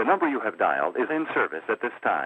The number you have dialed is in service at this time.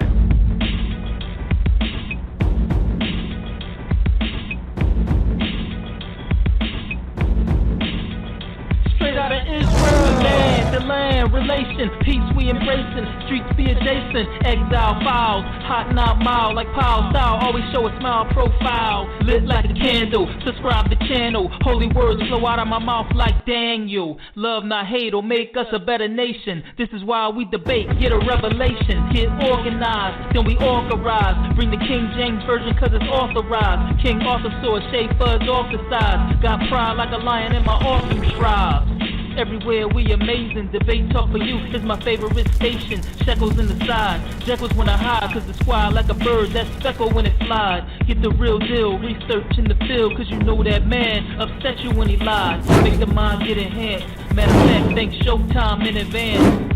Straight out of Israel, the land, relation, peace we embracing, streets be adjacent, exile files, hot 9 mile like Powell style, always show a smile profile, lit like a candle, subscribe the channel, holy words flow out of my mouth like Daniel, love not hate or make us a better nation, this is why we debate, get a revelation, get organized, then we authorize, bring the King James Version cause it's authorized, King Arthur sword, shade fuzz off the sides, got pride like a lion in my awesome strides. Everywhere we amazing, debate talk for you is my favorite station. Shekels in the side, Jekylls when I hide, cause the squad like a bird that speckle when it flies. Get the real deal, research in the field, cause you know that man upset you when he lies. Make the mind get enhanced, matter of fact, think Showtime in advance.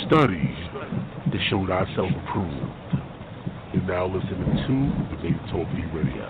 Studies that showed ourselves approved. You're now listening to Debate Talk Radio.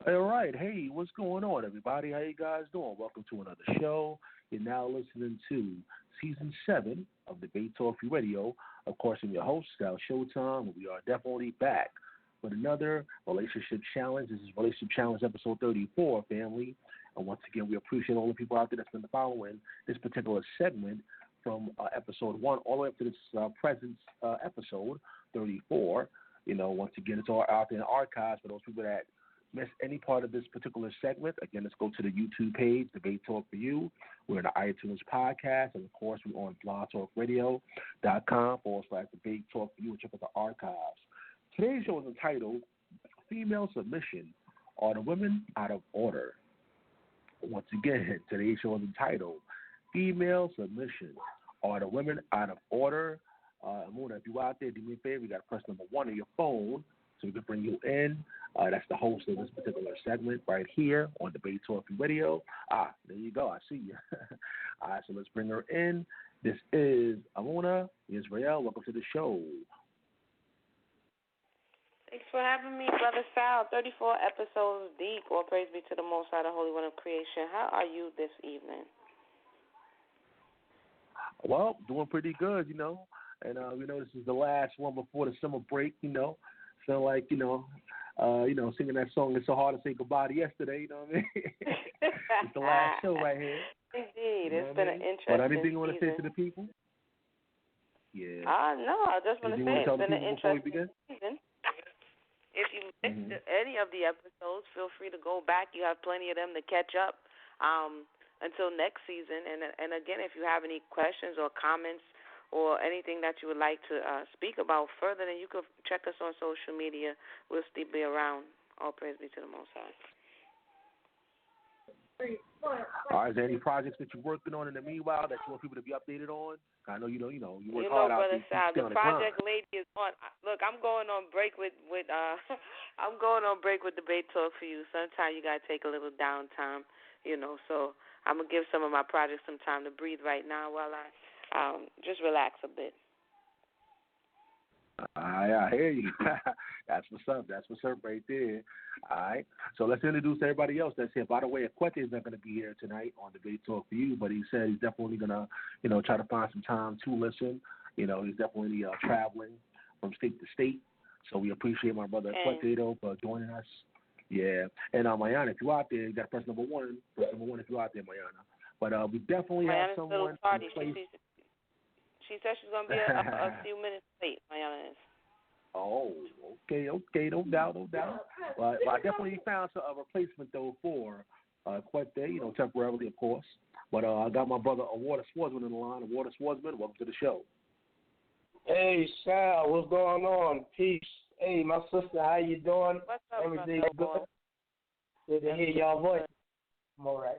All right. Hey, what's going on, everybody? How you guys doing? Welcome to another show. You're now listening to Season 7 of Debate Talk Radio. Of course, I'm your host, Sal Showtime, and we are definitely back with another relationship challenge. This is Relationship Challenge Episode 34, family. And once again, we appreciate all the people out there that's been following this particular segment from Episode 1 all the way up to this present Episode 34. You know, once again, it's all out there in the archives for those people that miss any part of this particular segment. Again, let's go to the YouTube page, Debate Talk for You. We're in the iTunes podcast, and of course, we're on blogtalkradio.com/Debate Talk for You. Check out the archives. Today's show is entitled Female Submission. Are the Women Out of Order? Once again, today's show is entitled Female Submission. Are the Women Out of Order? Emunah, if you're out there, do me a favor. You got to press number 1 on your phone so we can bring you in. That's the host of this particular segment right here on Debate Talk Radio. There you go. I see you. All right, so let's bring her in. This is Emunah Israel. Welcome to the show. Thanks for having me, Brother Sal. 34 episodes deep. All praise be to the Most High, the Holy One of Creation. How are you this evening? Well, doing pretty good, you know. And we know this is the last one before the summer break, you know. So, like, singing that song, It's So Hard to Say Goodbye to Yesterday, you know what I mean? It's the last show right here. Indeed. You know it's been an interesting But anything you want to say season. to the people? Yeah. No, I just want to say it's been an interesting season. If you missed any of the episodes, feel free to go back. You have plenty of them to catch up until next season. And again, if you have any questions or comments or anything that you would like to speak about further, then you could check us on social media. We'll still be around. All praise be to the Most High. All right, is there any projects that you're working on in the meanwhile that you want people to be updated on? I know you work hard out there. Brother Sal, the project lady is on. Look, I'm going on break with I'm going on break with Debate Talk for You. Sometimes you gotta take a little downtime, So I'm gonna give some of my projects some time to breathe right now while I just relax a bit. I hear you. That's what's up. That's what's up right there. All right. So let's introduce everybody else that's here. By the way, Akwete is not going to be here tonight on Debate Talk for You, but he said he's definitely going to, try to find some time to listen. He's definitely traveling from state to state. So we appreciate my brother Akwete, though, for joining us. Yeah. And Mayanah, if you're out there, you got to press number 1. Press number 1 if you're out there, Mayanah. But we definitely have someone. She said she's going to be a few minutes late, Mayanah is. Oh, okay, no doubt. But I definitely found a replacement, though, for Akwete, temporarily, of course. But I got my brother Ahwar Da Swordsman in the line. Ahwar Da Swordsman, welcome to the show. Hey, Sal, what's going on? Peace. Hey, my sister, how you doing? What's up, Everything brother? good? Good to hear y'all voice. I'm all right.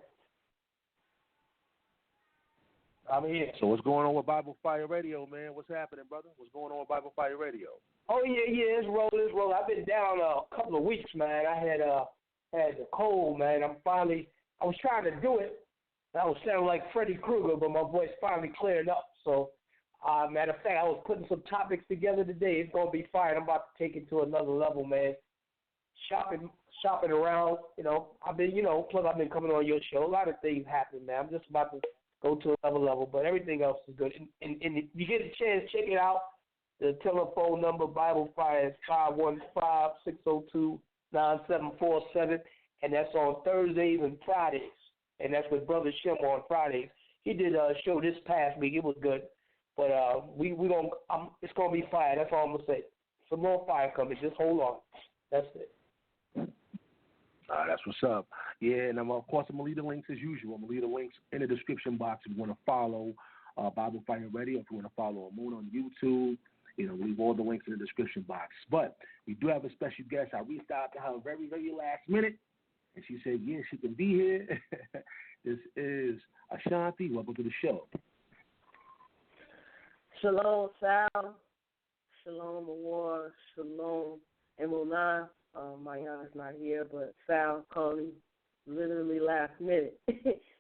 I'm here. So what's going on with Bible Fire Radio, man? What's happening, brother? What's going on with Bible Fire Radio? Oh, yeah, it's rolling. I've been down a couple of weeks, man. I had a cold, man. I was trying to do it. I was sounding like Freddy Krueger, but my voice finally cleared up. So, matter of fact, I was putting some topics together today. It's going to be fire. I'm about to take it to another level, man. Shopping around, I've been coming on your show. A lot of things happen, man. I'm just about to go to another level, but everything else is good. And if you get a chance, check it out. The telephone number, Bible Fire, is 515-602-9747, and that's on Thursdays and Fridays, and that's with Brother Shim on Fridays. He did a show this past week. It was good, but it's gonna be fire. That's all I'm gonna say. Some more fire coming. Just hold on. That's it. That's what's up. Yeah, and of course, I'm going to leave the links as usual. I'm going to leave the links in the description box if you want to follow Bible Fire Radio, if you want to follow Emunah on YouTube. Leave all the links in the description box. But we do have a special guest. I reached out to her very, very last minute, and she said, yeah, she can be here. This is Shan-T. Welcome to the show. Shalom, Sal. Shalom, Ahwar. Shalom, Emunah. Mayanah's not here, but Sal called me literally last minute,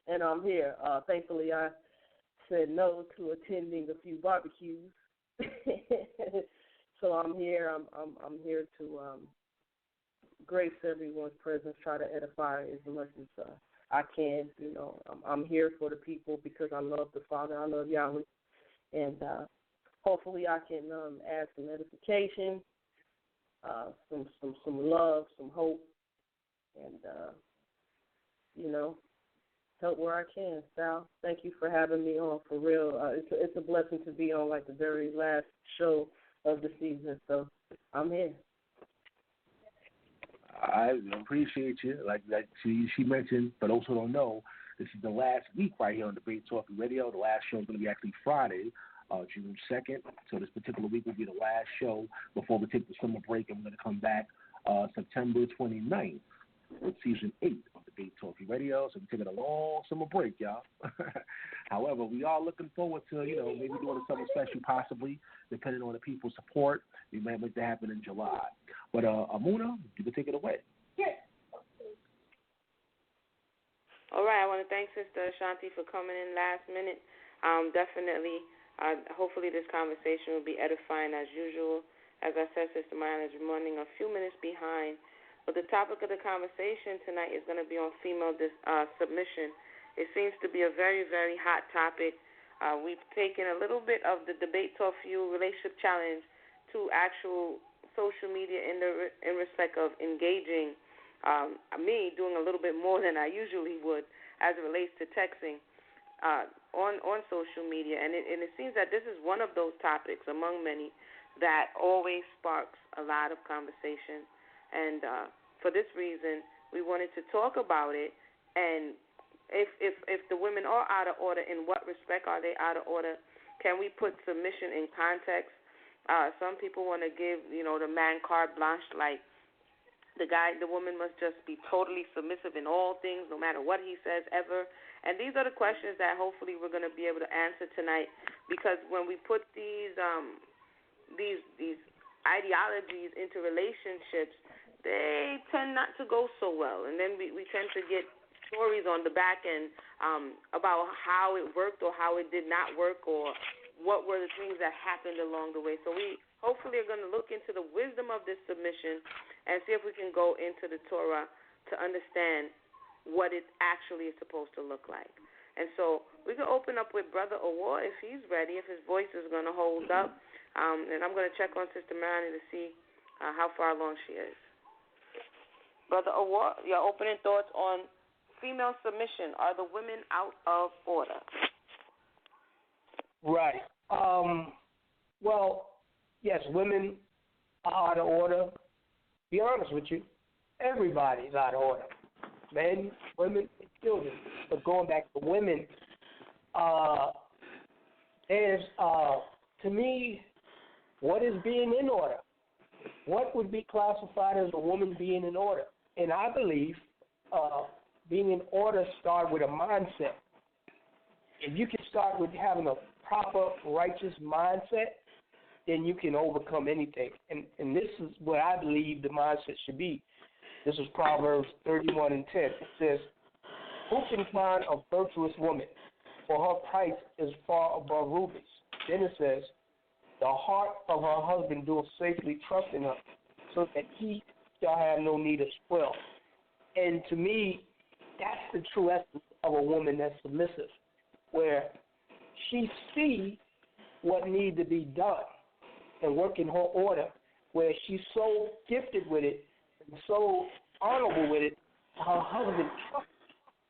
and I'm here. Thankfully, I said no to attending a few barbecues, so I'm here. I'm here to grace everyone's presence, try to edify as much as I can. I'm here for the people because I love the Father, I love Yahweh, and hopefully I can add some edification. Some love, some hope, and help where I can. Sal, thank you for having me on. For real, it's a blessing to be on like the very last show of the season. So I'm here. I appreciate you. Like she mentioned, for those who don't know, this is the last week right here on Debate Talk Radio. The last show is going to be actually Friday. June 2nd. So this particular week will be the last show before we take the summer break, and we're going to come back September 29th with Season 8 of the Debate Talk Radio. So we're taking a long summer break, y'all. However, we are looking forward to, maybe doing something special possibly, depending on the people's support. We might make that happen in July. But Emunah, you can take it away. Yeah. All right, I want to thank Sister Shan-T for coming in last minute. Definitely. Hopefully this conversation will be edifying as usual. As I said, Sister Mayanah is running a few minutes behind. But the topic of the conversation tonight is going to be on female submission. It seems to be a very, very hot topic. We've taken a little bit of the Debate Talk Fuel Relationship Challenge to actual social media in respect of engaging me doing a little bit more than I usually would as it relates to texting. On social media, and it seems that this is one of those topics among many that always sparks a lot of conversation. And for this reason, we wanted to talk about it. And if the women are out of order, in what respect are they out of order? Can we put submission in context? Some people want to give the man carte blanche, like the woman must just be totally submissive in all things, no matter what he says ever. And these are the questions that hopefully we're going to be able to answer tonight, because when we put these ideologies into relationships, they tend not to go so well. And then we tend to get stories on the back end about how it worked or how it did not work, or what were the things that happened along the way. So we hopefully are going to look into the wisdom of this submission and see if we can go into the Torah to understand what it actually is supposed to look like. And so we can open up with Brother Ahwar if he's ready, if his voice is going to hold up. And I'm going to check on Sister Mayanah to see how far along she is. Brother Ahwar, your opening thoughts on female submission. Are the women out of order? Right. Well, yes, women are out of order. Be honest with you, everybody's out of order. Men, women, and children. But going back to women, there's, to me, what is being in order? What would be classified as a woman being in order? And I believe being in order starts with a mindset. If you can start with having a proper, righteous mindset, then you can overcome anything. And this is what I believe the mindset should be. This is Proverbs 31 and 10. It says, who can find a virtuous woman? For her price is far above rubies. Then it says, the heart of her husband doeth safely trust in her, so that he shall have no need of spoil. And to me, that's the true essence of a woman that's submissive, where she sees what needs to be done and work in her order, where she's so gifted with it and so honorable with it, her husband trusts.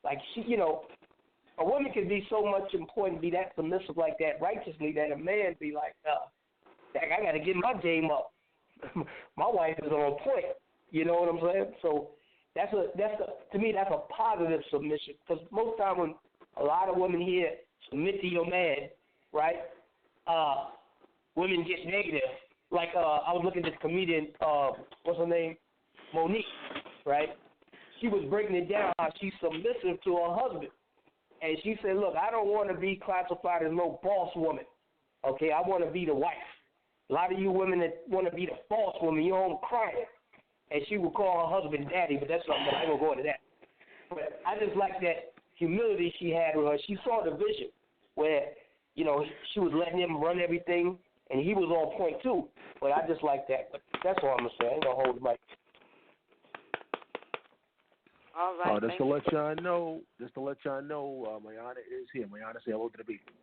Like she, a woman can be so much important, be that submissive like that righteously, that a man be like, I got to get my game up. My wife is on point. You know what I'm saying? So to me, that's a positive submission. Because most time when a lot of women here submit to your man, right? Women get negative. Like I was looking at this comedian, what's her name? Monique, right? She was breaking it down how she's submissive to her husband. And she said, look, I don't want to be classified as no boss woman. Okay, I want to be the wife. A lot of you women that want to be the boss woman, you're home crying. And she would call her husband daddy, but that's something, I ain't going to go into that. But I just like that humility she had with her. She saw the vision where, she was letting him run everything, and he was on point too. But I just like that. But that's all I'm going to say. I ain't going to hold the mic. All right. Just to let y'all know, Mayanah is here. Mayanah, say hello to the people.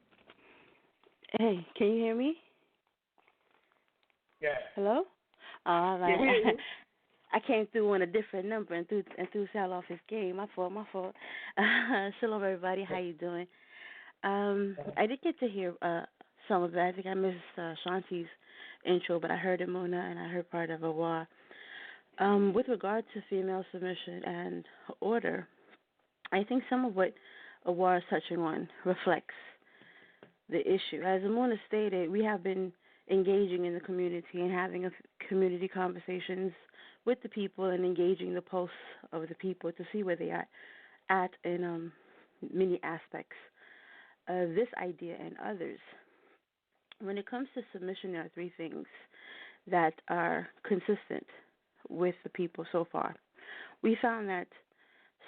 Hey, can you hear me? Yeah. Hello? All right. Yeah, I came through on a different number and threw Sal off his game. My fault. Shalom, everybody. How you doing? I did get to hear some of it. I think I missed Shan-T's intro, but I heard Emunah and I heard part of Ahwar. With regard to female submission and order, I think some of what Ahwar is touching on reflects the issue. As Emunah stated, we have been engaging in the community and having community conversations with the people and engaging the pulse of the people to see where they are at in many aspects of this idea and others. When it comes to submission, there are three things that are consistent with the people so far. We found that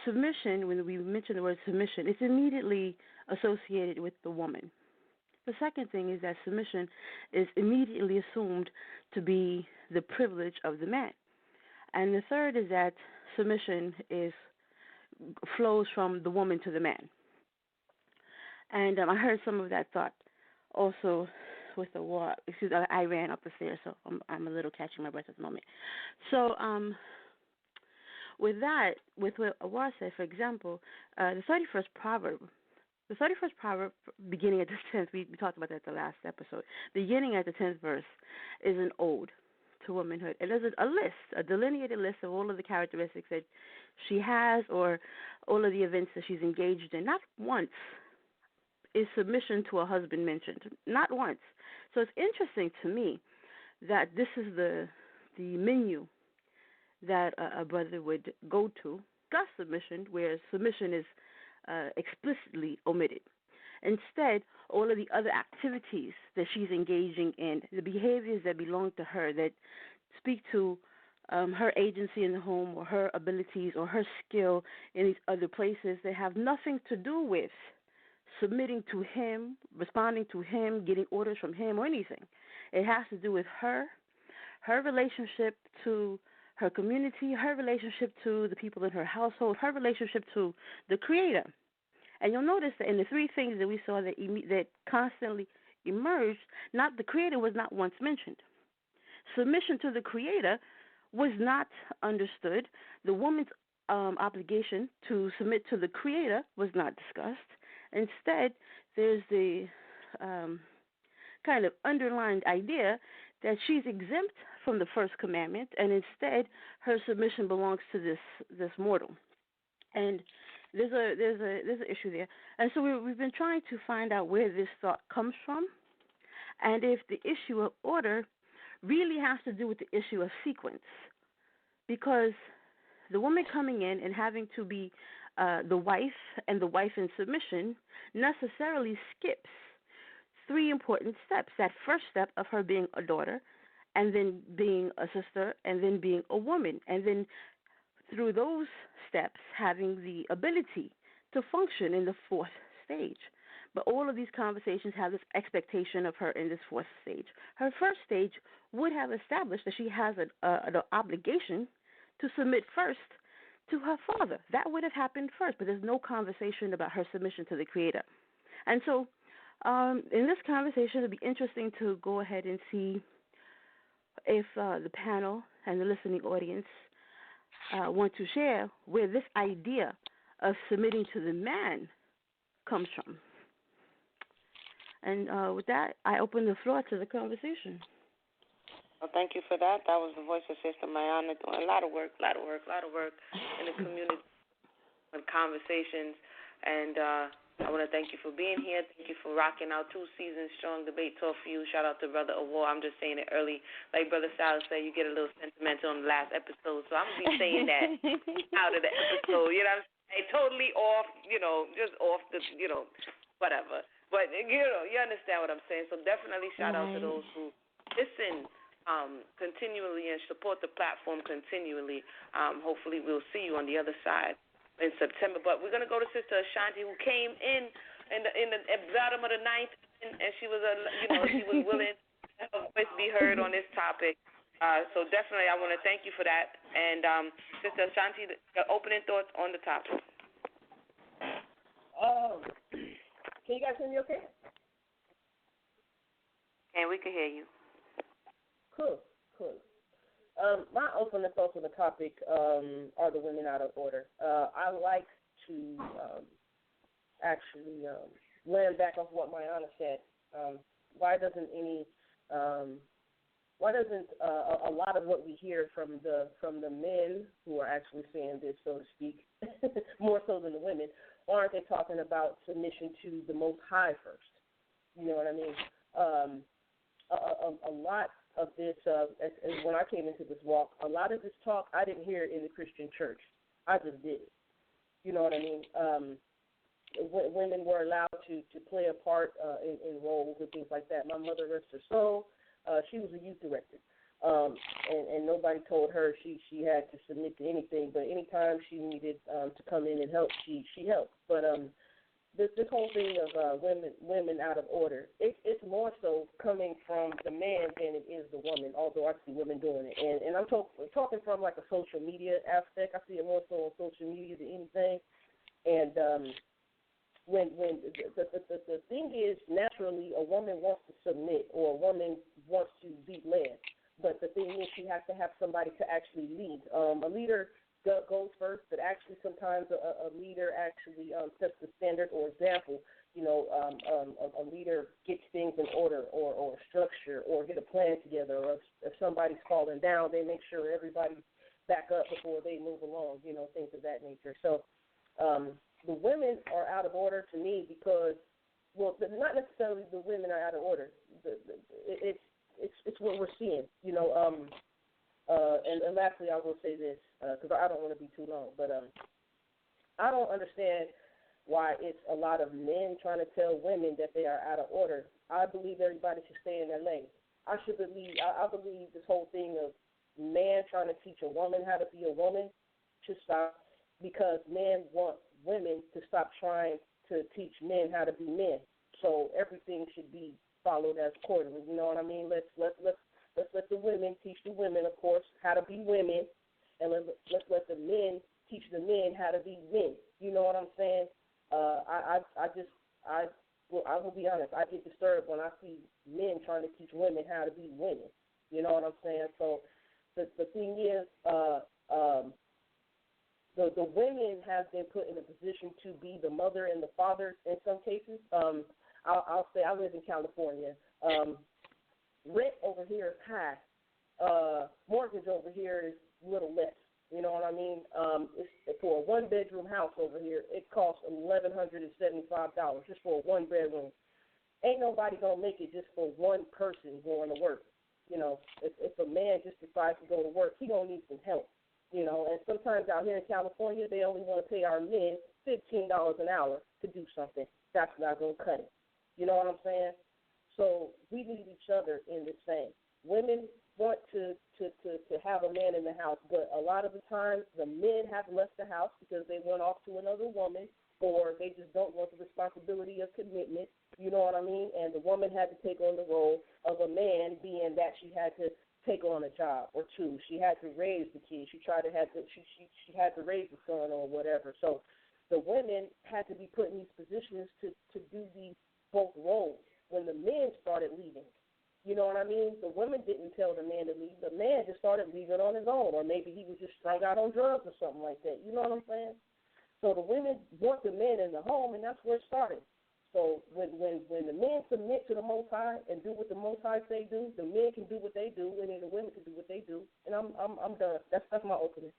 submission, when we mention the word submission, it's immediately associated with the woman. The second thing is that submission is immediately assumed to be the privilege of the man. And the third is that submission flows from the woman to the man. And I heard some of that thought also with the war. Excuse me, I ran up the stairs, so I'm a little catching my breath at the moment. So with that, with what Ahwar said, for example, the 31st proverb, beginning at the 10th, we talked about that at the last episode, beginning at the 10th verse, is an ode to womanhood. And there's a delineated list of all of the characteristics that she has or all of the events that she's engaged in. Not once is submission to a husband mentioned. Not once. So it's interesting to me that this is the menu that a brother would go to, thus submission, where submission is explicitly omitted. Instead, all of the other activities that she's engaging in, the behaviors that belong to her, that speak to her agency in the home or her abilities or her skill in these other places, that have nothing to do with submitting to him, responding to him, getting orders from him or anything. It has to do with her relationship to her community, her relationship to the people in her household, her relationship to the Creator. And you'll notice that in the three things that we saw that constantly emerged, the Creator was not once mentioned. Submission to the Creator was not understood. The woman's obligation to submit to the Creator was not discussed. Instead, there's the kind of underlined idea that she's exempt from the first commandment, and instead her submission belongs to this mortal. And there's an issue there. And so we've been trying to find out where this thought comes from, and if the issue of order really has to do with the issue of sequence, because the woman coming in and having to be the wife and the wife in submission necessarily skips 3 important steps. That first step of her being a daughter, and then being a sister, and then being a woman, and then through those steps having the ability to function in the 4th stage. But all of these conversations have this expectation of her in this 4th stage. Her first stage would have established that she has an obligation to submit first to her father. That would have happened first, but there's no conversation about her submission to the Creator. And so in this conversation, it'll be interesting to go ahead and see if the panel and the listening audience want to share where this idea of submitting to the man comes from. And with that, I open the floor to the conversation. Well, thank you for that. That was the voice of Sister Mayanah doing a lot of work in the community and conversations. And I want to thank you for being here. Thank you for rocking our 2 seasons strong debate talk for you. Shout out to Brother Ahwar. I'm just saying it early. Like Brother Sal said, you get a little sentimental on the last episode, so I'm going to be saying that out of the episode. You know what I'm saying? Totally off, just off the, whatever. But, you understand what I'm saying. So definitely shout out to those who listen continually and support the platform continually. Hopefully we'll see you on the other side in September. But we're going to go to Sister Shan-T, who came in the bottom of the 9th, and she was she was willing to have her voice be heard on this topic. So definitely I want to thank you for that. And Sister Shan-T, your opening thoughts on the topic. Can you guys hear me okay? And we can hear you. Cool. My opening thoughts on the topic are the women out of order. I like to actually land back off what Mayanah said. Why doesn't a lot of what we hear from the men who are actually saying this, so to speak, more so than the women, aren't they talking about submission to the Most High first? You know what I mean? A lot of this, as when I came into this walk, a lot of this talk I didn't hear in the Christian church. I just did it. You know what I mean? Women were allowed to play a part in roles and things like that. My mother, rest her soul, she was a youth director, and nobody told her she had to submit to anything. But anytime she needed to come in and help, she helped. But this whole thing of women out of order, it's more so coming from the man than it is the woman, although I see women doing it. And I'm talking from like a social media aspect. I see it more so on social media than anything. And when the thing is, naturally, a woman wants to submit or a woman wants to be led. But the thing is, she has to have somebody to actually lead. A leader goes first, but actually sometimes a leader actually sets the standard or example. You know, a leader gets things in order or structure or get a plan together. Or if somebody's falling down, they make sure everybody's back up before they move along, things of that nature. So the women are out of order to me because, well, not necessarily the women are out of order. It's what we're seeing, And lastly, I will say this, because I don't want to be too long, but I don't understand why it's a lot of men trying to tell women that they are out of order. I believe everybody should stay in their lane. I believe this whole thing of man trying to teach a woman how to be a woman should stop, because men want women to stop trying to teach men how to be men. So everything should be followed as accordingly. You know what I mean? Let's let the women teach the women, of course, how to be women, and let's let the men teach the men how to be men. You know what I'm saying? I will be honest. I get disturbed when I see men trying to teach women how to be women. You know what I'm saying? So the thing is, the women have been put in a position to be the mother and the father in some cases. I'll say I live in California. Rent over here is high. Mortgage over here is a little less. You know what I mean? It's for a one-bedroom house over here, it costs $1,175 just for a one-bedroom. Ain't nobody going to make it just for one person going to work. you know, if a man just decides to go to work, he gonna need some help, you know. And sometimes out here in California, they only want to pay our men $15 an hour to do something. That's not gonna cut it. You know what I'm saying? So we need each other in this thing. Women want to have a man in the house, but a lot of the times the men have left the house because they went off to another woman, or they just don't want the responsibility of commitment, you know what I mean? And the woman had to take on the role of a man, being that she had to take on a job or two. She had to raise the kids. She had to raise the son or whatever. So the women had to be put in these positions to do these both roles. When the men started leaving, you know what I mean? The women didn't tell the man to leave. The man just started leaving on his own, or maybe he was just strung out on drugs or something like that. You know what I'm saying? So the women want the men in the home, and that's where it started. So when the men submit to the Most High and do what the Most High say do, the men can do what they do, and then the women can do what they do. And I'm done. That's my opening.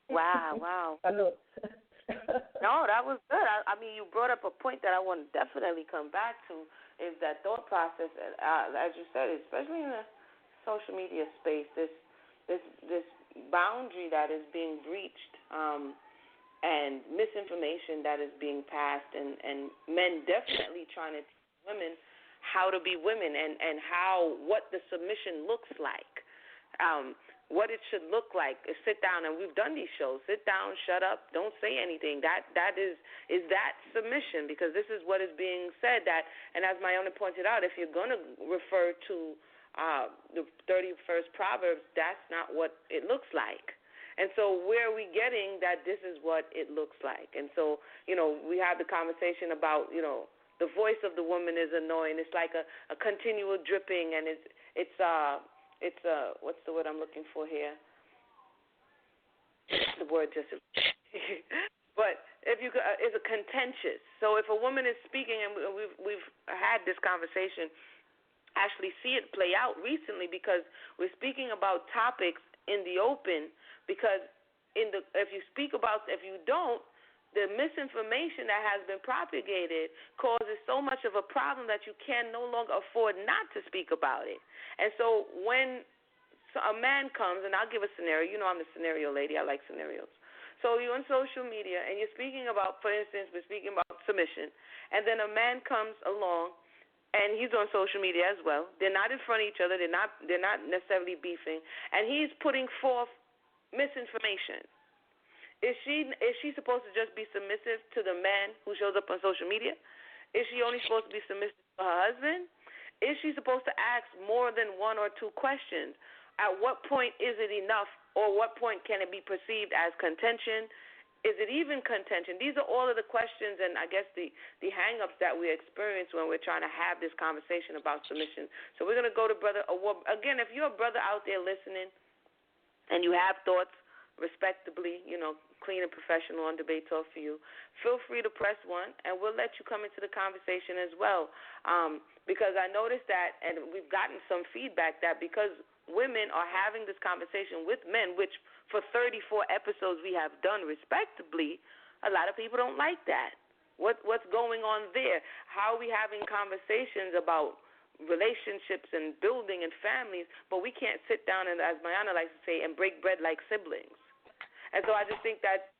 Wow. I know. No, that was good. I mean, you brought up a point that I want to definitely come back to, is that thought process, as you said, especially in the social media space, this boundary that is being breached, and misinformation that is being passed, and men definitely trying to teach women how to be women, and what the submission looks like. What it should look like is sit down, and we've done these shows. Sit down, shut up, don't say anything. That is that submission, because this is what is being said. That, and as Mayanah pointed out, if you're going to refer to the 31st Proverbs, that's not what it looks like. And so where are we getting that this is what it looks like? And so, you know, we have the conversation about, you know, the voice of the woman is annoying. It's like a continual dripping, and it's what's the word I'm looking for here? The word just but if you is a contentious. So if a woman is speaking, and we've had this conversation, actually see it play out recently, because we're speaking about topics in the open, because if you don't, the misinformation that has been propagated causes so much of a problem that you can no longer afford not to speak about it. And so when a man comes, and I'll give a scenario. You know I'm the scenario lady. I like scenarios. So you're on social media, and you're speaking about, for instance, we're speaking about submission, and then a man comes along, and he's on social media as well. They're not in front of each other. They're not necessarily beefing, and he's putting forth misinformation. Is she supposed to just be submissive to the man who shows up on social media? Is she only supposed to be submissive to her husband? Is she supposed to ask more than one or two questions? At what point is it enough, or what point can it be perceived as contention? Is it even contention? These are all of the questions, and I guess the hang-ups that we experience when we're trying to have this conversation about submission. So we're going to go to Brother Ahwar. Again, if you're a brother out there listening and you have thoughts, respectably, you know, clean and professional on Debate Talk for you, feel free to press 1, and we'll let you come into the conversation as well. Because I noticed that, and we've gotten some feedback that because women are having this conversation with men, which for 34 episodes we have done respectably, a lot of people don't like that. What's going on there? How are we having conversations about relationships and building and families, but we can't sit down and, as Mayanah likes to say, and break bread like siblings? And so I just think that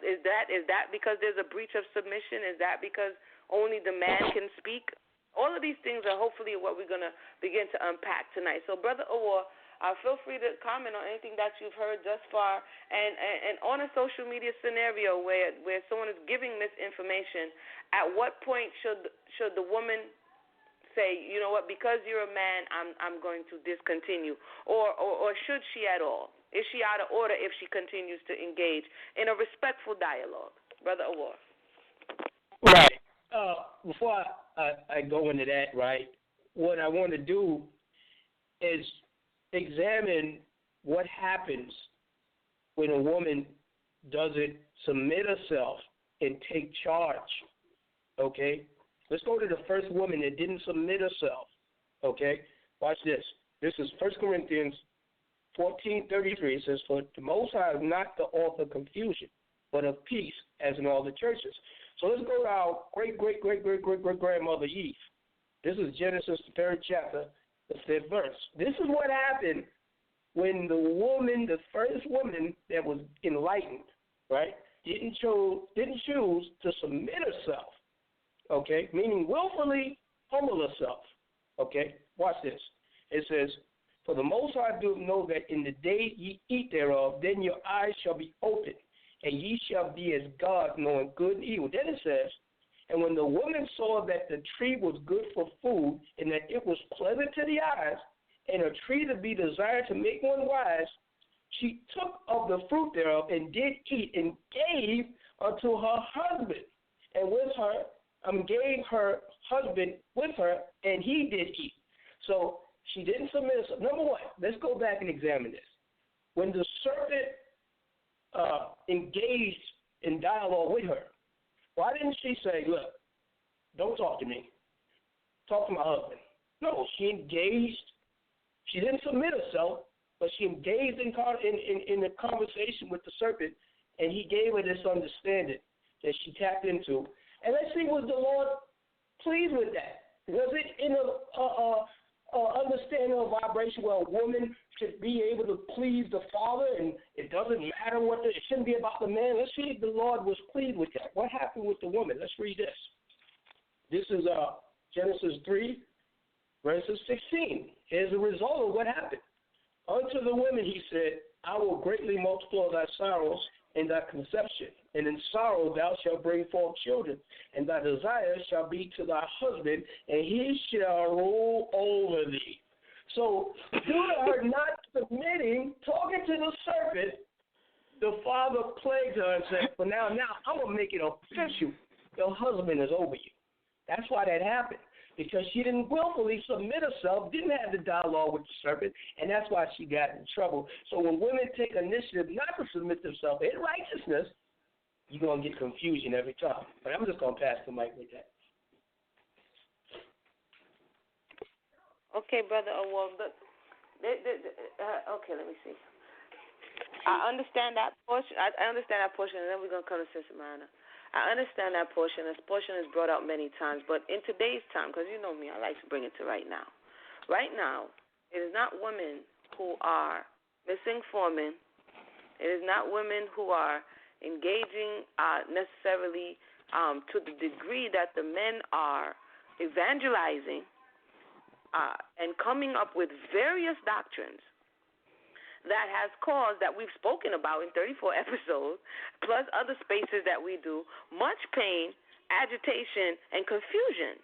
is that because there's a breach of submission? Is that because only the man can speak? All of these things are hopefully what we're going to begin to unpack tonight. So, Brother Ahwar, feel free to comment on anything that you've heard thus far, and on a social media scenario where someone is giving misinformation, at what point should the woman say, you know what, because you're a man, I'm going to discontinue, or should she at all? Is she out of order if she continues to engage in a respectful dialogue? Brother Ahwar. Right. Before I go into that, right, what I want to do is examine what happens when a woman doesn't submit herself and take charge, okay? Let's go to the first woman that didn't submit herself, okay? Watch this. This is 1 Corinthians 14:33. It says, "For the Most High is not the author of confusion, but of peace, as in all the churches." So let's go to our great-great-great-great-great-grandmother Eve, This is Genesis, the 3rd chapter, the 5th verse. This is what happened when the woman, the first woman that was enlightened, right, didn't choose to submit herself, okay, meaning willfully humble herself, okay. Watch this. It says, for the Most High do know that in the day ye eat thereof, then your eyes shall be opened, and ye shall be as gods, knowing good and evil. Then it says, and when the woman saw that the tree was good for food, and that it was pleasant to the eyes, and a tree to be desired to make one wise, she took of the fruit thereof, and did eat, and gave unto her husband, and with her, gave her husband with her, and he did eat. So she didn't submit herself. Number one, let's go back and examine this. When the serpent engaged in dialogue with her, why didn't she say, look, don't talk to me. Talk to my husband. No, she engaged. She didn't submit herself, but she engaged in the conversation with the serpent, and he gave her this understanding that she tapped into. And let's see, was the Lord pleased with that? Was it in a understanding of vibration where a woman should be able to please the Father, and it doesn't matter it shouldn't be about the man? Let's see if the Lord was pleased with that. What happened with the woman? Let's read this. This is Genesis 3, verses 16. Here's the result of what happened. Unto the woman he said, I will greatly multiply thy sorrows and thy conception, and in sorrow thou shalt bring forth children, and thy desire shall be to thy husband, and he shall rule over thee. So, due to her not submitting, talking to the serpent, the father plagued her and said, well, now I'm going to make it official. Your husband is over you. That's why that happened, because she didn't willfully submit herself, didn't have the dialogue with the serpent, and that's why she got in trouble. So when women take initiative not to submit themselves in righteousness, you're going to get confusion every time. But I'm just going to pass the mic with that. Okay, Brother Ahwar. Okay, let me see. I understand that portion. I understand that portion, and then we're going to come to Sister Mayanah. I understand that portion. This portion is brought up many times, but in today's time, because you know me, I like to bring it to right now. Right now, it is not women who are misinforming. It is not women who are engaging necessarily to the degree that the men are evangelizing and coming up with various doctrines that has caused, that we've spoken about in 34 episodes, plus other spaces that we do, much pain, agitation, and confusion.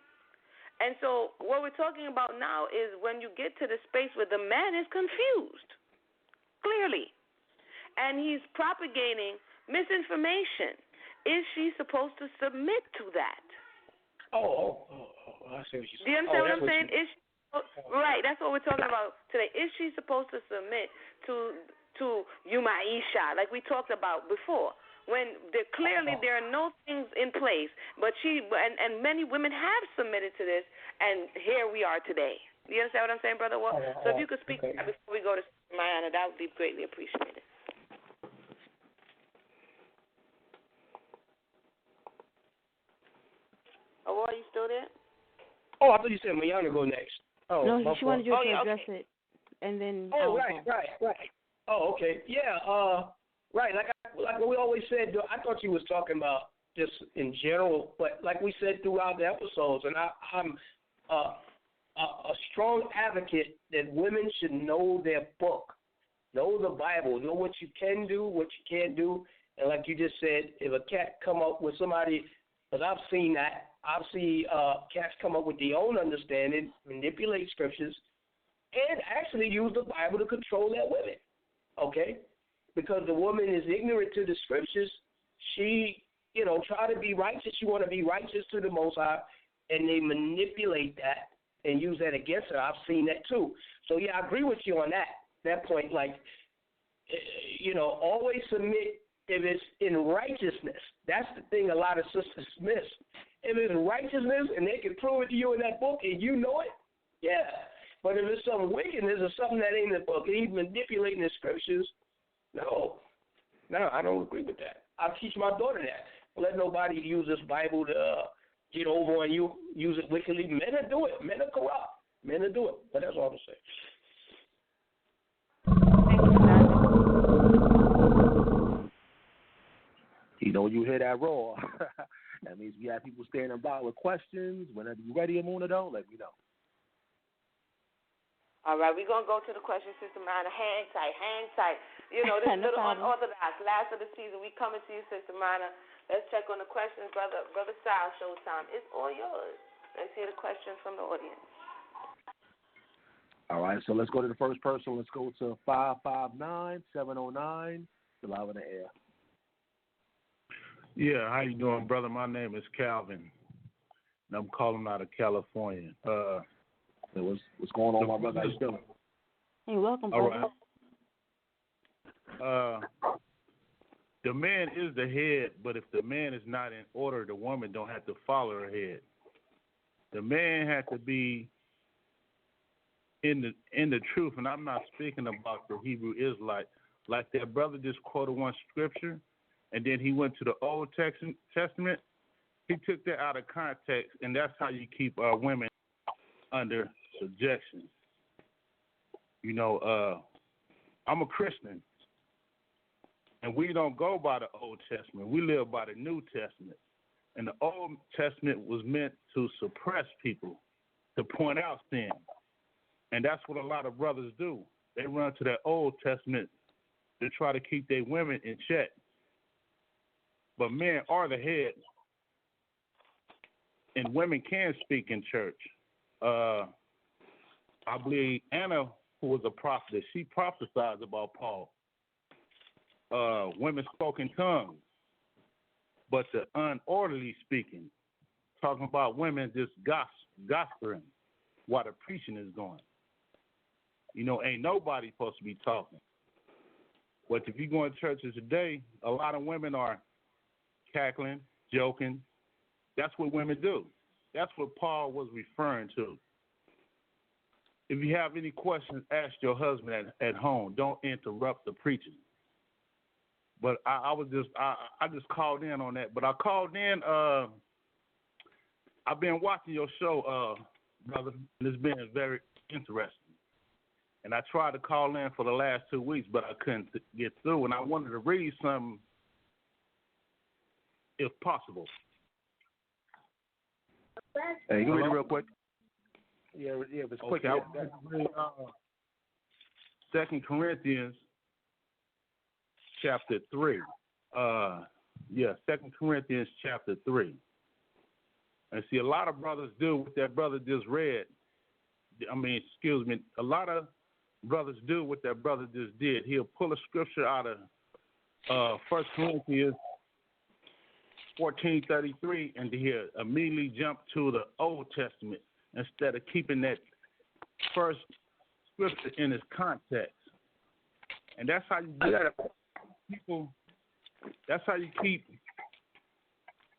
And so what we're talking about now is when you get to the space where the man is confused, clearly, and he's propagating misinformation. Is she supposed to submit to that? Oh, I see what you're saying. Do you understand what I'm saying? Right, that's what we're talking about today. Is she supposed to submit to Maisha, like we talked about before? When clearly there are no things in place, but and many women have submitted to this, and here we are today. Do you understand what I'm saying, Brother Walt? So if you could speak to that before we go to Mayanah, that would be greatly appreciated. Oh, are you still there? Oh, I thought you said Mayanah go next. Oh, no, she wanted you to address it, and then. Oh, right. Oh, okay. Yeah. Right. Like we always said, I thought you was talking about just in general, but like we said throughout the episodes, and I'm a strong advocate that women should know their book, know the Bible, know what you can do, what you can't do, and like you just said, if a cat come up with somebody, because I've seen that. I've seen cats come up with their own understanding, manipulate scriptures, and actually use the Bible to control their women, okay? Because the woman is ignorant to the scriptures, she, try to be righteous. She want to be righteous to the Most High, and they manipulate that and use that against her. I've seen that too. So, yeah, I agree with you on that point. Like, always submit if it's in righteousness. That's the thing a lot of sisters miss. If it's righteousness and they can prove it to you in that book and you know it, yeah. But if it's some wickedness or something that ain't in the book and he's manipulating the scriptures, no, I don't agree with that. I teach my daughter that. Don't let nobody use this Bible to get over and you use it wickedly. Men will do it. Men are corrupt. Men will do it. But that's all I'm saying. You know, you hear that roar. That means we have people standing by with questions. Whenever you're ready, Emunah, though, let me know. All right, we're going to go to the question system, Mayanah. Hang tight. You know, this is a little unorthodox. Last of the season, we coming to you, Sister Mayanah. Let's check on the questions, Brother Sal. Showtime. It's all yours. Let's hear the questions from the audience. All right, so let's go to the first person. Let's go to 559-709. You're live in the air. Yeah, how you doing, brother? My name is Calvin, and I'm calling out of California. What's going on, my brother? How you doing? Hey, welcome, brother. All right. The man is the head, but if the man is not in order, the woman don't have to follow her head. The man has to be in the truth, and I'm not speaking about the Hebrew Israelite. Like that brother just quoted one scripture, and then he went to the Old Testament. He took that out of context, and that's how you keep women under subjection. You know, I'm a Christian, and we don't go by the Old Testament. We live by the New Testament. And the Old Testament was meant to suppress people, to point out sin. And that's what a lot of brothers do. They run to that Old Testament to try to keep their women in check. But men are the head, and women can speak in church. I believe Anna, who was a prophetess, she prophesied about Paul. Women spoke in tongues, but the unorderly speaking, talking about women just gossiping while the preaching is going. You know, ain't nobody supposed to be talking. But if you go in churches today, a lot of women are cackling, joking. That's what women do. That's what Paul was referring to. If you have any questions, ask your husband at home. Don't interrupt the preaching. But I just called in on that. But I called in. I've been watching your show, brother, and it's been very interesting. And I tried to call in for the last 2 weeks, but I couldn't get through. And I wanted to read something, if possible. Hey, you can read it real quick. Yeah, if it's quick. Okay, 2 Corinthians chapter 3. 2 Corinthians chapter 3. And see, a lot of brothers do what that brother just read. A lot of brothers do what that brother just did. He'll pull a scripture out of 1 Corinthians 14:33, and he'll immediately jump to the Old Testament instead of keeping that first scripture in its context. And that's how you get people. That's how you keep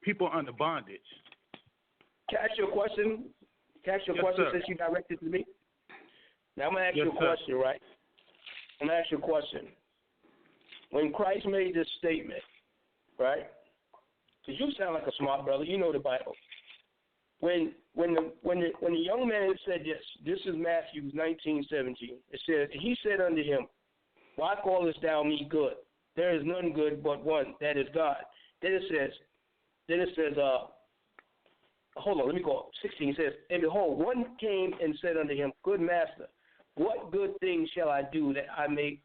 people under bondage. Can I ask you a question? Yes, sir. Since you directed to me? Now, I'm going to ask you a question, right? I'm going to ask you a question. When Christ made this statement, right? Because you sound like a smart brother. You know the Bible. When the young man said this is Matthew 19:17. It says, he said unto him, why callest thou me good? There is none good but one, that is God. Then it says, hold on, let me go. 16 says, and behold, one came and said unto him, good master, what good thing shall I do that I may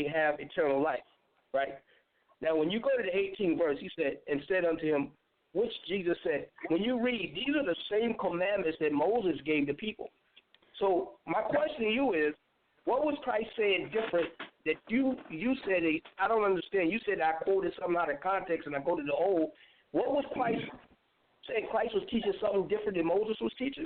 have eternal life? Right? Now, when you go to the 18th verse, he said, and said unto him, which Jesus said, when you read, these are the same commandments that Moses gave the people. So my question to you is, what was Christ saying different that you said, I don't understand. You said I quoted something out of context and I go to the old. What was Christ saying? Christ was teaching something different than Moses was teaching?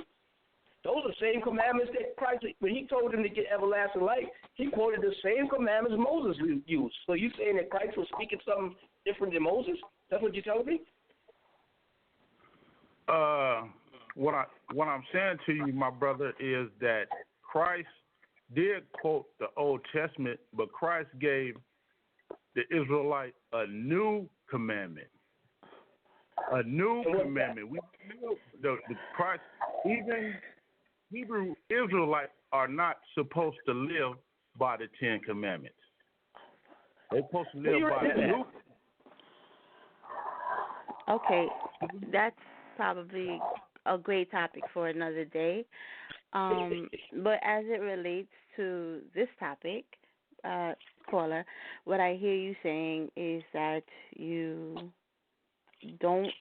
Those are the same commandments that Christ, when he told him to get everlasting life, he quoted the same commandments Moses used. So you saying that Christ was speaking something different than Moses? That's what you're telling me? What I'm saying to you, my brother, is that Christ did quote the Old Testament, but Christ gave the Israelite a new commandment. a new commandment. We knew the Christ, even Hebrew Israelites are not supposed to live by the 10 Commandments. They're supposed to live by the new. Okay, that's probably a great topic for another day. But as it relates to this topic, caller, what I hear you saying is that you don't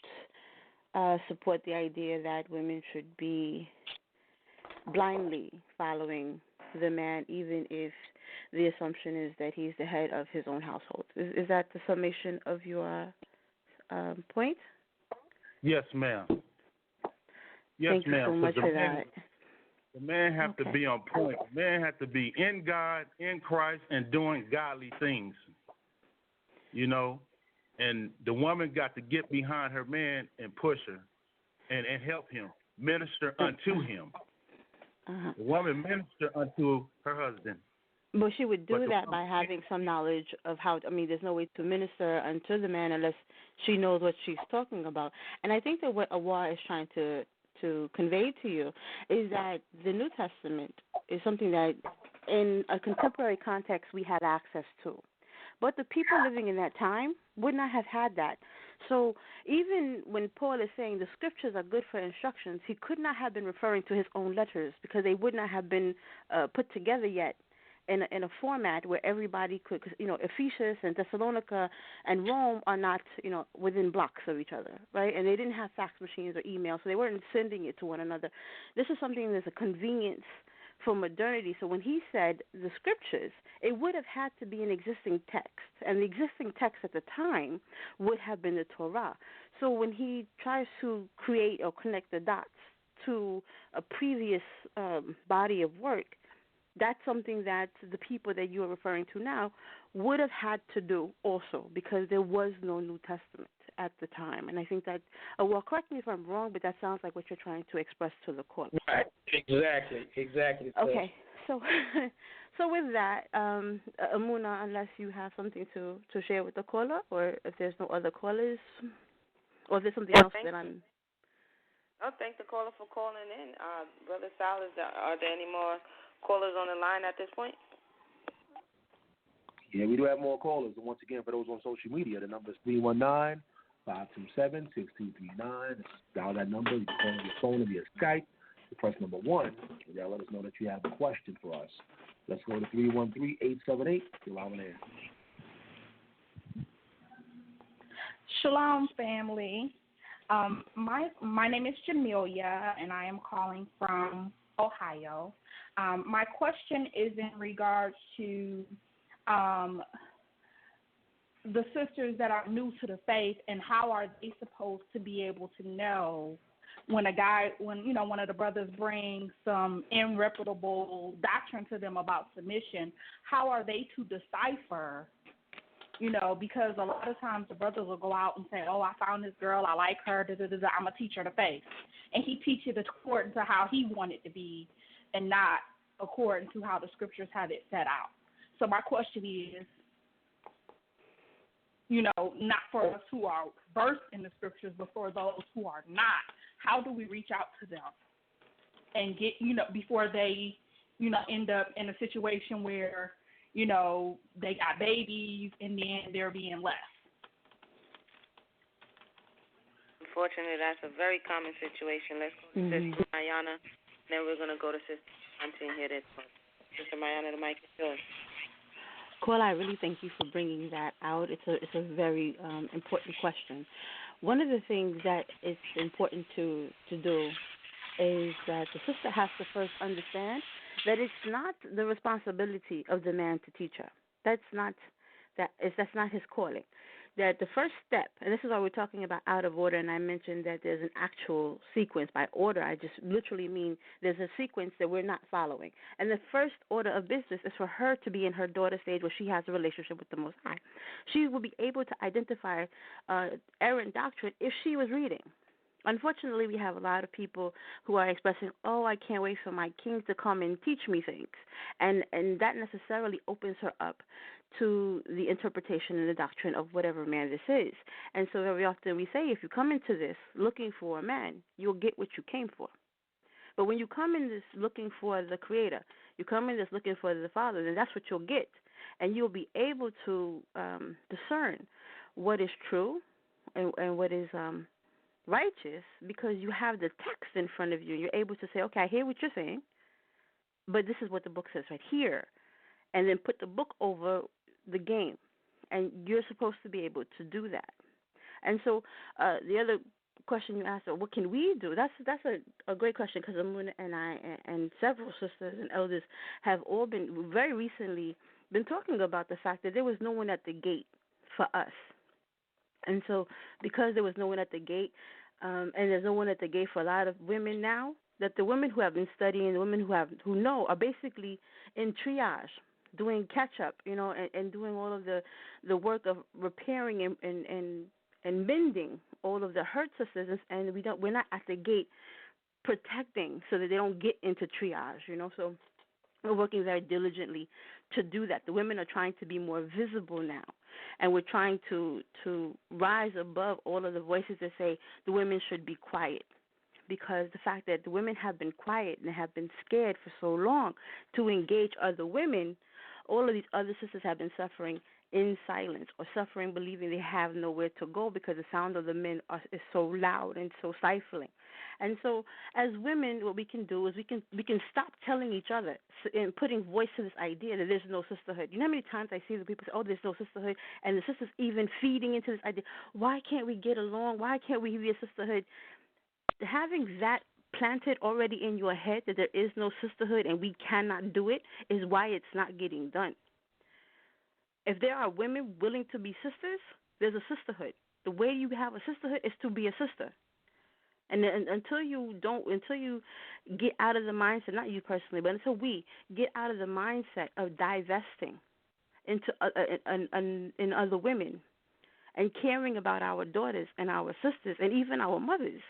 support the idea that women should be blindly following the man, even if the assumption is that he's the head of his own household. Is that the summation of your point? Yes, ma'am. Yes, Thank you so much for that. The man have to be on point. The man have to be in God, in Christ, and doing godly things. You know, and the woman got to get behind her man and push her and help him, minister unto him. The woman minister unto her husband. But she would do that by having some knowledge of how, there's no way to minister unto the man unless she knows what she's talking about. And I think that what Ahwar is trying to convey to you is that the New Testament is something that in a contemporary context we had access to. But the people living in that time would not have had that. So even when Paul is saying the scriptures are good for instructions, he could not have been referring to his own letters because they would not have been put together yet in a format where everybody could, because, Ephesus and Thessalonica and Rome are not, within blocks of each other, right? And they didn't have fax machines or email, so they weren't sending it to one another. This is something that's a convenience for modernity. So when he said the scriptures, it would have had to be an existing text, and the existing text at the time would have been the Torah. So when he tries to create or connect the dots to a previous body of work, that's something that the people that you are referring to now would have had to do also, because there was no New Testament at the time. And I think that, well, correct me if I'm wrong, but that sounds like what you're trying to express to the court. Right. Exactly. Okay. So with that, Emunah, unless you have something to share with the caller, or if there's no other callers, or if there's something else that I'm... I'll thank the caller for calling in. Brother Sal, are there any more callers on the line at this point? Yeah, we do have more callers. And once again, for those on social media, the number is 319-527-6239. Dial that number. You can call on your phone or via Skype. You press number 1, and they'll let us know that you have a question for us. Let's go to 313-878. You're live on air. Shalom, family. My name is Jamelia, and I am calling from Ohio. My question is in regards to the sisters that are new to the faith, and how are they supposed to be able to know when one of the brothers brings some irreputable doctrine to them about submission? How are they to decipher? Because a lot of times the brothers will go out and say, "Oh, I found this girl, I like her, I'm a teacher of the faith," and he teaches it according to how he wanted to be, and not according to how the scriptures had it set out. So my question is, not for us who are versed in the scriptures, but for those who are not, how do we reach out to them and get, before they, end up in a situation where, they got babies and then they're being left? Unfortunately, that's a very common situation. Let's go to Sister Mayanah, then we're going to go to Sister Shan-T and hear this one. Sister Mayanah, the mic is yours. Well, I really thank you for bringing that out. It's a very important question. One of the things that it's important to do is that the sister has to first understand that it's not the responsibility of the man to teach her. That's not his calling. That the first step, and this is why we're talking about out of order, and I mentioned that there's an actual sequence. By order, I just literally mean there's a sequence that we're not following. And the first order of business is for her to be in her daughter stage where she has a relationship with the Most High. She will be able to identify errant doctrine if she was reading. unfortunately, we have a lot of people who are expressing, oh, I can't wait for my king to come and teach me things. And that necessarily opens her up to the interpretation and the doctrine of whatever man this is. And so very often we say, if you come into this looking for a man, you'll get what you came for. But when you come in this looking for the Creator, you come in this looking for the Father, then that's what you'll get. And you'll be able to discern what is true and what is righteous, because you have the text in front of you. You're able to say, okay, I hear what you're saying, but this is what the book says right here. And then put the book over the game. And you're supposed to be able to do that. And so the other question you asked, what can we do? That's a great question, because Emunah and I and several sisters and elders have all been very recently been talking about the fact that there was no one at the gate for us. And so because there was no one at the gate, and there's no one at the gate for a lot of women now, that the women who have been studying, the women who know, are basically in triage, doing catch up, and doing all of the work of repairing and mending all of the hurt sisters, and we're not at the gate protecting so that they don't get into triage, So we're working very diligently to do that. The women are trying to be more visible now, and we're trying to rise above all of the voices that say the women should be quiet, because the fact that the women have been quiet and have been scared for so long to engage other women, all of these other sisters have been suffering in silence, or suffering believing they have nowhere to go because the sound of the men is so loud and so stifling. And so as women, what we can do is we can stop telling each other and putting voice to this idea that there's no sisterhood. You know how many times I see the people say, oh, there's no sisterhood, and the sisters even feeding into this idea, why can't we get along? Why can't we be a sisterhood? Having that planted already in your head that there is no sisterhood and we cannot do it is why it's not getting done. If there are women willing to be sisters, there's a sisterhood. The way you have a sisterhood is to be a sister. And until you get out of the mindset, not you personally, but until we get out of the mindset of divesting into in other women and caring about our daughters and our sisters and even our mothers,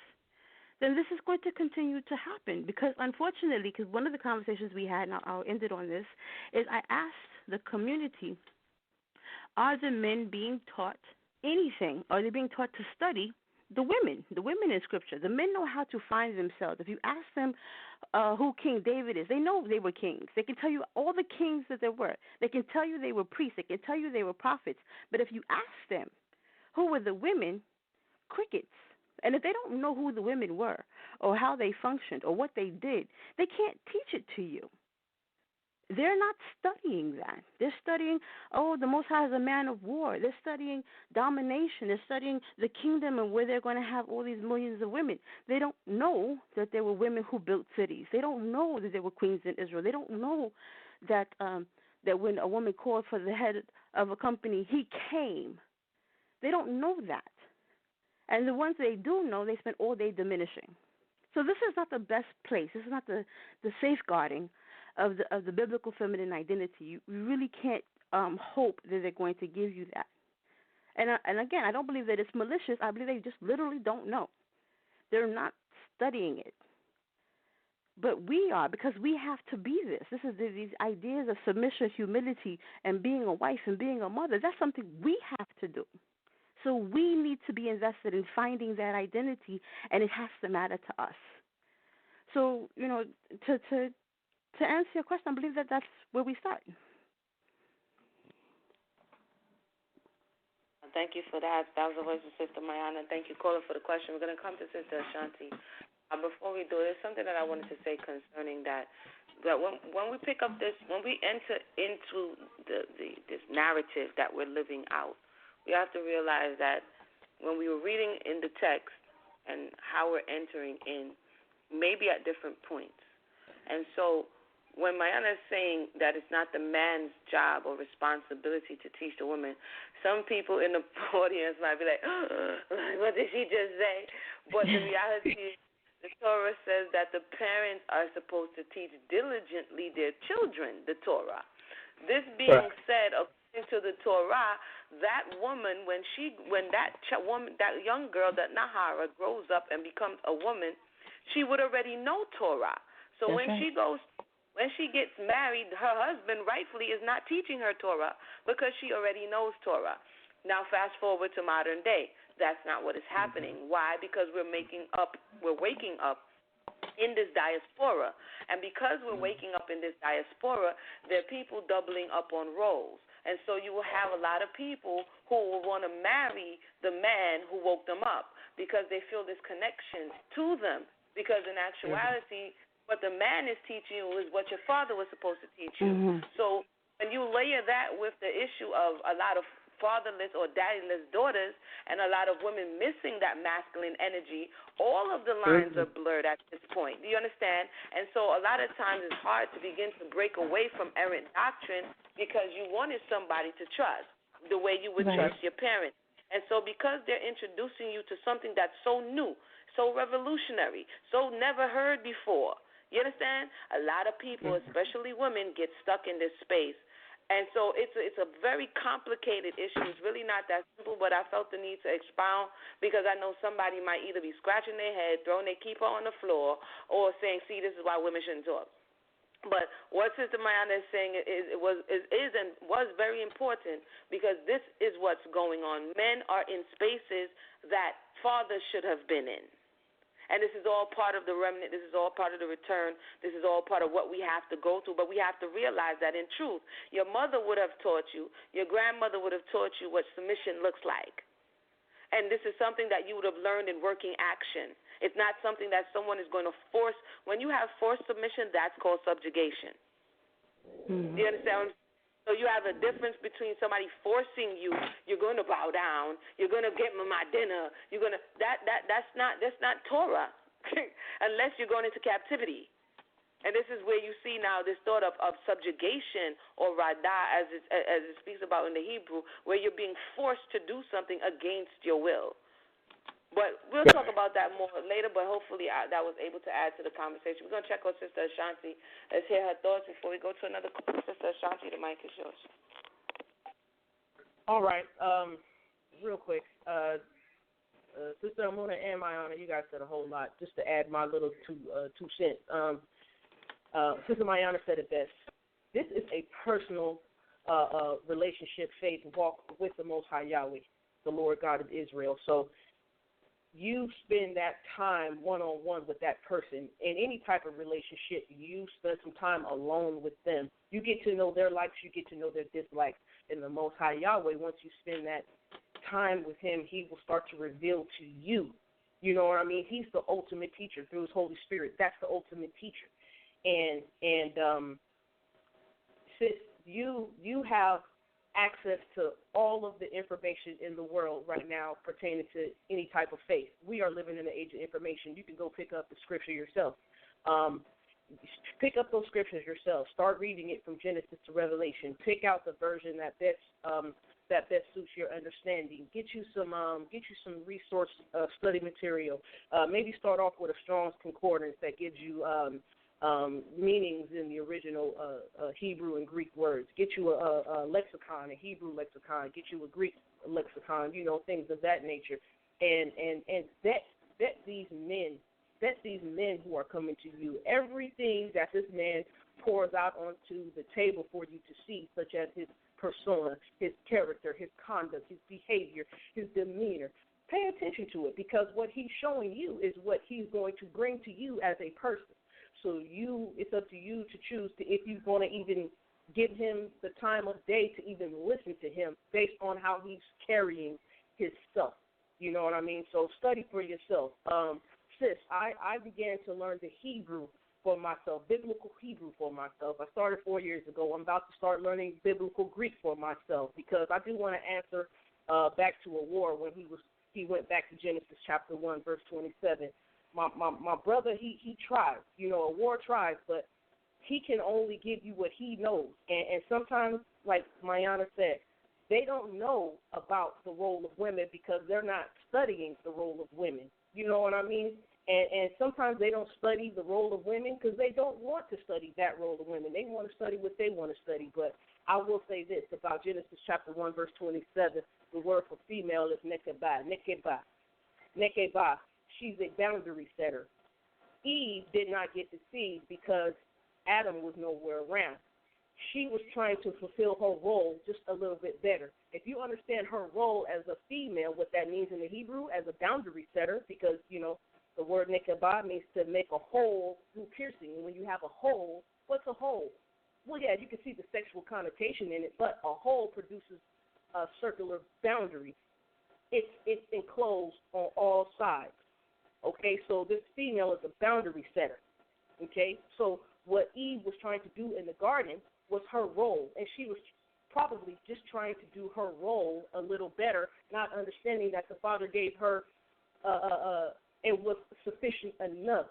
then this is going to continue to happen. Because unfortunately, because one of the conversations we had, and I'll end it on this, is I asked the community, are the men being taught anything? Are they being taught to study the women in Scripture? The men know how to find themselves. If you ask them who King David is, they know they were kings. They can tell you all the kings that there were. They can tell you they were priests. They can tell you they were prophets. But if you ask them who were the women, crickets. And if they don't know who the women were or how they functioned or what they did, they can't teach it to you. They're not studying that. They're studying, the Most High is a man of war. They're studying domination. They're studying the kingdom and where they're going to have all these millions of women. They don't know that there were women who built cities. They don't know that there were queens in Israel. They don't know that that when a woman called for the head of a company, he came. They don't know that. And the ones they do know, they spend all day diminishing. So this is not the best place. This is not the safeguarding of the biblical feminine identity. You really can't hope that they're going to give you that. And again, I don't believe that it's malicious. I believe they just literally don't know. They're not studying it. But we are, because we have to be this. This is these ideas of submission, humility, and being a wife and being a mother. That's something we have to do. So we need to be invested in finding that identity, and it has to matter to us. So, to answer your question, I believe that that's where we start. Thank you for that. That was the voice of Sister Mayanah. Thank you, caller, for the question. We're going to come to Sister Shan-T. Before we do, there's something that I wanted to say concerning that when we pick up this, when we enter into this narrative that we're living out, we have to realize that when we were reading in the text and how we're entering in, maybe at different points. And so when Mayanah is saying that it's not the man's job or responsibility to teach the woman, some people in the audience might be like, what did she just say? But the reality is the Torah says that the parents are supposed to teach diligently their children the Torah. This being said, according to the Torah, that woman, when that young girl, that Nahara, grows up and becomes a woman, she would already know Torah. So when she gets married, her husband rightfully is not teaching her Torah because she already knows Torah. Now fast forward to modern day. That's not what is happening. Why? Because we're waking up in this diaspora. And because we're waking up in this diaspora, there are people doubling up on roles. And so you will have a lot of people who will want to marry the man who woke them up because they feel this connection to them. Because in actuality, what the man is teaching you is what your father was supposed to teach you. So when you layer that with the issue of a lot of fatherless or daddyless daughters and a lot of women missing that masculine energy, all of the lines are blurred at this point. Do you understand? And so a lot of times it's hard to begin to break away from errant doctrine because you wanted somebody to trust the way you would trust your parents. And so because they're introducing you to something that's so new, so revolutionary, so never heard before, you understand? A lot of people, especially women, get stuck in this space. And so it's a very complicated issue. It's really not that simple, but I felt the need to expound because I know somebody might either be scratching their head, throwing their keeper on the floor, or saying, see, this is why women shouldn't talk. But what Sister Mayanah is saying was very important because this is what's going on. Men are in spaces that fathers should have been in. And this is all part of the remnant. This is all part of the return. This is all part of what we have to go through. But we have to realize that in truth, your mother would have taught you, your grandmother would have taught you what submission looks like. And this is something that you would have learned in working action. It's not something that someone is going to force. When you have forced submission, that's called subjugation. Do you understand? So you have a difference between somebody forcing you. You're going to bow down. You're going to get me my dinner. You're going to that's not Torah, unless you're going into captivity. And this is where you see now this thought of subjugation or radah, as it speaks about in the Hebrew, where you're being forced to do something against your will. But we'll talk about that more later, but hopefully that was able to add to the conversation. We're going to check on Sister Shan-T. Let's hear her thoughts before we go to another call. Sister Shan-T, the mic is yours. All right. Real quick. Sister Emunah and Mayanah, you guys said a whole lot. Just to add my little two cents. Sister Mayanah said it best. This is a personal relationship, faith, walk with the Most High Yahweh, the Lord God of Israel. So you spend that time one-on-one with that person. In any type of relationship, you spend some time alone with them. You get to know their likes, you get to know their dislikes. And the Most High Yahweh, once you spend that time with him, he will start to reveal to you. You know what I mean? He's the ultimate teacher through his Holy Spirit. That's the ultimate teacher. And since you have access to all of the information in the world right now pertaining to any type of faith. We are living in the age of information. You can go pick up the scripture yourself. Pick up those scriptures yourself. Start reading it from Genesis to Revelation. Pick out the version that best suits your understanding. Get you some resource study material. Maybe start off with a Strong's Concordance that gives you meanings in the original Hebrew and Greek words. Get you a lexicon, a Hebrew lexicon. Get you a Greek lexicon. Things of that nature. And vet these men who are coming to you. Everything that this man pours out onto the table for you to see, such as his persona, his character, his conduct, his behavior, his demeanor. Pay attention to it, because what he's showing you is what he's going to bring to you as a person. So it's up to you to choose if you want to even give him the time of day to even listen to him based on how he's carrying his stuff. You know what I mean? So study for yourself. Sis, I began to learn the Hebrew for myself, biblical Hebrew for myself. I started 4 years ago. I'm about to start learning biblical Greek for myself, because I do want to answer back to Ahwar when he went back to Genesis chapter 1, verse 27. My brother, he tries. Ahwar tries, but he can only give you what he knows. And sometimes, like Mayanah said, they don't know about the role of women because they're not studying the role of women. You know what I mean? And sometimes they don't study the role of women because they don't want to study that role of women. They want to study what they want to study. But I will say this about Genesis chapter 1, verse 27. The word for female is nekeba. Nekeba. Nekeba. She's a boundary setter. Eve did not get to see because Adam was nowhere around. She was trying to fulfill her role just a little bit better. If you understand her role as a female, what that means in the Hebrew, as a boundary setter, because, you know, the word nekeba means to make a hole through piercing. And when you have a hole, what's a hole? Well, yeah, you can see the sexual connotation in it, but a hole produces a circular boundary. It's enclosed on all sides. Okay, so this female is a boundary setter. Okay, so what Eve was trying to do in the garden was her role, and she was probably just trying to do her role a little better, not understanding that the Father gave her and was sufficient enough.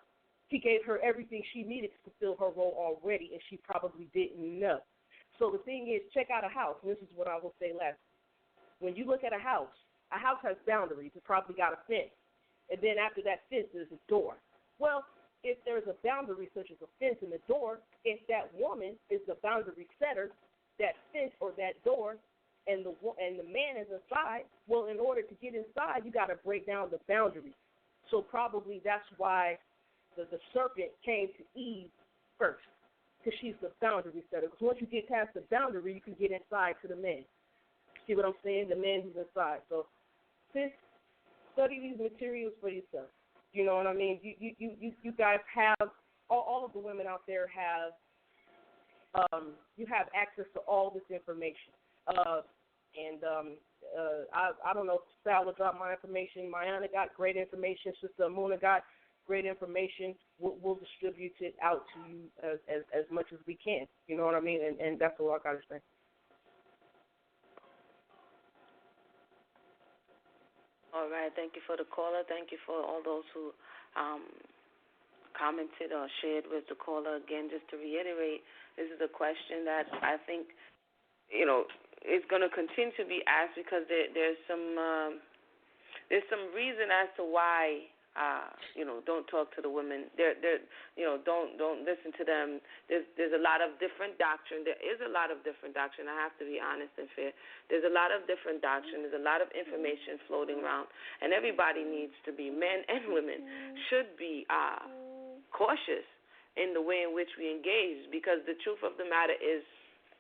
He gave her everything she needed to fulfill her role already, and she probably didn't know. So the thing is, check out a house, and this is what I will say last. When you look at a house has boundaries. It probably got a fence. And then after that fence, there's a door. Well, if there's a boundary such as a fence and a door, if that woman is the boundary setter, that fence or that door, and the man is inside, well, in order to get inside, you got to break down the boundary. So probably that's why the serpent came to Eve first, because she's the boundary setter. Because once you get past the boundary, you can get inside to the man. See what I'm saying? The man who's inside. So, sis, study these materials for yourself. You know what I mean? You guys have, all of the women out there have, you have access to all this information. I don't know if Sal will drop my information. Mayanah got great information. Sister Emunah got great information. We'll distribute it out to you as much as we can. You know what I mean? And that's all I got to say. All right. Thank you for the caller. Thank you for all those who commented or shared with the caller. Again, just to reiterate, this is a question that I think, you know, is going to continue to be asked because there's some reason as to why don't talk to the women. Don't listen to them. There's a lot of different doctrine. There is a lot of different doctrine. I have to be honest and fair. There's a lot of different doctrine. There's a lot of information floating around, and everybody needs to be, men and women, should be cautious in the way in which we engage, because the truth of the matter is,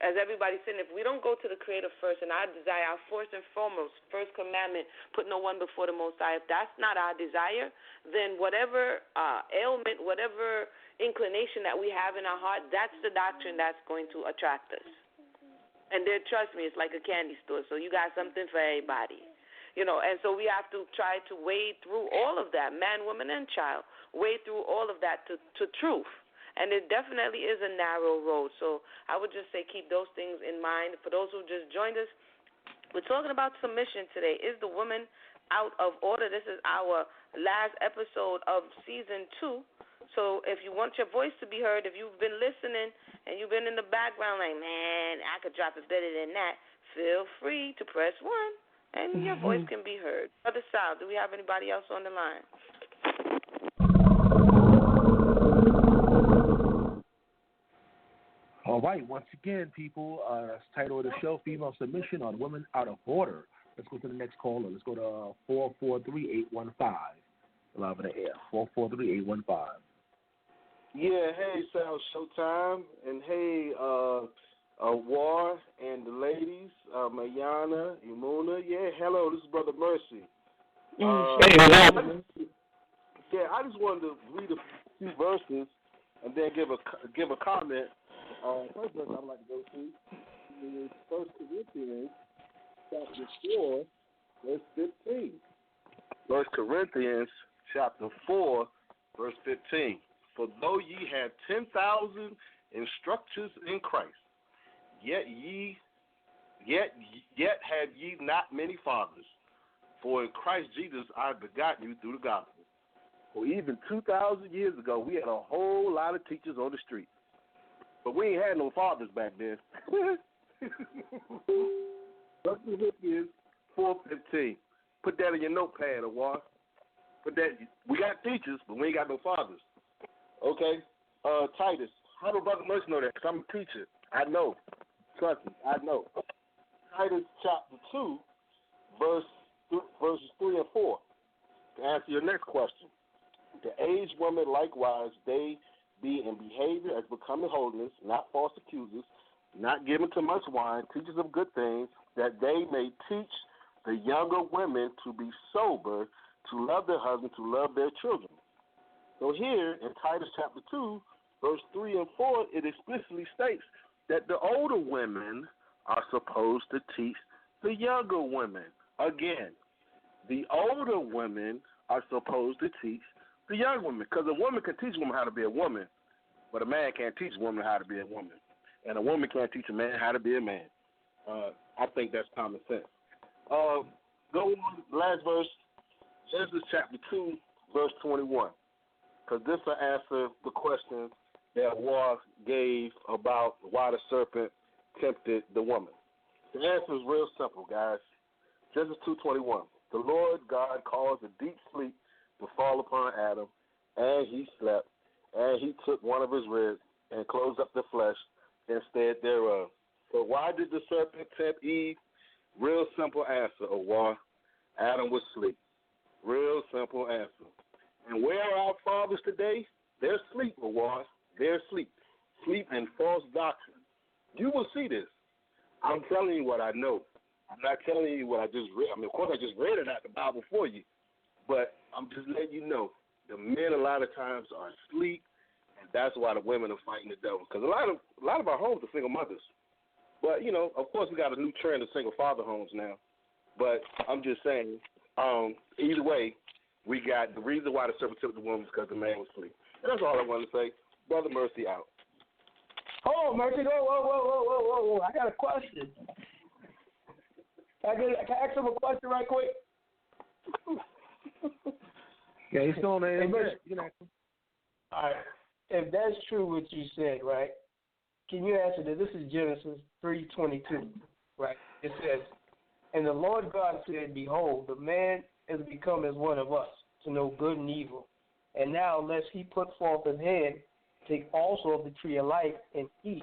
as everybody's saying, if we don't go to the Creator first, and our desire, our first and foremost, first commandment, put no one before the Most High, if that's not our desire, then whatever ailment, whatever inclination that we have in our heart, that's the doctrine that's going to attract us. And there, trust me, it's like a candy store, so you got something for everybody. You know, and so we have to try to wade through all of that, man, woman, and child, wade through all of that to truth. And it definitely is a narrow road. So I would just say keep those things in mind. For those who just joined us, we're talking about submission today. Is the woman out of order? This is our last episode of Season 2. So if you want your voice to be heard, if you've been listening and you've been in the background like, man, I could drop it better than that, feel free to press 1 and your voice can be heard. Brother Sal, do we have anybody else on the line? All right, once again, people, that's the title of the show, Female Submission on Women Out of Order. Let's go to the next caller. Let's go to 443-815. Live in the air, 443-815. Yeah, hey, Sal, showtime. And hey, Ahwar and the ladies, Mayanah, Emunah. Yeah, hello, this is Brother Mercy. Yeah, I just wanted to read a few verses and then give a comment. First verse I'd like to go to is 1 Corinthians chapter 4, verse 15. 1 Corinthians chapter 4, verse 15. For though ye have 10,000 instructors in Christ, yet have ye not many fathers. For in Christ Jesus I have begotten you through the gospel. For even 2,000 years ago, we had a whole lot of teachers on the street. But we ain't had no fathers back then. 1 Corinthians 4:15. Put that in your notepad, Ahwar. Put that. We got teachers, but we ain't got no fathers. Okay? Titus. How do Brother Mercy know that? Because I'm a teacher. I know. Trust me, I know. Titus chapter 2, verses 3 and 4. To answer your next question, the aged women likewise, they be in behavior as becoming holiness, not false accusers, not given to much wine, teachers of good things, that they may teach the younger women to be sober, to love their husbands, to love their children. So here in Titus chapter 2, verse 3 and 4, it explicitly states that the older women are supposed to teach the younger women. Again, the older women are supposed to teach the young women, because a woman can teach a woman how to be a woman, but a man can't teach a woman how to be a woman, and a woman can't teach a man how to be a man. I think that's common sense. Go on, last verse, Genesis chapter 2, verse 21, because this will answer the question that Ahwar gave about why the serpent tempted the woman. The answer is real simple, guys. Genesis 2:21. The Lord God caused a deep sleep to fall upon Adam, and he slept, and he took one of his ribs and closed up the flesh instead thereof. So why did the serpent tempt Eve? Real simple answer, Ahwar. Adam was asleep. Real simple answer. And where are our fathers today? They're asleep, Ahwar. They're asleep. Sleep in false doctrine. You will see this. I'm telling you what I know. I'm not telling you what I just read. I mean, of course, I just read it out the Bible for you. But I'm just letting you know, the men a lot of times are asleep, and that's why the women are fighting the devil. Because a lot of our homes are single mothers. But, you know, of course, we got a new trend of single father homes now. But I'm just saying, either way, we got the reason why the serpent tempted the woman is because the man was asleep. And that's all I wanted to say. Brother Mercy out. Oh, Mercy, whoa. I got a question. Can I ask him a question right quick? Yeah, he's still on the internet. All right. If that's true what you said, right, can you answer that? This is Genesis 3:22, right? It says, and the Lord God said, behold, the man has become as one of us, to know good and evil. And now, lest he put forth his hand, take also of the tree of life and eat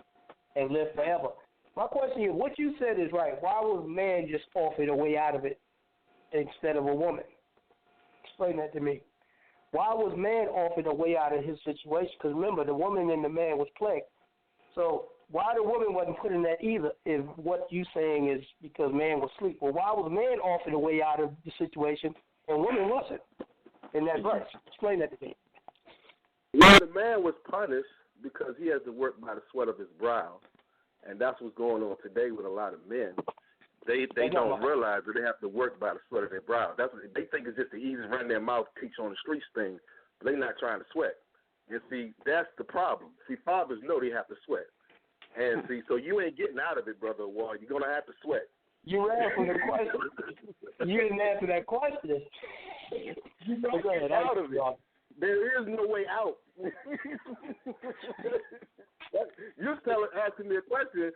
and live forever. My question is, what you said is right. Why was man just offered a way out of it instead of a woman? Explain that to me. Why was man offered a way out of his situation? Because remember, the woman and the man was plagued. So why the woman wasn't put in that either if what you saying is because man was asleep? Well, why was man offered a way out of the situation and woman wasn't in that verse? Explain that to me. Well, the man was punished because he had to work by the sweat of his brow. And that's what's going on today with a lot of men. They don't realize that they have to work by the sweat of their brow. That's what they think it's just the easy run their mouth, teach on the streets thing. But they're not trying to sweat. And see, that's the problem. See, fathers know they have to sweat. And see, so you ain't getting out of it, Brother Wall. You're gonna have to sweat. You ran from the question. You didn't answer that question. You're not getting out of it. There is no way out. You're asking me a question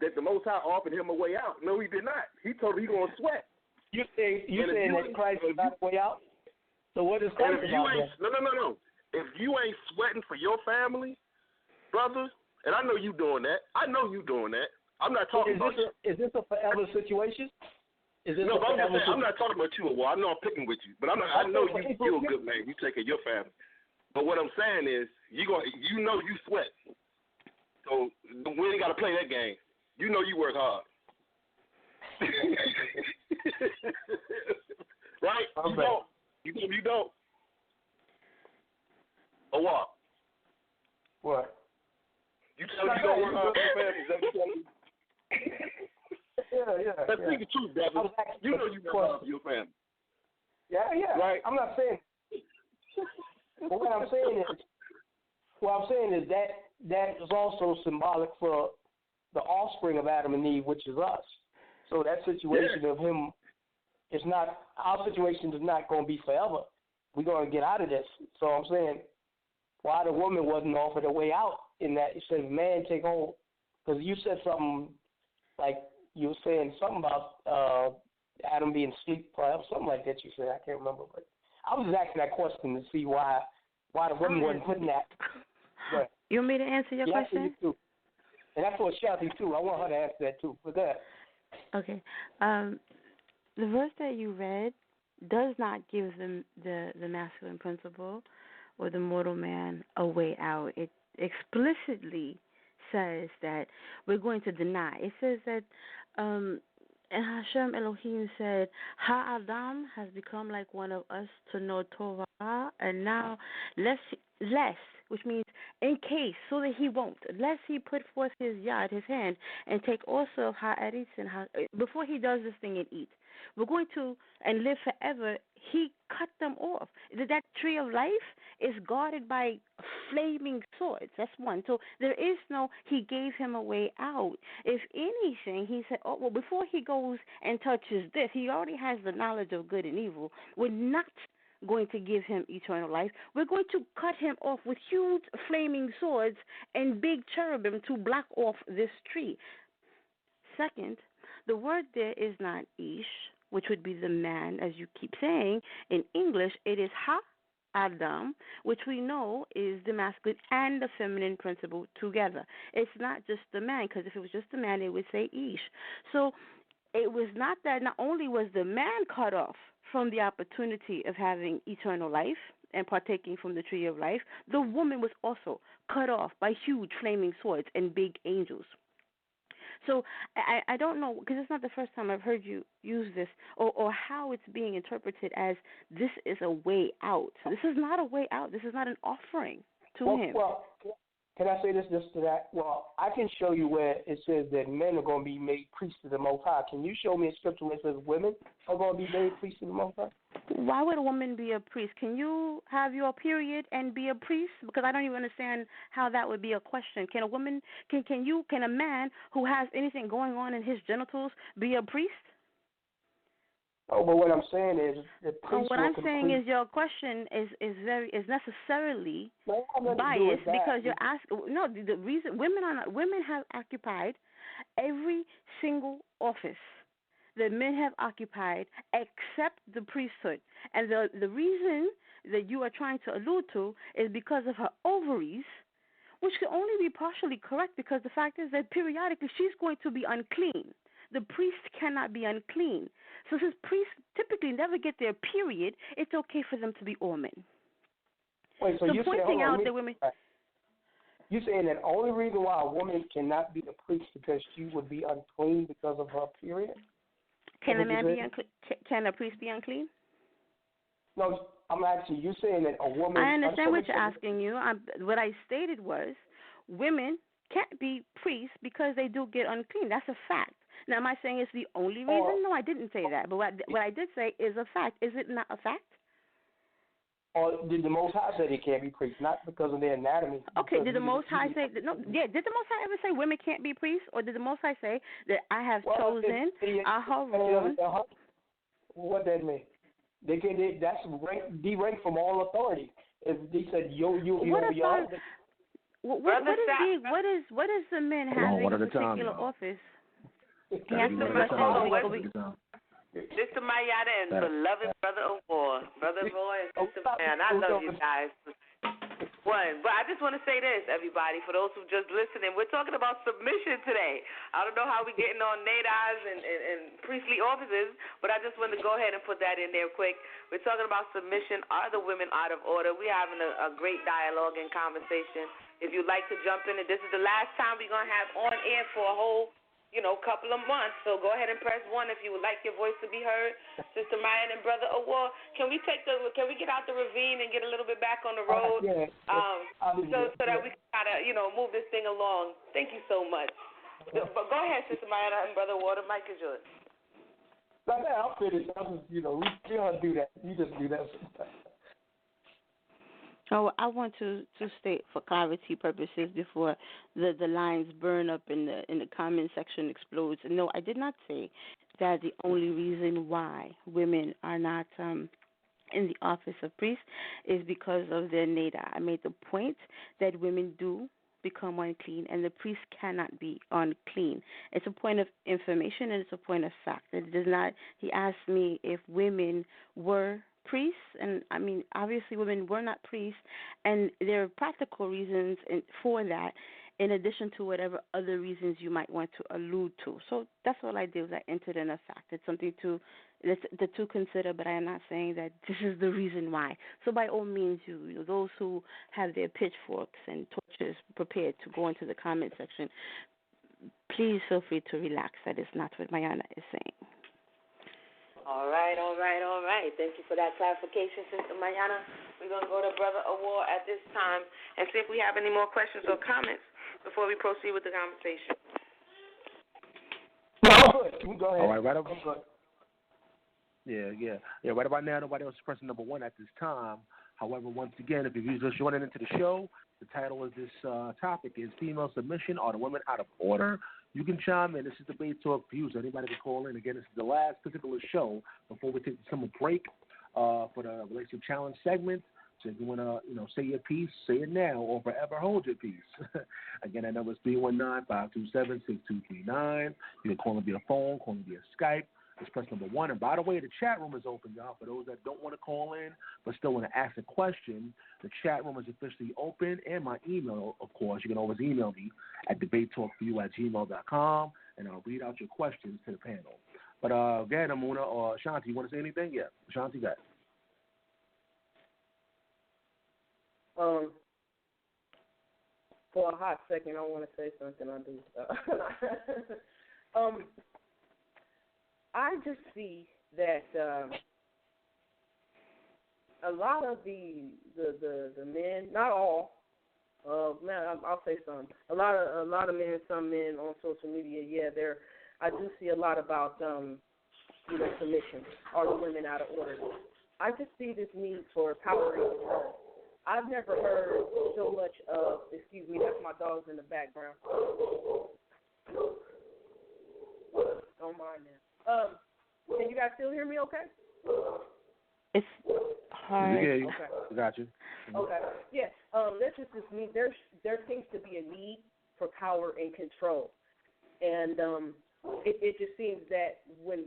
that the Most High offered him a way out. No, he did not. He told him he's going to sweat. You saying that Christ is not a way out? So what is Christ about? No. If you ain't sweating for your family, brothers, and I know you doing that. I'm not talking about you. Is this a forever situation? I'm not talking about you, Awar. I know I'm picking with you, but I know you're a good man. You take care of your family. But what I'm saying is, you sweat. So we ain't got to play that game. You know you work hard. Right? You don't. Awar. What? You tell me you don't work hard for your family. Is that what you're telling me? Yeah. Let's speak the truth, brother. You know you work hard for your family. Yeah. Right? I'm not saying. But what I'm saying is that is also symbolic for the offspring of Adam and Eve, which is us. So that situation of him is not, our situation is not going to be forever. We're going to get out of this. So I'm saying, why the woman wasn't offered a way out in that? It says, man, take hold. Because you said something like, you were saying something about Adam being asleep forever, something like that you said. I can't remember. But I was just asking that question to see why the woman wasn't putting that. But you want me to answer your question? You And that's for Shan-T too. I want her to answer that too. For that. Okay. The verse that you read does not give them the masculine principle or the mortal man a way out. It explicitly says that we're going to deny. It says that and Hashem Elohim said, Ha-Adam has become like one of us to know Torah, and now lest, which means in case, so that he won't, lest he put forth his yad, his hand, and take also ha'eretz, and before he does this thing and eat. We're going to, and live forever, he cut them off. That tree of life is guarded by flaming swords. That's one. So there is no, he gave him a way out. If anything, he said, oh, well, before he goes and touches this, he already has the knowledge of good and evil. We're not going to give him eternal life. We're going to cut him off with huge flaming swords and big cherubim to block off this tree. Second, the word there is not ish, which would be the man, as you keep saying. In English, it is ha-adam, which we know is the masculine and the feminine principle together. It's not just the man, because if it was just the man, it would say ish. So it was not that not only was the man cut off from the opportunity of having eternal life and partaking from the tree of life, the woman was also cut off by huge flaming swords and big angels. So I don't know, because it's not the first time I've heard you use this, or how it's being interpreted as this is a way out. This is not a way out. This is not an offering to him. Well, can I say this just to that? Well, I can show you where it says that men are going to be made priests to the Most High. Can you show me a scripture where it says women are going to be made priests to the Most High? Why would a woman be a priest? Can you have your period and be a priest? Because I don't even understand how that would be a question. Can a woman, can a man who has anything going on in his genitals be a priest? Oh, but what I'm saying is the priest. What I'm saying is your question is necessarily biased because you're asking. No, the reason women have occupied every single office that men have occupied except the priesthood. And the reason that you are trying to allude to is because of her ovaries, which can only be partially correct because the fact is that periodically she's going to be unclean. The priest cannot be unclean. So since priests typically never get their period, it's okay for them to be all men. Wait, so you're pointing out that women... You're saying that the only reason why a woman cannot be a priest because she would be unclean because of her period? Can a man be unclean? Can a priest be unclean? No, I'm asking you. Saying that a woman. I understand what you're asking you. What I stated was women can't be priests because they do get unclean. That's a fact. Now, am I saying it's the only reason? No, I didn't say that. But what I did say is a fact. Is it not a fact? Or did the Most High say they can't be priests, not because of their anatomy? Okay, did the Most High say no? Yeah, did the Most High ever say women can't be priests, or did the Most High say that I have chosen Ahwar? What that mean? That's de-ranked from all authority. If they said what is the men having a particular office? Sister Mayanah and beloved Brother Ahwar. Brother Roy and Sister Mayanah, I love you guys. But I just want to say this, everybody, for those who just listening, we're talking about submission today. I don't know how we're getting on nadars and priestly offices, but I just wanted to go ahead and put that in there quick. We're talking about submission. Are the women out of order? We're having a great dialogue and conversation. If you'd like to jump in, and this is the last time we're going to have on air for a whole couple of months. So go ahead and press 1 if you would like your voice to be heard. Sister Mayanah and Brother Ahwar, can we get out the ravine and get a little bit back on the road? So that we can kind of, move this thing along. Thank you so much. But go ahead, Sister Mayanah and Brother Ahwar. The mic is yours. I'll finish. We don't do that. You just do that. Oh, I want to state for clarity purposes before the lines burn up in the comment section explodes. No, I did not say that the only reason why women are not in the office of priest is because of their nada. I made the point that women do become unclean and the priest cannot be unclean. It's a point of information and it's a point of fact. It does not. He asked me if women were priests, and I mean, obviously women were not priests, and there are practical reasons for that. in addition to whatever other reasons you might want to allude to. So that's all I did was I entered in a fact. It's something to consider, but I am not saying that this is the reason why. So by all means, those who have their pitchforks and torches prepared to go into the comment section, please feel free to relax. That is not what Mayanah is saying. All right. Thank you for that clarification, Sister Mayanah. We're going to go to Brother Ahwar at this time and see if we have any more questions or comments before we proceed with the conversation. No, good. You go ahead. All right, right up. I'm good. Yeah. Right about now, nobody else is pressing number 1 at this time. However, once again, if you're just joining into the show, the title of this topic is Female Submission. Are the Women Out of Order? You can chime in. This is Debate Talk Views. Anybody can call in. Again, this is the last particular show before we take the summer break for the Relationship Challenge segment. So if you want to, say your piece, say it now or forever hold your peace. Again, that number is 319-527-6239. You can call in via phone, call in via Skype. Just press number 1. And by the way, the chat room is open, y'all. For those that don't want to call in but still want to ask a question, the chat room is officially open. And my email, of course, you can always email me at debatetalkforyou@gmail.com, and I'll read out your questions to the panel. But again, Emunah or Shan-T, you want to say anything? Yeah, Shan-T, got it. For a hot second, I want to say something. I do. I just see that a lot of the men, not all, I'll say some. A lot of men, some men on social media, I do see a lot about submission. Are the women out of order? I just see this need for power and control. I've never heard so much of, excuse me, that's my dogs in the background. Don't mind them. Can you guys still hear me okay? It's hard. Yeah, okay. Got you. Okay. Yeah. That's just this need. There seems to be a need for power and control. And it just seems that when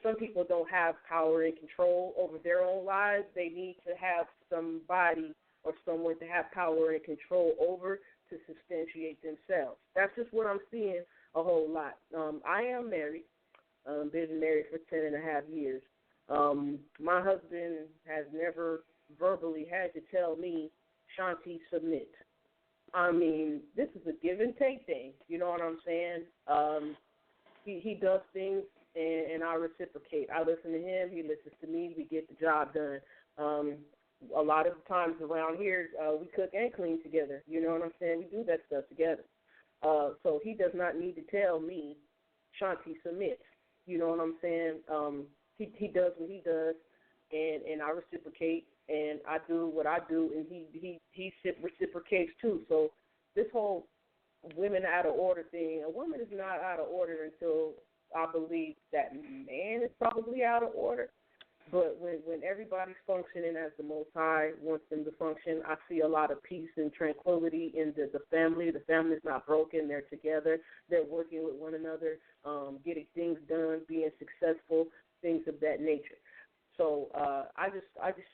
some people don't have power and control over their own lives, they need to have somebody or someone to have power and control over to substantiate themselves. That's just what I'm seeing a whole lot. I am married. Been married for 10.5 years. My husband has never verbally had to tell me, Shan-T, submit. I mean, this is a give and take thing. You know what I'm saying? He does things, and I reciprocate. I listen to him. He listens to me. We get the job done. A lot of times around here, we cook and clean together. You know what I'm saying? We do that stuff together. So he does not need to tell me, Shan-T, submit. You know what I'm saying? He does what he does, and I reciprocate, and I do what I do, and he reciprocates too. So this whole women out of order thing, a woman is not out of order until I believe that man is probably out of order. But when everybody's functioning as the Most High wants them to function, I see a lot of peace and tranquility in the family. The family's not broken. They're together. They're working with one another, getting things done, being successful, things of that nature. So I just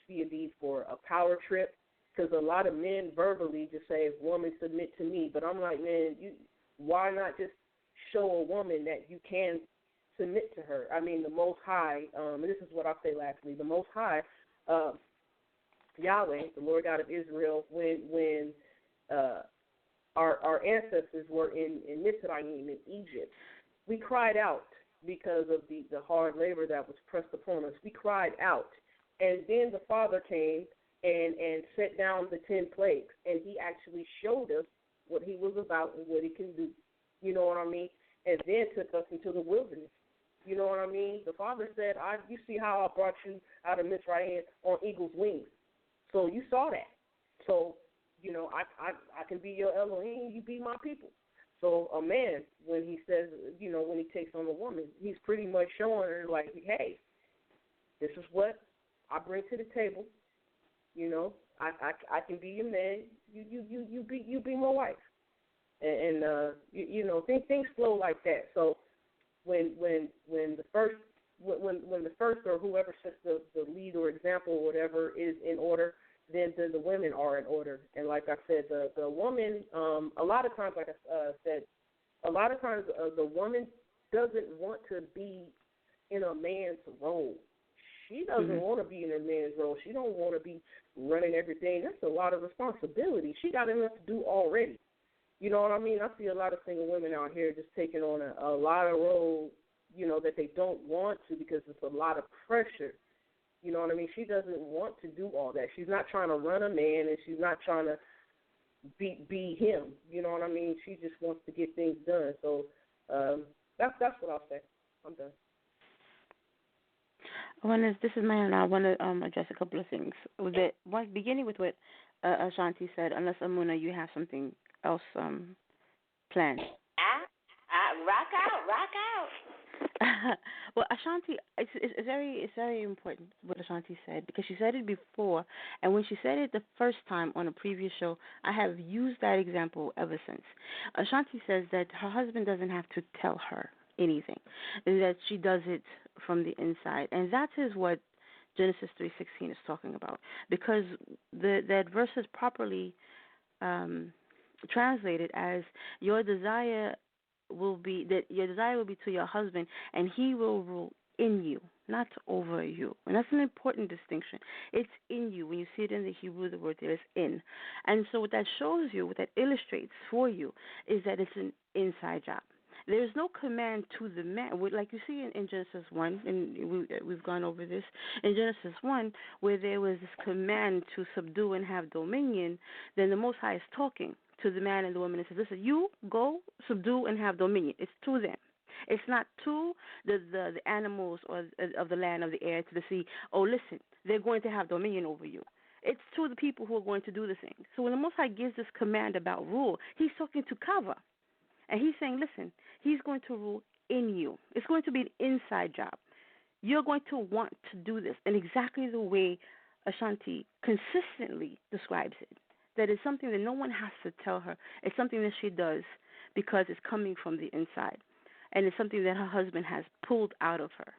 see a need for a power trip, because a lot of men verbally just say, woman, submit to me. But I'm like, man, why not just show a woman that you can submit to her? I mean, the Most High, and this is what I'll say lastly, the Most High, Yahweh, the Lord God of Israel, when our ancestors were in Mitzrayim, in Egypt, we cried out because of the hard labor that was pressed upon us. We cried out. And then the Father came and set down the 10 plagues, and he actually showed us what he was about and what he can do. You know what I mean? And then took us into the wilderness. You know what I mean? The Father said, you see how I brought you out of Mitzrayim on eagle's wings. So you saw that. So, I can be your Elohim, you be my people. So a man, when he says, when he takes on a woman, he's pretty much showing her, like, hey, this is what I bring to the table. I can be your man. You be my wife. And things flow like that. So when the first or whoever sets the lead or example or whatever is in order, then the women are in order. And like I said, the woman, a lot of times, like I said, a lot of times the woman doesn't want to be in a man's role. She doesn't want to be in a man's role. She don't want to be running everything. That's a lot of responsibility. She got enough to do already. You know what I mean? I see a lot of single women out here just taking on a lot of roles, you know, that they don't want to because it's a lot of pressure. You know what I mean? She doesn't want to do all that. She's not trying to run a man, and she's not trying to be him. You know what I mean? She just wants to get things done. So that's what I'll say. I'm done. This is Mayanah. I want to address a couple of things. Beginning with what Shan-T said, unless Emunah, you have something else planned. Rock out. Well, Shan-T, it's very important what Shan-T said, because she said it before, and when she said it the first time on a previous show, I have used that example ever since. Shan-T says that her husband doesn't have to tell her anything, that she does it from the inside, and that is what Genesis 3:16 is talking about, because that verse is properly translated as your desire will be to your husband, and he will rule in you, not over you. And that's an important distinction. It's in you. When you see it in the Hebrew, the word there is in. And so what that shows you, what that illustrates for you, is that it's an inside job. There is no command to the man, like you see in Genesis 1, and we've gone over this, in Genesis 1, where there was this command to subdue and have dominion, then the Most High is talking to the man and the woman and says, listen, you go subdue and have dominion. It's to them. It's not to the animals or of the land, of the air, to the sea. Oh, listen, they're going to have dominion over you. It's to the people who are going to do the thing. So when the Most High gives this command about rule, he's talking to Kava. And he's saying, listen, he's going to rule in you. It's going to be an inside job. You're going to want to do this in exactly the way Shan-T consistently describes it. That is something that no one has to tell her. It's something that she does because it's coming from the inside. And it's something that her husband has pulled out of her.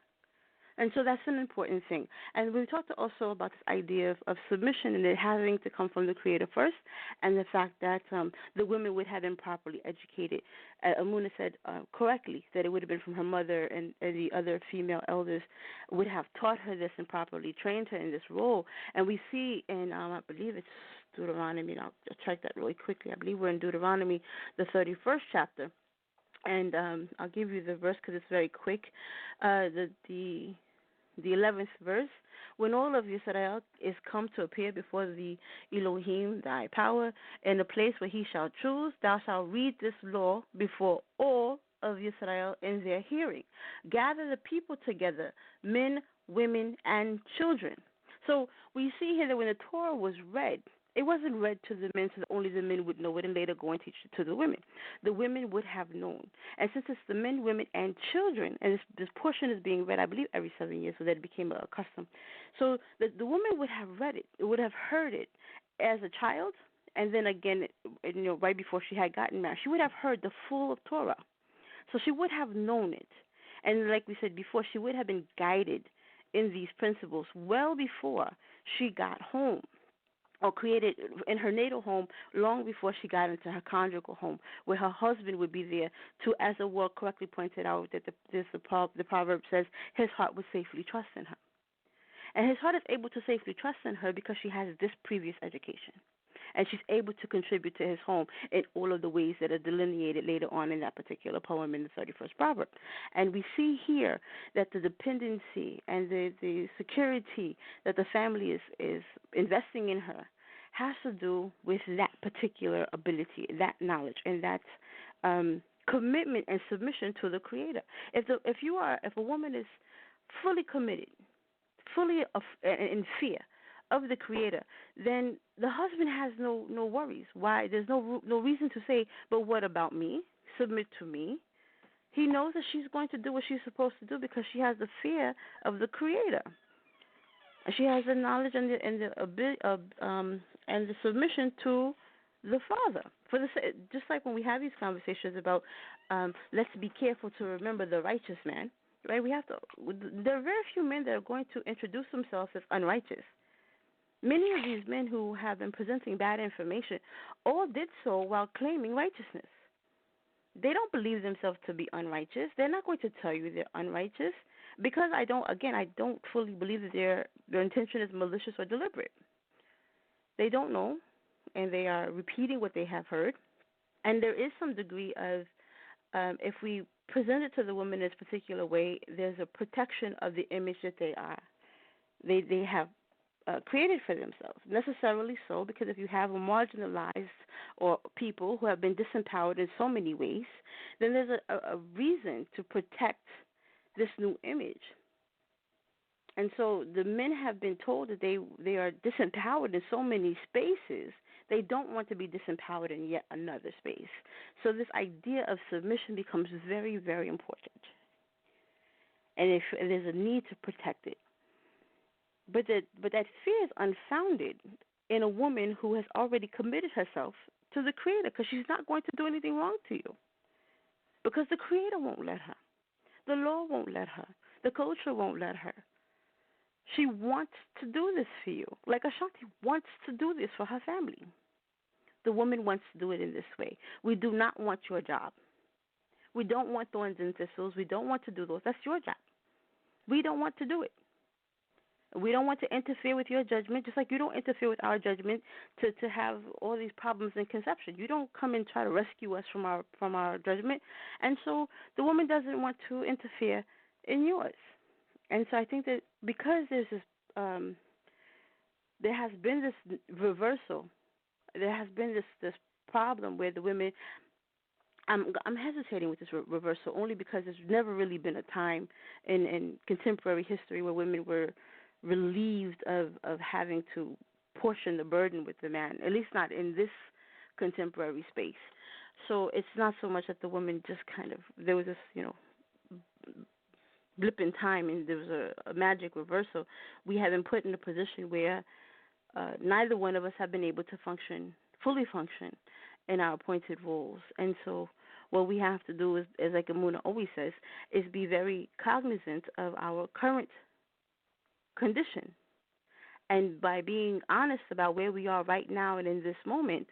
And so that's an important thing. And we talked also about this idea of submission and it having to come from the Creator first, and the fact that the women would have been properly educated. Emunah said correctly that it would have been from her mother, and the other female elders would have taught her this and properly trained her in this role. And we see in, I believe it's Deuteronomy, I'll check that really quickly. I believe we're in Deuteronomy, the 31st chapter. And I'll give you the verse because it's very quick. The 11th verse, when all of Israel is come to appear before the Elohim, thy power, in the place where he shall choose, thou shalt read this law before all of Israel in their hearing. Gather the people together, men, women, and children. So we see here that when the Torah was read, it wasn't read to the men so that only the men would know it and later go and teach it to the women. The women would have known. And since it's the men, women, and children, and this portion is being read, I believe, every 7 years, so that it became a custom. So the woman would have read it, would have heard it as a child, and then again, right before she had gotten married. She would have heard the full Torah. So she would have known it. And like we said before, she would have been guided in these principles well before she got home, or created in her natal home long before she got into her conjugal home, where her husband would be there to, as the word correctly pointed out, that the proverb says, his heart would safely trust in her. And his heart is able to safely trust in her because she has this previous education. And she's able to contribute to his home in all of the ways that are delineated later on in that particular poem in the 31st proverb. And we see here that the dependency and the security that the family is investing in her has to do with that particular ability, that knowledge, and that commitment and submission to the Creator. If a woman is fully committed, fully in fear of the Creator, then the husband has no worries. Why? There's no reason to say, but what about me? Submit to me. He knows that she's going to do what she's supposed to do because she has the fear of the Creator. She has the knowledge and the submission to the Father. Just like when we have these conversations about let's be careful to remember the righteous man, right? There are very few men that are going to introduce themselves as unrighteous. Many of these men who have been presenting bad information all did so while claiming righteousness. They don't believe themselves to be unrighteous. They're not going to tell you they're unrighteous because I don't fully believe that their intention is malicious or deliberate. They don't know, and they are repeating what they have heard. And there is some degree of, if we present it to the woman in this particular way, there's a protection of the image that they have created for themselves. Necessarily so, because if you have a marginalized or people who have been disempowered in so many ways, then there's a reason to protect this new image. And so the men have been told that they are disempowered in so many spaces, they don't want to be disempowered in yet another space. So this idea of submission becomes very, very important. And there's a need to protect it. But that fear is unfounded in a woman who has already committed herself to the Creator, because she's not going to do anything wrong to you. Because the Creator won't let her. The law won't let her. The culture won't let her. She wants to do this for you. Like Shan-T wants to do this for her family. The woman wants to do it in this way. We do not want your job. We don't want thorns and thistles. We don't want to do those. That's your job. We don't want to do it. We don't want to interfere with your judgment, just like you don't interfere with our judgment to have all these problems in conception. You don't come and try to rescue us from our judgment. And so the woman doesn't want to interfere in yours. And so I think that because there's this, there has been this reversal, there has been this problem where the women, I'm hesitating with this reversal only because there's never really been a time in contemporary history where women were relieved of having to portion the burden with the man, at least not in this contemporary space. So it's not so much that the woman just kind of, there was this, blip in time and there was a magic reversal. We have been put in a position where neither one of us have been able to fully function in our appointed roles. And so what we have to do is, as like Emunah always says, is be very cognizant of our current condition. And by being honest about where we are right now and in this moment,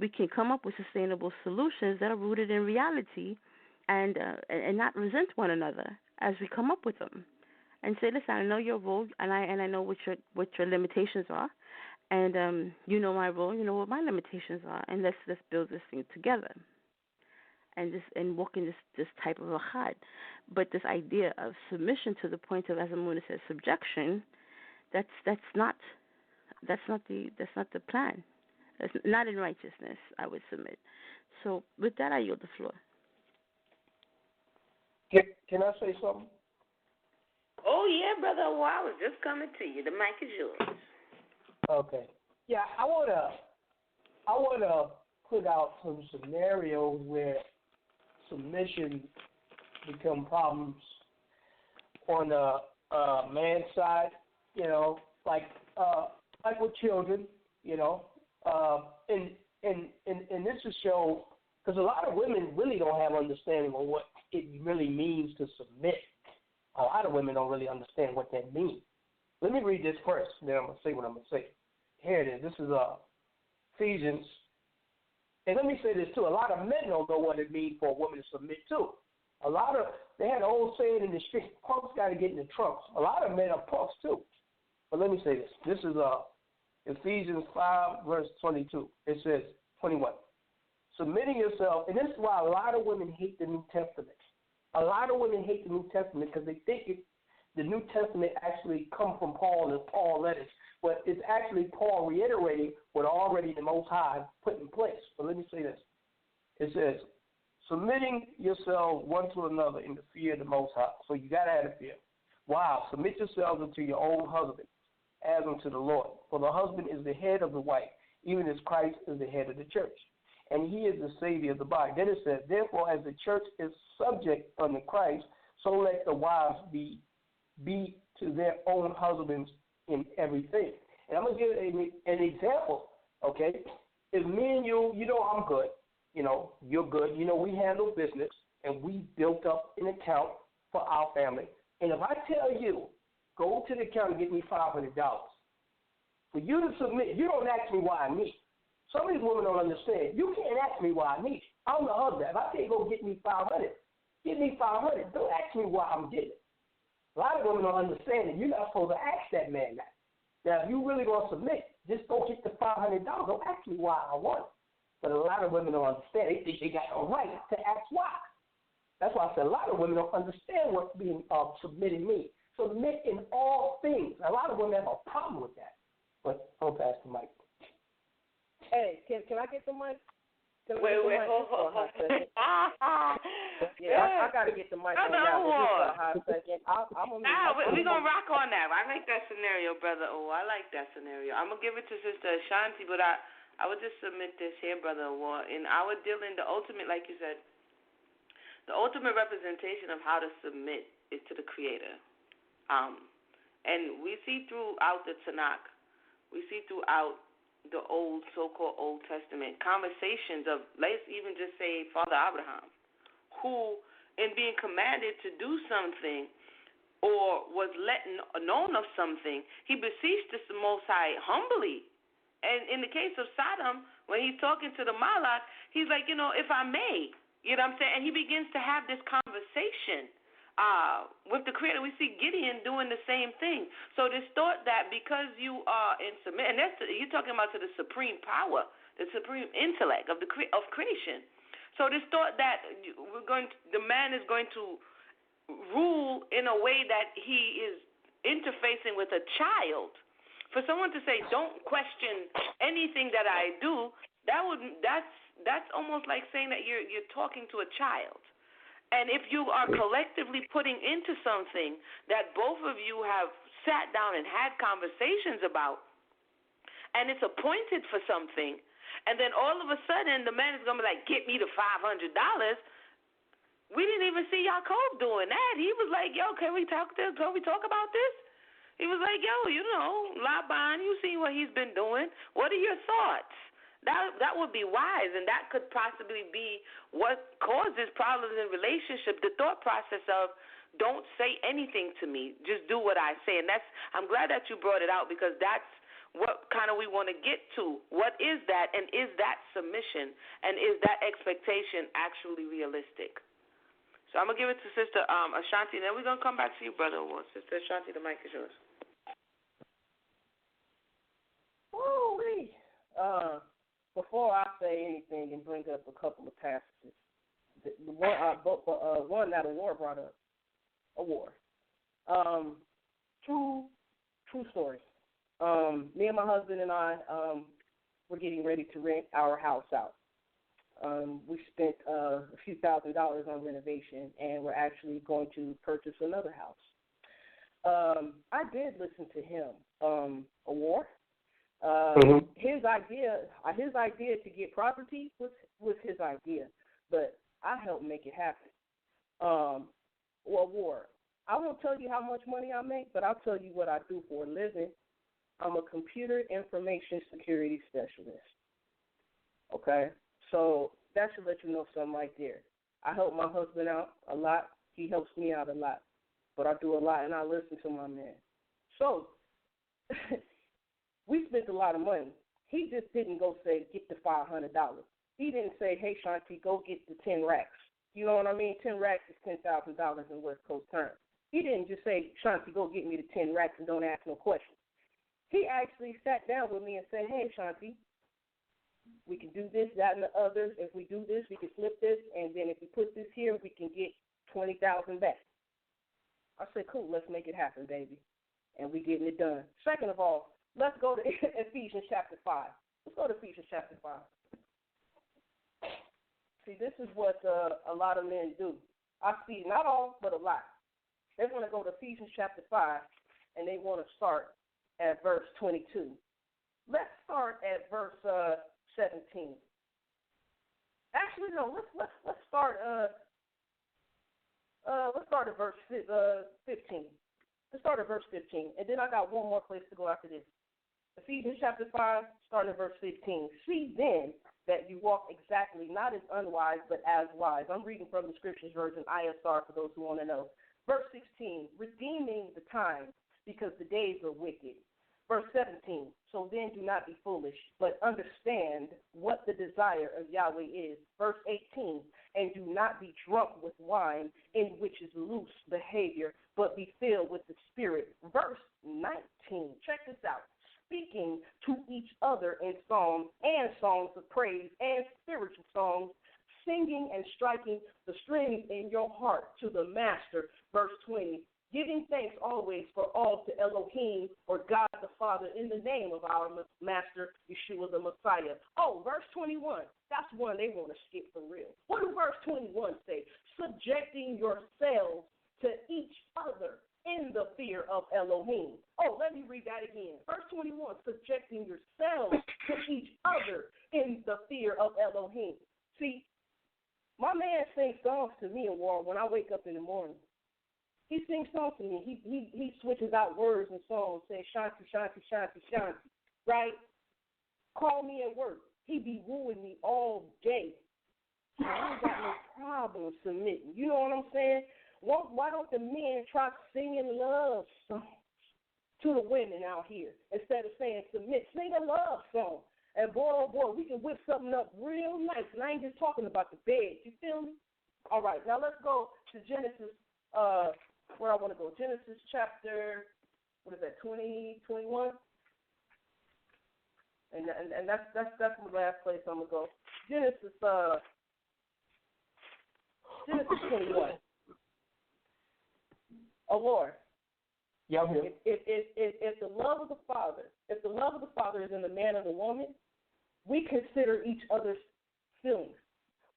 we can come up with sustainable solutions that are rooted in reality and not resent one another as we come up with them. And say, listen, I know your role and I know what your limitations are, and you know my role, you know what my limitations are, and let's build this thing together. And walk in this type of a chad. But this idea of submission to the point of, as Emunah says, subjection, that's not the plan. That's not in righteousness, I would submit. So with that, I yield the floor. Can I say something? Oh yeah, brother. Well, I was just coming to you. The mic is yours. Okay. Yeah, I wanna put out some scenarios where submission become problems on the man's side, like with children, and this is show, because a lot of women really don't have understanding of what it really means to submit. A lot of women don't really understand what that means. Let me read this first, then I'm going to say what I'm going to say. Here it is. This is Ephesians. And let me say this, too. A lot of men don't know what it means for a woman to submit, too. They had an old saying in the street, punks got to get in the trunks. A lot of men are punks, too. But let me say this. This is Ephesians 5, verse 22. It says, 21. Submitting yourself, and this is why a lot of women hate the New Testament. A lot of women hate the New Testament because they think the New Testament actually come from Paul and Paul letters, but it's actually Paul reiterating what already the Most High put in place. But let me say this. It says, submitting yourselves one to another in the fear of the Most High. So you got to have a fear. Wow. Submit yourselves unto your own husband as unto the Lord. For the husband is the head of the wife, even as Christ is the head of the church. And he is the Savior of the body. Then it says, therefore, as the church is subject unto Christ, so let the wives be to their own husbands in everything. And I'm going to give an example, okay? If me and you, I'm good. You're good. We handle business, and we built up an account for our family. And if I tell you, go to the account and get me $500, For you to submit, you don't ask me why I need it. Some of these women don't understand. You can't ask me why I need it. I'm the husband. If I say go get me $500, give me $500. Don't ask me why I'm getting it. A lot of women don't understand that you're not supposed to ask that man that. Now, if you really want to submit, just go get the $500. Don't ask me why I want it. But a lot of women don't understand. They think they got a right to ask why. That's why I said a lot of women don't understand what being submitting means. Submit in all things. A lot of women have a problem with that. But I'll pass the mic. Hey, can I get the mic? Wait, hold on. Yeah, I got to get the mic on that one just for a hot second. We're going to rock on that. I like that scenario, Brother O. I like that scenario. I'm going to give it to Sister Shan-T, but I would just submit this here, Brother O. In our dealing, the ultimate, like you said, the ultimate representation of how to submit is to the Creator. And we see throughout the Tanakh, we see throughout the so-called Old Testament, conversations of, let's even just say Father Abraham, who, in being commanded to do something or was known of something, he beseeched the Most High humbly. And in the case of Sodom, when he's talking to the Malak, he's like, if I may, you know what I'm saying? And he begins to have this conversation with the Creator. We see Gideon doing the same thing. So this thought that because you are in submit, and you're talking about to the supreme power, the supreme intellect of creation. So this thought that the man is going to rule in a way that he is interfacing with a child. For someone to say, "Don't question anything that I do," that's almost like saying that you're talking to a child. And if you are collectively putting into something that both of you have sat down and had conversations about, and it's appointed for something, and then all of a sudden the man is going to be like, get me the $500. We didn't even see Yaakov doing that. He was like, yo, can we talk about this? He was like, yo, Laban, you see what he's been doing. What are your thoughts? That would be wise, and that could possibly be what causes problems in relationship, the thought process of don't say anything to me, just do what I say. And I'm glad that you brought it out, because that's what kind of we want to get to. What is that, and is that submission, and is that expectation actually realistic? So I'm going to give it to Sister Ashanti, and then we're going to come back to you, Brother Award. Sister Ashanti, the mic is yours. Woo-wee. Before I say anything and bring up a couple of passages, the one that Ahwar brought up, Ahwar. True story. Me and my husband and I were getting ready to rent our house out. We spent a few $1,000s on renovation, and we're actually going to purchase another house. I did listen to him, Ahwar. His idea to get property was his idea, but I helped make it happen. War. I won't tell you how much money I make, but I'll tell you what I do for a living. I'm a computer information security specialist. Okay? So that should let you know something right there. I help my husband out a lot. He helps me out a lot. But I do a lot, and I listen to my man. So we spent a lot of money. He just didn't go say, get the $500. He didn't say, hey, Shan-T, go get the 10 racks. You know what I mean? 10 racks is $10,000 in West Coast terms. He didn't just say, Shan-T, go get me the 10 racks and don't ask no questions. He actually sat down with me and said, hey, Shan-T, we can do this, that, and the other. If we do this, we can flip this, and then if we put this here, we can get $20,000 back. I said, cool, let's make it happen, baby. And we getting it done. Second of all, let's go to Ephesians chapter 5. Let's go to Ephesians chapter 5. See, this is what a lot of men do. I see, not all, but a lot. They want to go to Ephesians chapter 5, and they want to start at verse 22. Let's start at verse 17. Actually, no. Let's start. Let's start at verse 15. Let's start at verse 15, and then I got one more place to go after this. Ephesians chapter 5, starting at verse 15. See then that you walk exactly, not as unwise, but as wise. I'm reading from the Scriptures version, ISR, for those who want to know. Verse 16, redeeming the time, because the days are wicked. Verse 17, so then do not be foolish, but understand what the desire of Yahweh is. Verse 18, and do not be drunk with wine, in which is loose behavior, but be filled with the Spirit. Verse 19, check this out. Speaking to each other in psalms and songs of praise and spiritual songs, singing and striking the strings in your heart to the Master. Verse 20, giving thanks always for all to Elohim, or God the Father, in the name of our Master, Yeshua the Messiah. Oh, verse 21, that's one they want to skip for real. What does verse 21 say? Subjecting yourselves to each other in the fear of Elohim. Oh, let me read that again. Verse 21, subjecting yourselves to each other in the fear of Elohim. See, my man sings songs to me in war when I wake up in the morning. He sings songs to me. He switches out words and songs, saying Shan-T, Shan-T, Shan-T, Shan-T, right? Call me at work. He be wooing me all day. I ain't got no problem submitting. You know what I'm saying? Why don't the men try singing love songs to the women out here instead of saying submit? Sing a love song. And boy, oh boy, we can whip something up real nice. And I ain't just talking about the bed. You feel me? All right, now let's go to Genesis. Where I want to go. Genesis chapter, 20, 21? And that's the last place I'm going to go. Genesis 21. Oh, Lord. Yeah, I'm here. If the love of the Father is in the man and the woman, we consider each other's feelings.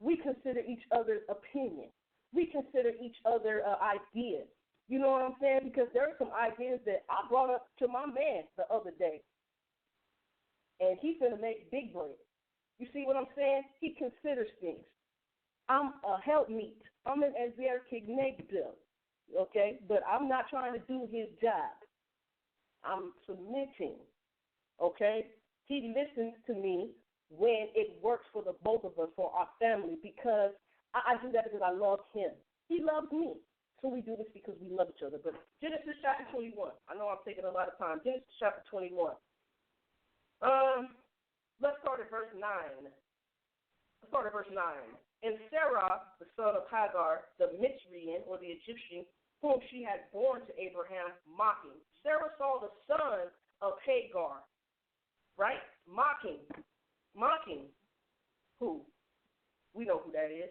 We consider each other's opinion. We consider each other ideas. You know what I'm saying? Because there are some ideas that I brought up to my man the other day. And he's going to make big bread. You see what I'm saying? He considers things. I'm a helpmeet. I'm an Ezerkignegdil, okay? But I'm not trying to do his job. I'm submitting, okay? He listens to me when it works for the both of us, for our family, because I do that because I love him. He loves me. So we do this because we love each other. But Genesis chapter 21. I know I'm taking a lot of time. Genesis chapter 21. Let's start at verse 9. And Sarah, the son of Hagar, the Mitzrian, or the Egyptian, whom she had born to Abraham, mocking. Sarah saw the son of Hagar, right? Mocking. Who? We know who that is.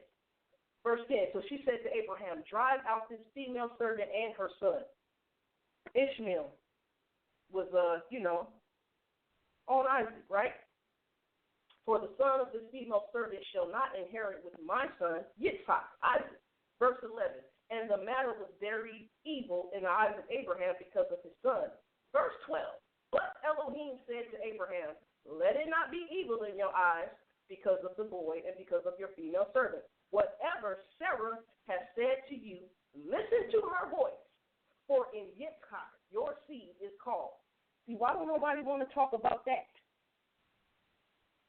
Verse 10, so she said to Abraham, drive out this female servant and her son. Ishmael was, on Isaac, right? For the son of this female servant shall not inherit with my son, Yitzhak, Isaac. Verse 11, and the matter was very evil in the eyes of Abraham because of his son. Verse 12, but Elohim said to Abraham, let it not be evil in your eyes because of the boy and because of your female servant. Whatever Sarah has said to you, listen to her voice, for in Yitzhak your seed is called. See, why don't nobody want to talk about that?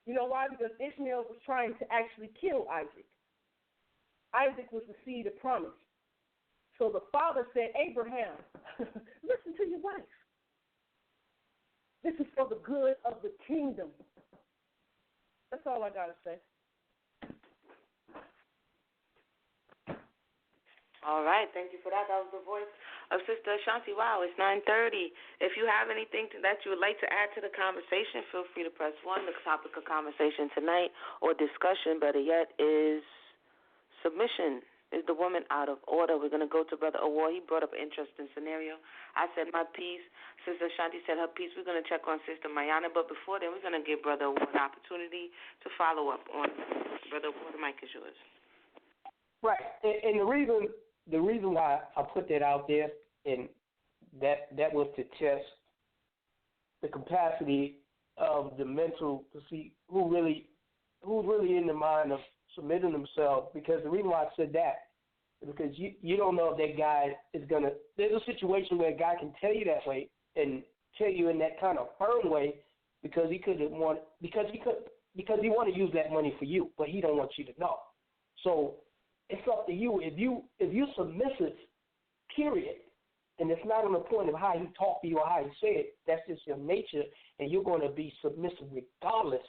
You know why? Because Ishmael was trying to actually kill Isaac. Isaac was the seed of promise. So the father said, Abraham, listen to your wife. This is for the good of the kingdom. That's all I got to say. All right, thank you for that. That was the voice of Sister Shan-T. Wow, it's 9:30. If you have anything that you would like to add to the conversation, feel free to press 1. The topic of conversation tonight, or discussion, better yet, is submission. Is the woman out of order? We're going to go to Brother Ahwar. He brought up an interesting scenario. I said my piece. Sister Shan-T said her piece. We're going to check on Sister Mayanah. But before then, we're going to give Brother Ahwar an opportunity to follow up on Brother Ahwar. The mic is yours. Right. And the reason why I put that out there, and that was to test the capacity of the mental, to see who's really in the mind of submitting themselves. Because the reason why I said that is because you don't know if that guy is gonna. There's a situation where a guy can tell you that way and tell you in that kind of firm way because he want to use that money for you, but he don't want you to know. So it's up to you. If you submissive, period, And it's not on the point of how he talk to you or how he say it. That's just your nature, and you're going to be submissive regardless.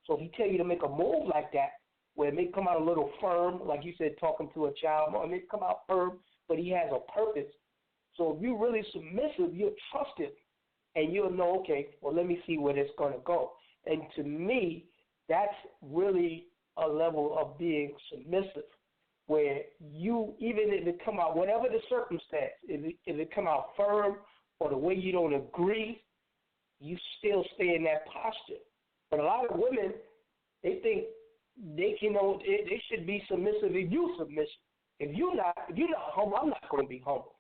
So if he tell you to make a move like that, where it may come out a little firm, like you said, talking to a child, or it may come out firm, but he has a purpose. So if you're really submissive, you'll trust him, and you'll know, okay, well, let me see where it's going to go. And to me, that's really a level of being submissive, where you, even if it come out, whatever the circumstance, if it come out firm or the way you don't agree, you still stay in that posture. But a lot of women, they think they should be submissive if you submissive. If you're not humble, I'm not going to be humble.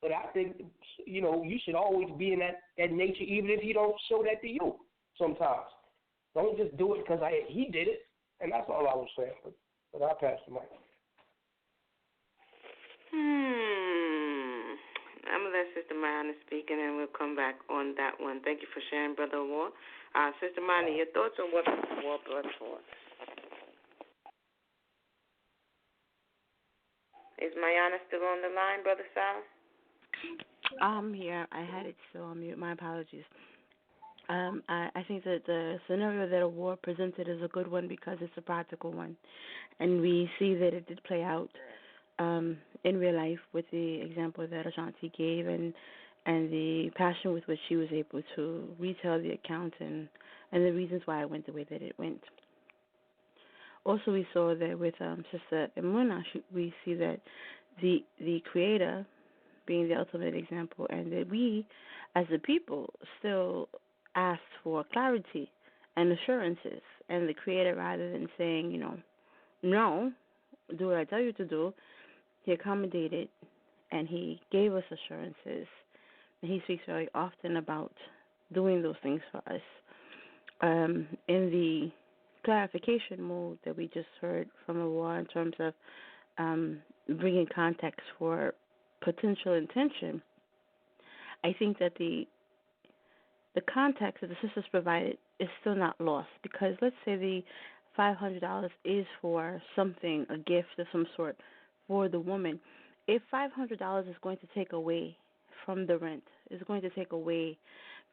But I think, you should always be in that nature, even if he don't show that to you sometimes. Don't just do it because he did it. And that's all I was saying. But I'll pass the mic. I'm going to let Sister Mayanah speak, and then we'll come back on that one. Thank you for sharing, Brother War. Sister Mayanah, your thoughts on what war blood for? Is Mayanah still on the line, Brother Sal? Yeah, I had it still on mute. My apologies. I think that the scenario that a war presented is a good one because it's a practical one. And we see that it did play out in real life with the example that Shan-T gave and the passion with which she was able to retell the account and the reasons why it went the way that it went. Also, we saw that with Sister Emunah, we see that the Creator being the ultimate example, and that we, as a people, still ask for clarity and assurances. And the Creator, rather than saying, no, do what I tell you to do, He accommodated and He gave us assurances. And He speaks very often about doing those things for us. In the clarification mode that we just heard from a war in terms of bringing context for potential intention, I think that the context that the sisters provided is still not lost, because let's say the $500 is for something, a gift of some sort for the woman. If $500 is going to take away from the rent, is going to take away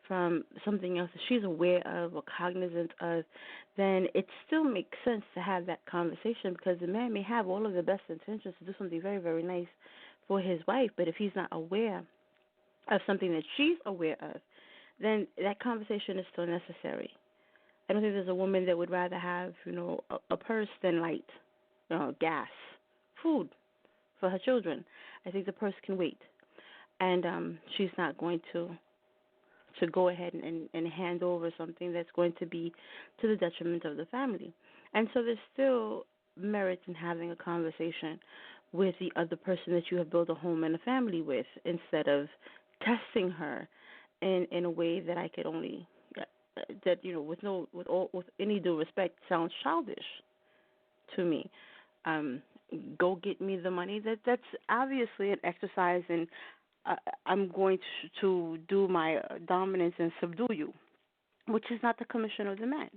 from something else that she's aware of or cognizant of, then it still makes sense to have that conversation, because the man may have all of the best intentions to do something very, very nice for his wife, but if he's not aware of something that she's aware of, then that conversation is still necessary. I don't think there's a woman that would rather have, a purse than light, gas, food for her children. I think the purse can wait, and she's not going to go ahead and hand over something that's going to be to the detriment of the family. And so there's still merit in having a conversation with the other person that you have built a home and a family with, instead of testing her in a way that I could only that with any due respect sounds childish to me. Go get me the money. That's obviously an exercise in I'm going to do my dominance and subdue you, which is not the commission of the man.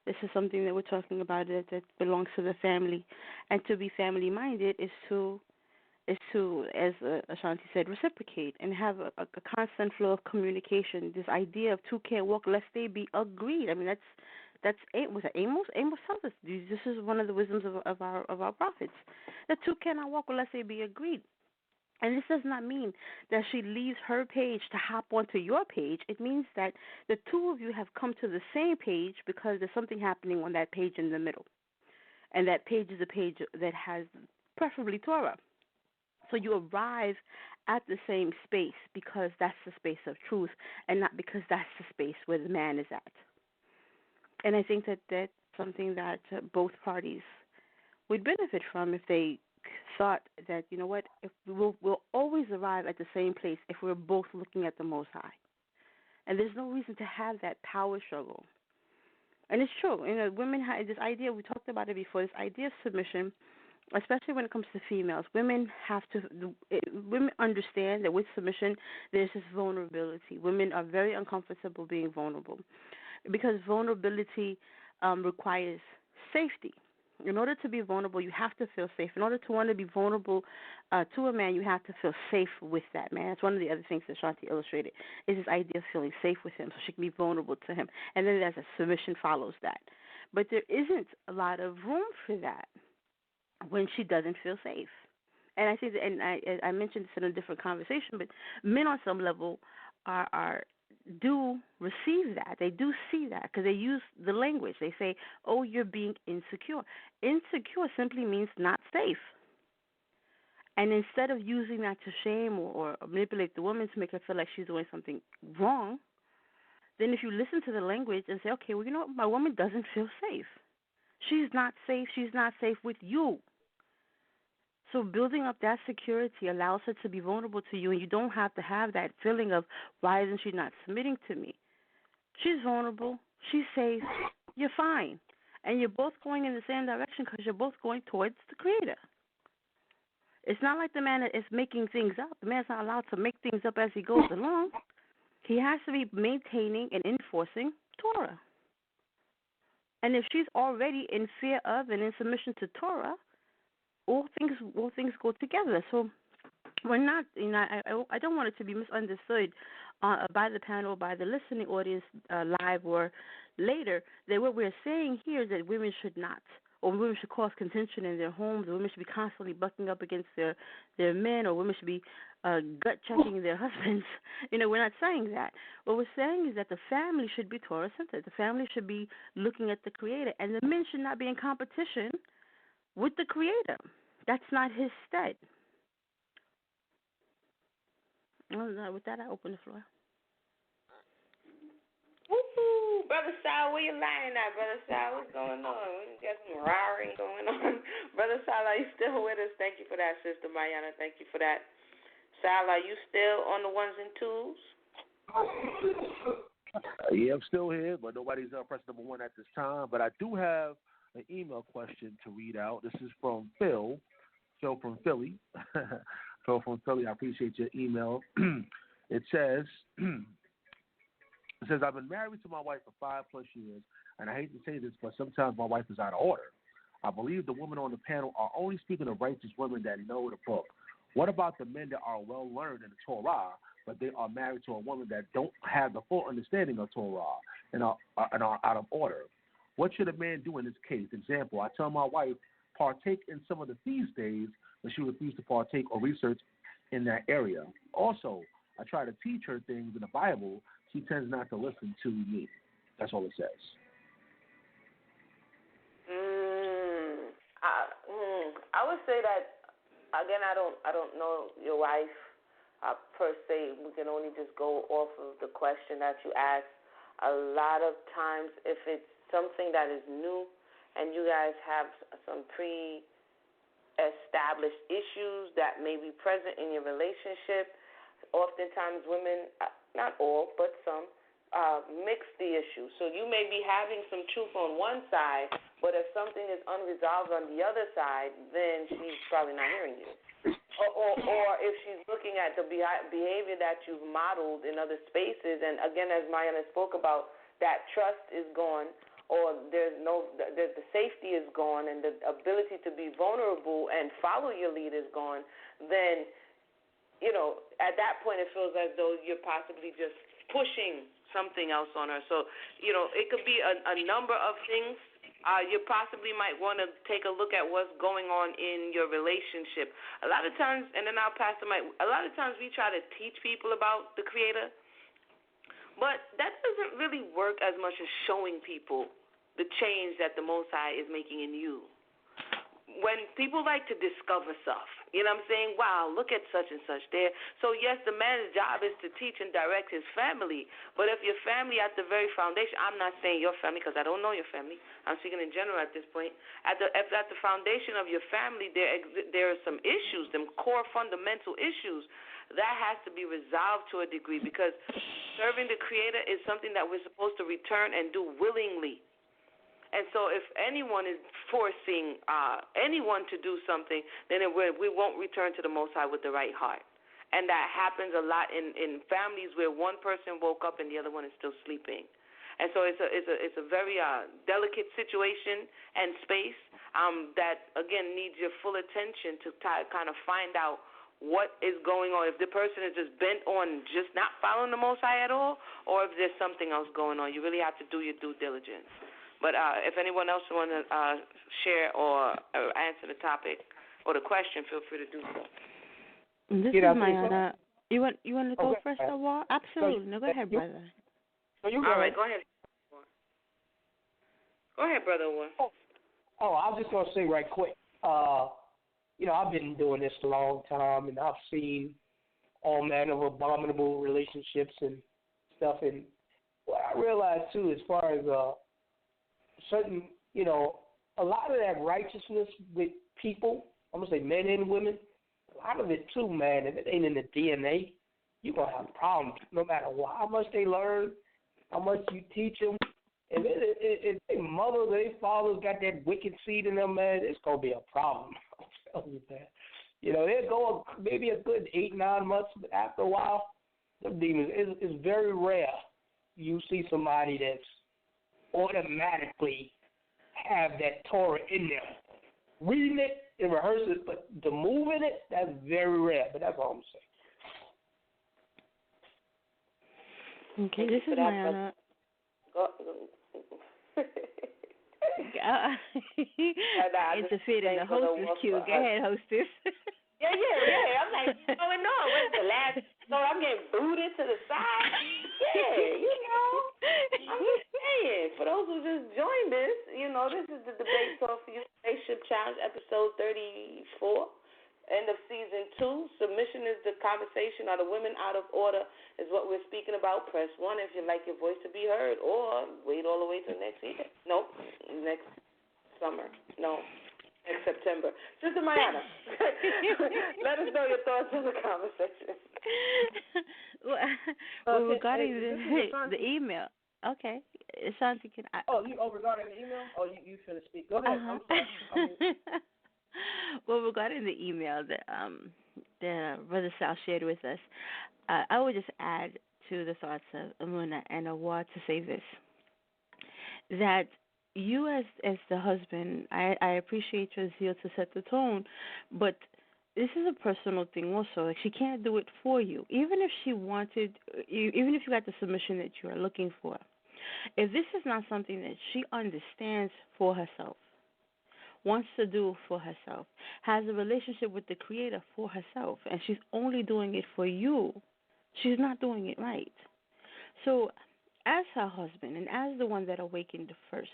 This is something that we're talking about that belongs to the family, and to be family minded is to, as Shan-T said, reciprocate and have a constant flow of communication. This idea of two can't walk lest they be agreed. I mean, that's was it Amos? Amos tells us this is one of the wisdoms of our prophets. That two cannot walk unless they be agreed. And this does not mean that she leaves her page to hop onto your page. It means that the two of you have come to the same page because there's something happening on that page in the middle. And that page is a page that has preferably Torah. So you arrive at the same space because that's the space of truth, and not because that's the space where the man is at. And I think that that's something that both parties would benefit from if they thought that, if we'll always arrive at the same place if we're both looking at the Most High. And there's no reason to have that power struggle. And it's true. Women have this idea, we talked about it before, this idea of submission, especially when it comes to females. Women understand that with submission, there's this vulnerability. Women are very uncomfortable being vulnerable because vulnerability requires safety. In order to be vulnerable, you have to feel safe. In order to want to be vulnerable to a man, you have to feel safe with that man. That's one of the other things that Shan-T illustrated, is this idea of feeling safe with him so she can be vulnerable to him. And then as a submission follows that. But there isn't a lot of room for that when she doesn't feel safe. And I think, and I mentioned this in a different conversation, but men on some level do receive that. They do see that because they use the language. They say, oh, you're being insecure. Insecure simply means not safe. And instead of using that to shame or manipulate the woman to make her feel like she's doing something wrong, then if you listen to the language and say, okay, well, you know what, my woman doesn't feel safe. She's not safe. She's not safe with you. So building up that security allows her to be vulnerable to you, and you don't have to have that feeling of, why isn't she not submitting to me? She's vulnerable. She's safe. You're fine. And you're both going in the same direction because you're both going towards the Creator. It's not like the man is making things up. The man's not allowed to make things up as he goes along. He has to be maintaining and enforcing Torah. And if she's already in fear of and in submission to Torah, all things go together. So we're not, I don't want it to be misunderstood by the panel, by the listening audience, live or later, that what we're saying here is that women should not, or women should cause contention in their homes, or women should be constantly bucking up against their men, or women should be gut-checking their husbands. We're not saying that. What we're saying is that the family should be Torah-centered. The family should be looking at the Creator, and the men should not be in competition with the Creator. That's not his stead. With that, I open the floor. Woo-hoo. Brother Sal, where you lying at, Brother Sal? What's going on? We got some roaring going on. Brother Sal, are you still with us? Thank you for that, Sister Mayanah. Thank you for that. Sal, are you still on the ones and twos? Yeah, I'm still here, but nobody's pressing number one at this time. But I do have an email question to read out. This is from Phil from Philly. Phil from Philly, I appreciate your email. It says, I've been married to my wife for 5+ years, and I hate to say this, but sometimes my wife is out of order. I believe the women on the panel are only speaking of righteous women that know the book. What about the men that are well learned in the Torah, but they are married to a woman that don't have the full understanding of Torah and are out of order? What should a man do in this case? Example, I tell my wife, partake in some of the feast days, but she refuses to partake or research in that area. Also, I try to teach her things in the Bible. She tends not to listen to me. That's all it says. I would say that, again, I don't know your wife per se. We can only just go off of the question that you asked. A lot of times, if it's something that is new and you guys have some pre-established issues that may be present in your relationship, oftentimes women, not all, but some, mix the issue. So you may be having some truth on one side, but if something is unresolved on the other side, then she's probably not hearing you. Or if she's looking at the behavior that you've modeled in other spaces, and again, as Mayanah spoke about, that trust is gone, or the safety is gone, and the ability to be vulnerable and follow your lead is gone, then, at that point it feels as though you're possibly just pushing something else on her. So, it could be a number of things. You possibly might want to take a look at what's going on in your relationship. A lot of times, and then I'll pass the mic, a lot of times we try to teach people about the Creator, but that doesn't really work as much as showing people the change that the Most High is making in you. When people like to discover stuff, you know what I'm saying? Wow, look at such and such there. So, yes, the man's job is to teach and direct his family. But if your family at the very foundation, I'm not saying your family because I don't know your family. I'm speaking in general at this point. At the foundation of your family, there are some issues, some core fundamental issues. That has to be resolved to a degree because serving the Creator is something that we're supposed to return and do willingly. And so if anyone is forcing anyone to do something, then we won't return to the Most High with the right heart. And that happens a lot in families where one person woke up and the other one is still sleeping. And so it's a very delicate situation and space that, again, needs your full attention to kind of find out what is going on. If the person is just bent on just not following the Most High at all, or if there's something else going on. You really have to do your due diligence. But if anyone else want to share or answer the topic or the question, feel free to do so. This is Mayanah. You want to go first, Ahwar? Absolutely. No, go ahead, brother. All right, go ahead. Go ahead, brother. I was just gonna say right quick. I've been doing this a long time, and I've seen all manner of abominable relationships and stuff. And what I realized too, as far as certain, a lot of that righteousness with people, I'm gonna say men and women, a lot of it too, man. If it ain't in the DNA, you're gonna have problems. No matter how much they learn, how much you teach them. If their mother, their fathers got that wicked seed in them, man, it's gonna be a problem. I'm telling you that. They'll go maybe a good 8-9 months, but after a while, them demons. It's very rare you see somebody that's automatically have that Torah in there. Reading it and rehearsing it, but the moving it, that's very rare. But that's all I'm saying. Okay, this is Mayanah. Interfered in the hostess queue. Go ahead, hostess. Yeah. I'm like, what's going on? What's the last? So I'm getting booted to the side. Yeah, I'm just saying. For those who just joined us, this is the Debate Talk for You Relationship Challenge, episode 34. End of season 2. Submission is the conversation. Are the women out of order? Is what we're speaking about. Press 1 if you'd like your voice to be heard, or wait all the way till next year. Nope, next summer. No, next September. Sister Mayanah, let us know your thoughts on the conversation. Regarding the email. Okay, Shan-T, can I? Regarding the email? You finna speak. Go ahead. I'm sorry. Well, regarding the email that Brother Sal shared with us, I would just add to the thoughts of Emunah and Ahwar to say this, that you as the husband, I appreciate your zeal to set the tone, but this is a personal thing also. Like, she can't do it for you. Even if she wanted, even if you got the submission that you are looking for, if this is not something that she understands for herself, wants to do for herself, has a relationship with the Creator for herself, and she's only doing it for you, she's not doing it right. So as her husband and as the one that awakened first,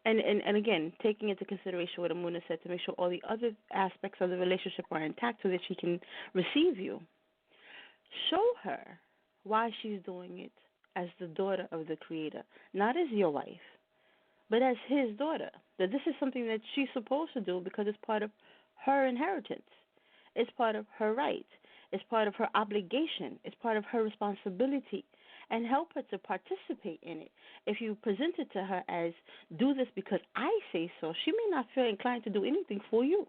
and again, taking into consideration what Emunah said, to make sure all the other aspects of the relationship are intact so that she can receive you, show her why she's doing it as the daughter of the Creator, not as your wife, but as his daughter, that this is something that she's supposed to do because it's part of her inheritance. It's part of her right. It's part of her obligation. It's part of her responsibility. And help her to participate in it. If you present it to her as, do this because I say so, she may not feel inclined to do anything for you.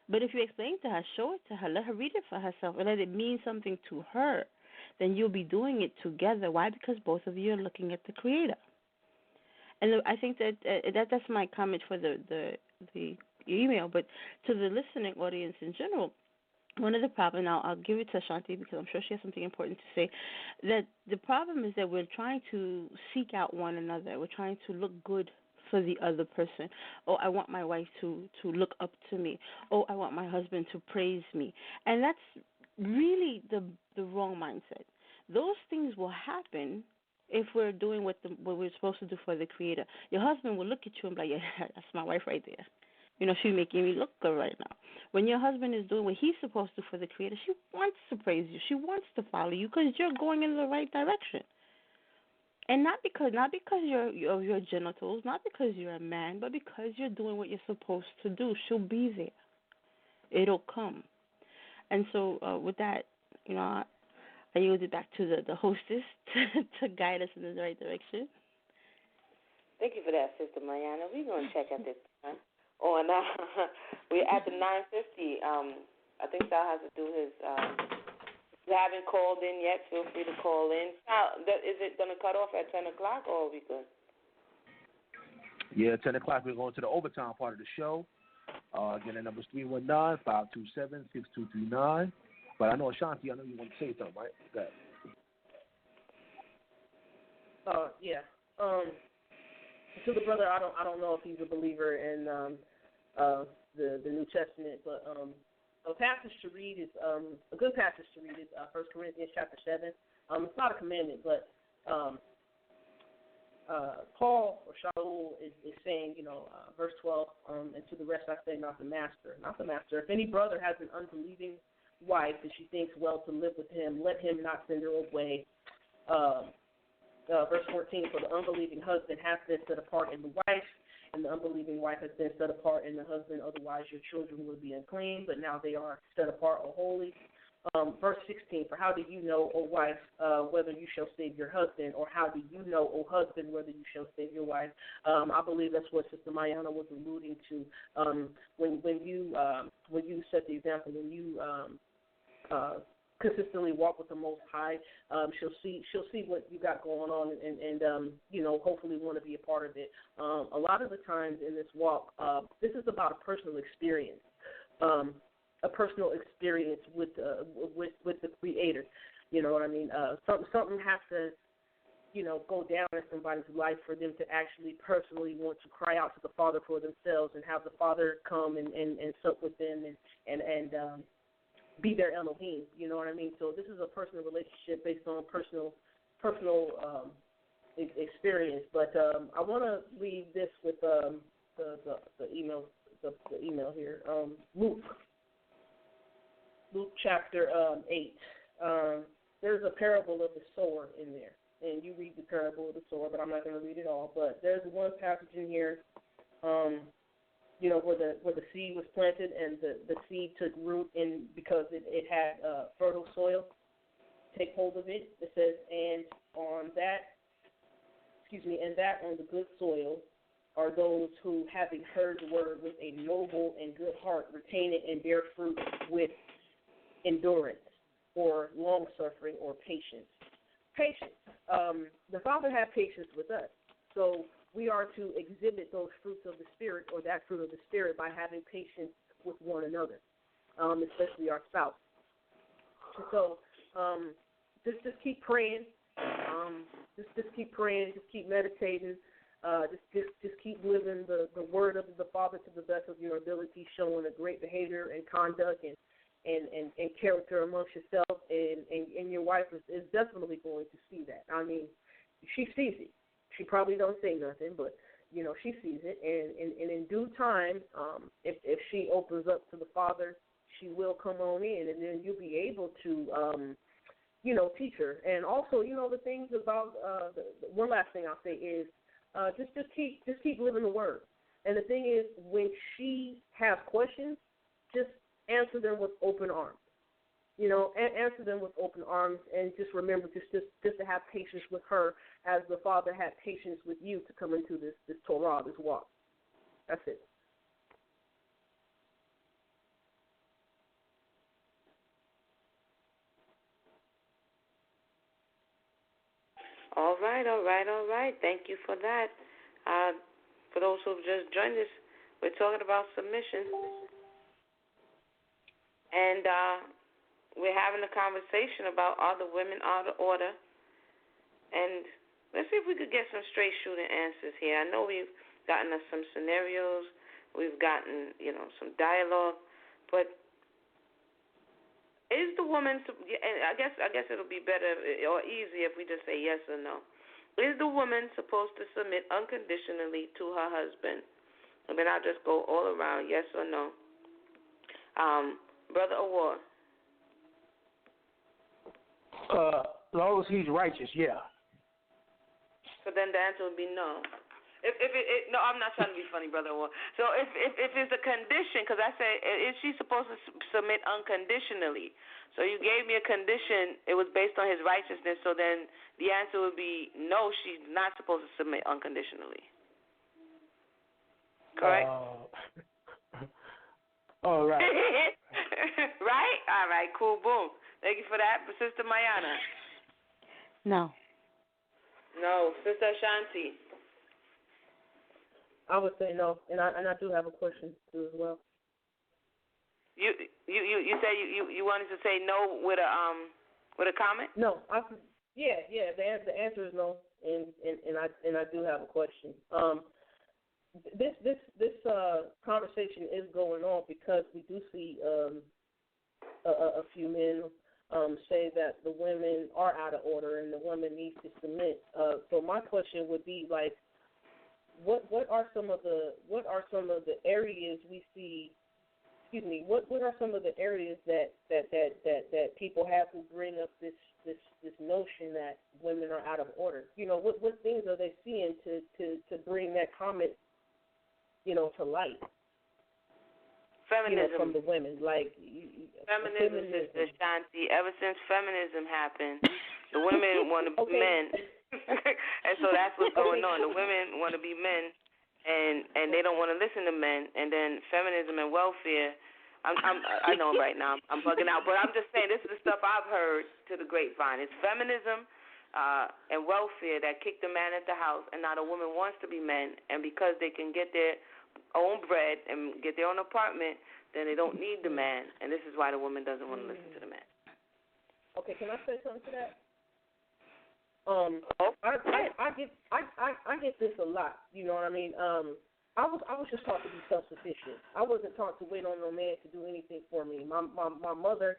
But if you explain to her, show it to her, let her read it for herself, and let it mean something to her, then you'll be doing it together. Why? Because both of you are looking at the Creator. And I think that's my comment for the email. But to the listening audience in general, one of the problems, now I'll give it to Shan-T because I'm sure she has something important to say, that the problem is that we're trying to seek out one another. We're trying to look good for the other person. Oh, I want my wife to look up to me. Oh, I want my husband to praise me. And that's really the wrong mindset. Those things will happen if we're doing what we're supposed to do for the Creator. Your husband will look at you and be like, yeah, that's my wife right there. She's making me look good right now. When your husband is doing what he's supposed to for the Creator, she wants to praise you. She wants to follow you because you're going in the right direction. And not because of your genitals, not because you're a man, but because you're doing what you're supposed to do. She'll be there. It'll come. And so with that, I yield it back to the hostess to guide us in the right direction. Thank you for that, Sister Mayanah. We're going to check at this time. We're at the 9:50. I think Sal has to do his. If you haven't called in yet, feel free to call in. Sal, is it going to cut off at 10 o'clock or are we good? Yeah, 10 o'clock, we're going to the overtime part of the show. Again, the number's 319-527-6239. But I know, Shan-T, I know you want to say something, right? Go ahead. Yeah. To the brother, I don't know if he's a believer in the New Testament, but a passage to read is a good passage to read is 1 Corinthians chapter 7. It's not a commandment, but Paul or Shaul is saying, verse 12, and to the rest I say, not the master. If any brother has an unbelieving wife and she thinks well to live with him, let him not send her away. Verse 14, for the unbelieving husband has been set apart in the wife, and the unbelieving wife has been set apart in the husband. Otherwise your children would be unclean, but now they are set apart or holy. Verse 16, for how do you know, O wife, whether you shall save your husband, or how do you know, O husband, whether you shall save your wife? I believe that's what Sister Mayanah was alluding to. When you set the example, when you consistently walk with the Most High, she'll see what you got going on, and hopefully want to be a part of it. A lot of the times in this walk, this is about a personal experience. A personal experience with the Creator. You know what I mean? Something has to, go down in somebody's life for them to actually personally want to cry out to the Father for themselves and have the Father come and sup with them and be their Elohim. You know what I mean? So this is a personal relationship based on personal experience. But I want to leave this with the email here. Luke chapter 8. There's a parable of the sower in there, and you read the parable of the sower, but I'm not going to read it all. But there's one passage in here, where the seed was planted and the seed took root in because it had fertile soil. Take hold of it. It says, and on the good soil are those who, having heard the word with a noble and good heart, retain it and bear fruit with endurance or long-suffering or patience. Patience. The Father had patience with us. So we are to exhibit those fruits of the Spirit, or that fruit of the Spirit, by having patience with one another, especially our spouse. So just keep praying. Just keep praying. Just keep meditating. Just keep living the word of the Father to the best of your ability, showing a great behavior and conduct and character amongst yourself, and your wife is definitely going to see that. I mean, she sees it. She probably don't say nothing, but she sees it, and in due time, if she opens up to the Father, she will come on in, and then you'll be able to teach her. And also, the things about the one last thing I'll say is just keep living the word. And the thing is, when she has questions, just answer them with open arms. Answer them with open arms, and just remember just to have patience with her as the Father had patience with you to come into this Torah, this walk. That's it. All right. Thank you for that. For those who have just joined us, we're talking about submission. And we're having a conversation about are the women out of order. And let's see if we could get some straight shooting answers here. I know we've gotten us some scenarios. We've gotten, some dialogue. But is the woman, and I guess it'll be better or easier if we just say yes or no. Is the woman supposed to submit unconditionally to her husband? And then I'll just go all around, yes or no. Brother Ahwar. As long as he's righteous, yeah. So then the answer would be no. No, I'm not trying to be funny, Brother Ahwar. So if it's a condition, because I say, is she supposed to submit unconditionally? So you gave me a condition. It was based on his righteousness. So then the answer would be no. She's not supposed to submit unconditionally. Correct. All right. Right? All right, cool, boom. Thank you for that. Sister Mayanah. No. No, Sister Shan-T. I would say no, and I do have a question too as well. You say you wanted to say no with a comment? No, The answer is no, and I do have a question. This conversation is going on because we do see a few men say that the women are out of order and the women need to submit. So my question would be like, what are some of the areas we see? Excuse me. What are some of the areas that people have who bring up this notion that women are out of order? You know, what things are they seeing to bring that comment, to light? Feminism from the women, like feminism, Sister Shan-T. Ever since feminism happened, the women want to be men, and so that's what's going on. The women want to be men, and they don't want to listen to men. And then feminism and welfare. I know right now I'm bugging out, but I'm just saying this is the stuff I've heard to the grapevine. It's feminism and welfare that kick the man at the house, and now the woman wants to be men, and because they can get their own bread and get their own apartment, then they don't need the man, and this is why the woman doesn't want to listen to the man. Okay, can I say something to that? I get this a lot. You know what I mean? I was just taught to be self-sufficient. I wasn't taught to wait on no man to do anything for me. My mother's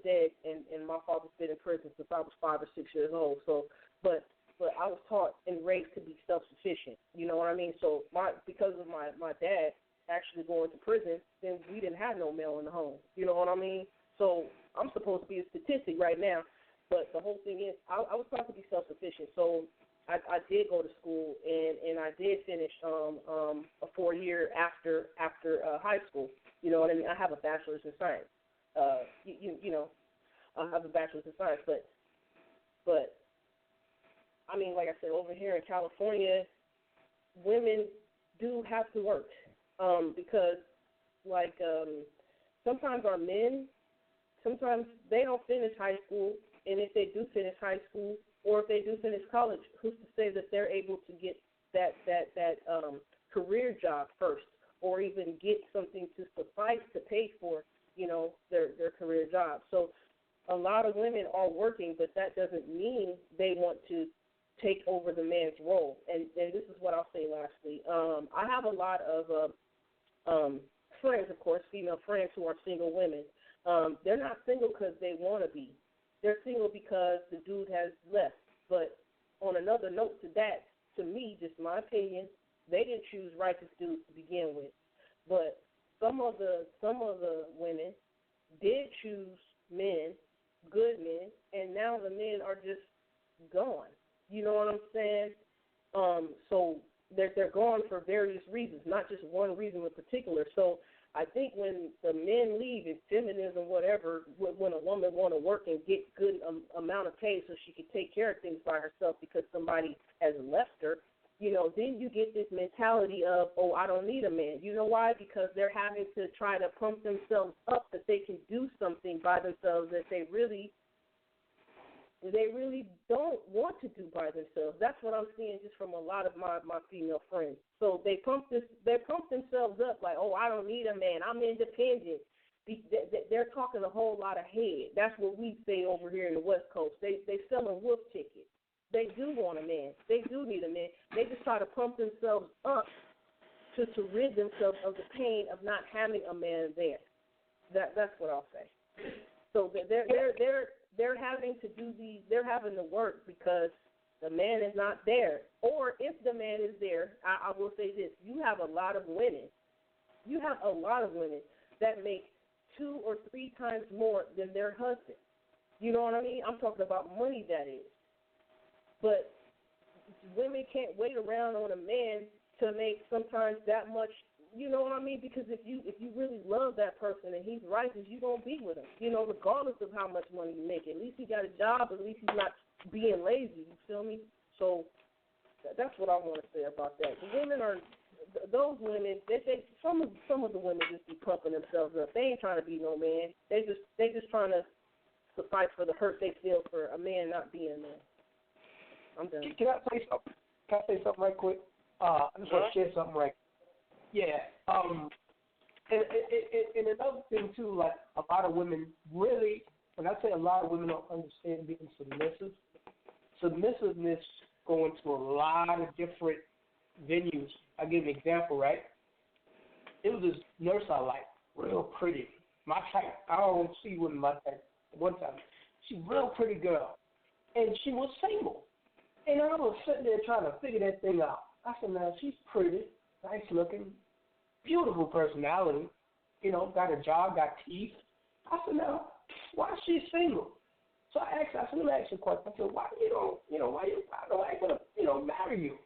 dead, and my father's been in prison since I was 5 or 6 years old. So, but I was taught and raised to be self-sufficient. You know what I mean? So because of my dad actually going to prison, then we didn't have no male in the home. You know what I mean? So I'm supposed to be a statistic right now. But the whole thing is, I was taught to be self-sufficient. So I did go to school, and I did finish a 4-year after high school. You know what I mean? I have a bachelor's in science. You know, I have a bachelor's in science, but I mean, like I said, over here in California, women do have to work because, like, sometimes our men, sometimes they don't finish high school, and if they do finish high school or if they do finish college, who's to say that they're able to get that career job first, or even get something to suffice to pay for, their career job. So a lot of women are working, but that doesn't mean they want to take over the man's role. And this is what I'll say lastly. I have a lot of friends, of course, female friends who are single women. They're not single because they want to be. They're single because the dude has left. But on another note to that, to me, just my opinion, they didn't choose righteous dudes to begin with. But some of the women did choose men, good men, and now the men are just gone. You know what I'm saying? So they're gone for various reasons, not just one reason in particular. So I think when the men leave, in feminism, whatever, when a woman want to work and get good amount of pay so she can take care of things by herself because somebody has left her, then you get this mentality of, oh, I don't need a man. You know why? Because they're having to try to pump themselves up that they can do something by themselves that they really don't want to do by themselves. That's what I'm seeing just from a lot of my female friends. So they pump themselves up like, oh, I don't need a man. I'm independent. They're talking a whole lot of head. That's what we say over here in the West Coast. They selling wolf tickets. They do want a man. They do need a man. They just try to pump themselves up to rid themselves of the pain of not having a man there. That's what I'll say. So they're having to they're having to work because the man is not there. Or if the man is there, I will say this, you have a lot of women that make 2 or 3 times more than their husband. You know what I mean? I'm talking about money, that is. But women can't wait around on a man to make sometimes that much. You know what I mean? Because if you really love that person and he's righteous, you're going to be with him, regardless of how much money you make. At least he got a job. At least he's not being lazy. You feel me? So that's what I want to say about that. The women are, those women, some of the women just be pumping themselves up. They ain't trying to be no man. They just trying to suffice for the hurt they feel for a man not being there. I'm done. Can I say something? Can I say something right quick? I just want to share something right. Yeah. And another thing too, like a lot of women really, when I say a lot of women don't understand being submissive, submissiveness going to a lot of different venues. I'll give you an example, right? It was this nurse I liked, real pretty. My type. I don't see women my type. One time, she's a real pretty girl, and she was single. And I was sitting there trying to figure that thing out. I said, now, she's pretty, nice looking, beautiful personality, got a job, got teeth. I said, now, why is she single? So I asked her, let me ask you a question. I said, why don't I want to, marry you?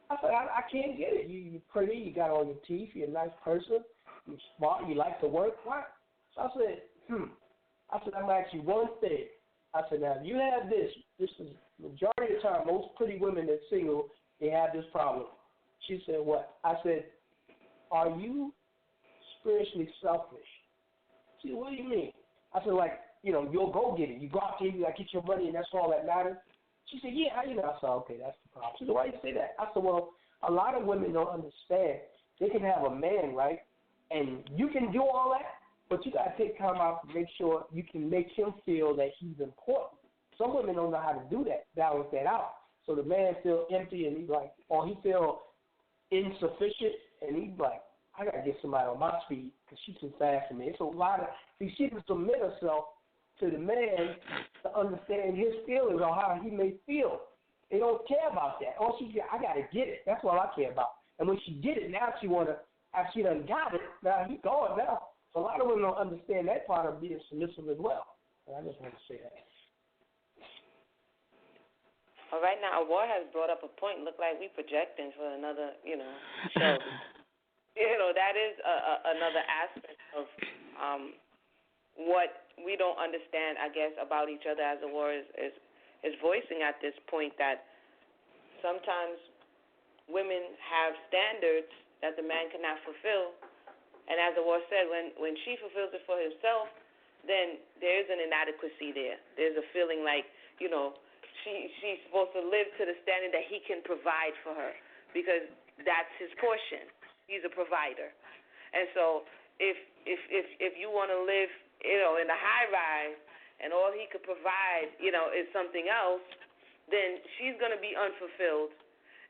I said, I can't get it. You're pretty, you got all your teeth, you're a nice person, you're smart, you like to work. Why? So I said, I'm going to ask you one thing. I said, now, if you have this is majority of the time, most pretty women that's single, they have this problem. She said, what? I said, are you spiritually selfish? She said, what do you mean? I said, like, you'll go get it. You go out there, you got to get your money, and that's all that matters. She said, yeah, I said, okay, that's the problem. She said, why do you say that? I said, well, a lot of women don't understand. They can have a man, right, and you can do all that, but you got to take time out to make sure you can make him feel that he's important. Some women don't know how to do that, balance that out. So the man feels empty, and he's like, or he feels insufficient, and he's like, I got to get somebody on my speed because she's too fast for me. It's a lot of, she can submit herself to the man to understand his feelings or how he may feel. They don't care about that. All she I got to get it. That's all I care about. And when she get it, now she want to, after she done got it, now he's going now. So a lot of women don't understand that part of being submissive as well. And I just want to say that. Well, right now, Ahwar has brought up a point. Look like we projecting for another, show. That is another aspect of what we don't understand, I guess, about each other as Ahwar is voicing at this point, that sometimes women have standards that the man cannot fulfill. And as Ahwar said, when she fulfills it for himself, then there is an inadequacy there. There's a feeling like, she's supposed to live to the standard that he can provide for her because that's his portion. He's a provider. And so if you want to live, in the high rise and all he could provide, is something else, then she's going to be unfulfilled.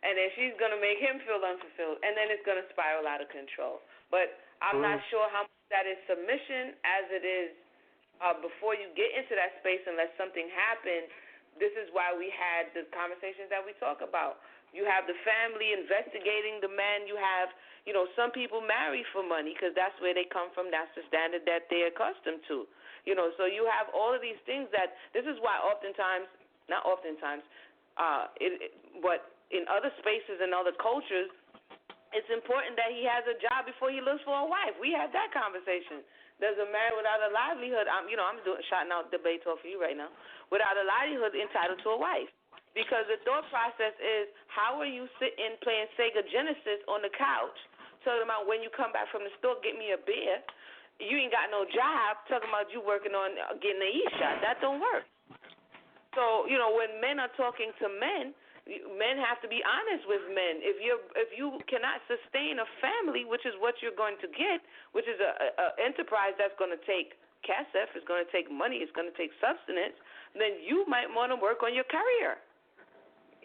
And then she's going to make him feel unfulfilled. And then it's going to spiral out of control. But I'm not sure how much that is submission as it is before you get into that space unless something happened. This is why we had the conversations that we talk about. You have the family investigating the man. You have, some people marry for money because that's where they come from. That's the standard that they're accustomed to. So you have all of these things that this is why but in other spaces and other cultures, it's important that he has a job before he looks for a wife. We had that conversation. There's a man without a livelihood. I'm shouting out debate talk for you right now. Without a livelihood, entitled to a wife. Because the thought process is, how are you sitting playing Sega Genesis on the couch, talking about when you come back from the store, get me a beer. You ain't got no job, talking about you working on getting an e-shot. That don't work. So, when men are talking to men have to be honest with men. If you cannot sustain a family, which is what you're going to get, which is a enterprise that's going to take kasef, it's going to take money, it's going to take substance, then you might want to work on your career.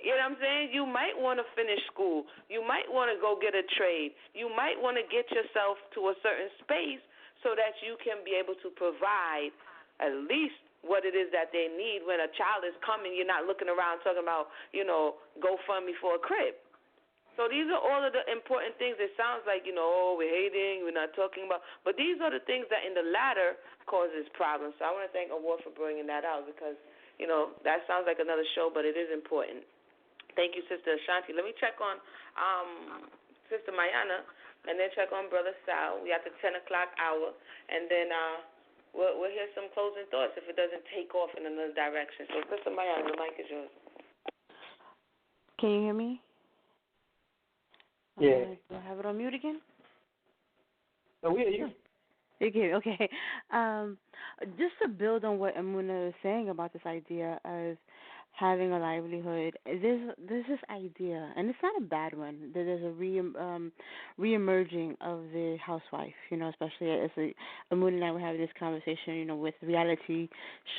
You know what I'm saying? You might want to finish school. You might want to go get a trade. You might want to get yourself to a certain space so that you can be able to provide at least what it is that they need. When a child is coming, you're not looking around talking about, GoFundMe for a crib. So these are all of the important things. It sounds like, we're hating, we're not talking about. But these are the things that in the latter causes problems. So I want to thank Ahwar for bringing that out because, that sounds like another show, but it is important. Thank you, Sister Shan-T. Let me check on Sister Mayanah and then check on Brother Sal. We at the 10 o'clock hour. And then we'll hear some closing thoughts if it doesn't take off in another direction. So, Sister Mayanah, the mic is yours. Can you hear me? Yeah. Do I have it on mute again? Oh, we hear you. Okay. Just to build on what Emunah is saying about this idea of having a livelihood. There's this idea, and it's not a bad one, that there's a reemerging of the housewife. Especially as Emunah and I were having this conversation. With reality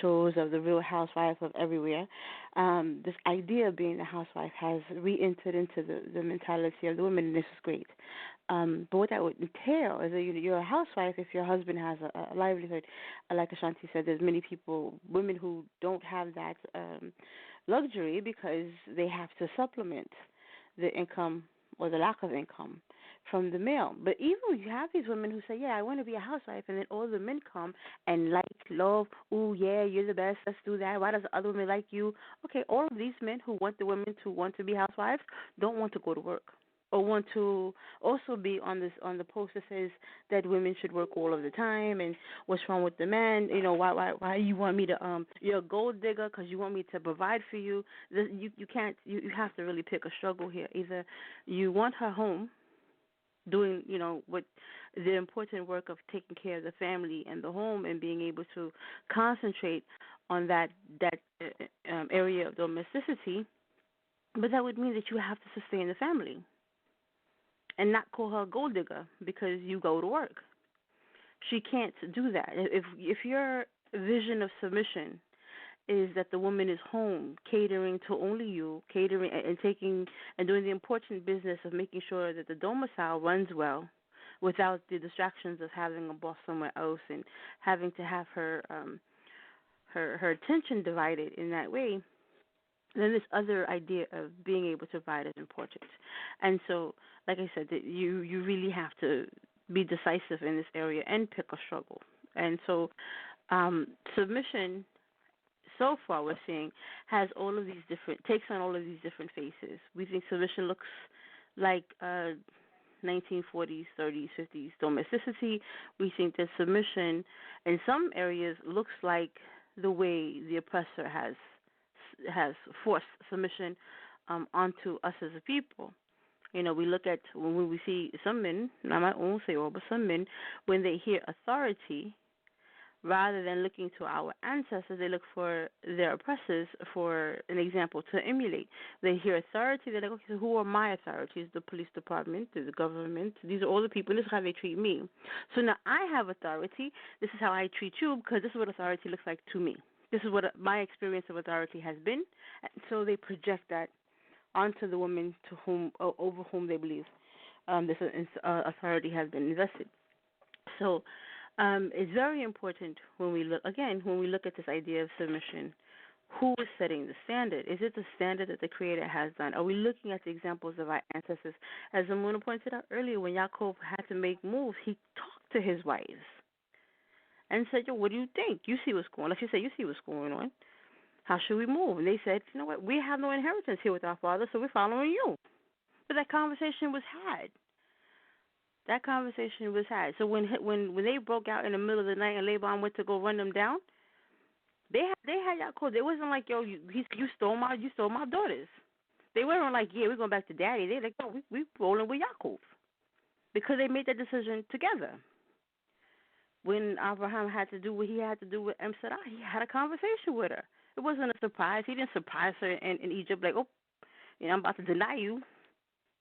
shows of the Real Housewife of everywhere. This idea of being a housewife has re-entered into the mentality of the women, and this is great. But what that would entail is that you're a housewife if your husband has a livelihood. Like Shan-T said, there's many women who don't have that luxury because they have to supplement the income or the lack of income from the male. But even when you have these women who say, yeah, I want to be a housewife, and then all the men come and love, ooh, yeah, you're the best, let's do that. Why does the other women like you? Okay, all of these men who want the women to want to be housewives don't want to go to work, or want to also be on the post that says that women should work all of the time, and what's wrong with the man? Why you want me to you're a gold digger because you want me to provide for you? You can't. You have to really pick a struggle here. Either you want her home, doing what the important work of taking care of the family and the home, and being able to concentrate on that area of domesticity, but that would mean that you have to sustain the family and not call her a gold digger because you go to work. She can't do that. If your vision of submission is that the woman is home, catering to only you, catering and taking and doing the important business of making sure that the domicile runs well, without the distractions of having a boss somewhere else and having to have her attention divided in that way, then this other idea of being able to provide is important. And so, like I said, that you really have to be decisive in this area and pick a struggle. And so submission, so far we're seeing, takes on all of these different faces. We think submission looks like 1940s, 30s, 50s domesticity. We think that submission in some areas looks like the way the oppressor has forced submission onto us as a people. We look at when we see some men, I won't say all, but some men, when they hear authority, rather than looking to our ancestors, they look for their oppressors for an example to emulate. They hear authority, they're like, okay, so who are my authorities? The police department, the government. These are all the people. This is how they treat me. So now I have authority. This is how I treat you because this is what authority looks like to me. This is what my experience of authority has been. And so they project that onto the woman over whom they believe this authority has been invested. So it's very important when we look at this idea of submission. Who is setting the standard? Is it the standard that the Creator has done? Are we looking at the examples of our ancestors? As Emunah pointed out earlier, when Yaakov had to make moves, he talked to his wives and said, "Yo, what do you think? You see what's going on." Like she said, "You see what's going on. How should we move?" And they said, "You know what? We have no inheritance here with our father, so we're following you." But that conversation was had. So when they broke out in the middle of the night and Laban went to go run them down, they had Yaakov. It wasn't like, yo, you stole my daughters. They weren't like, yeah, we're going back to daddy. They like, no, we rolling with Yaakov, because they made that decision together. When Abraham had to do what he had to do with Sarai, he had a conversation with her. It wasn't a surprise. He didn't surprise her in Egypt like, oh, I'm about to deny you.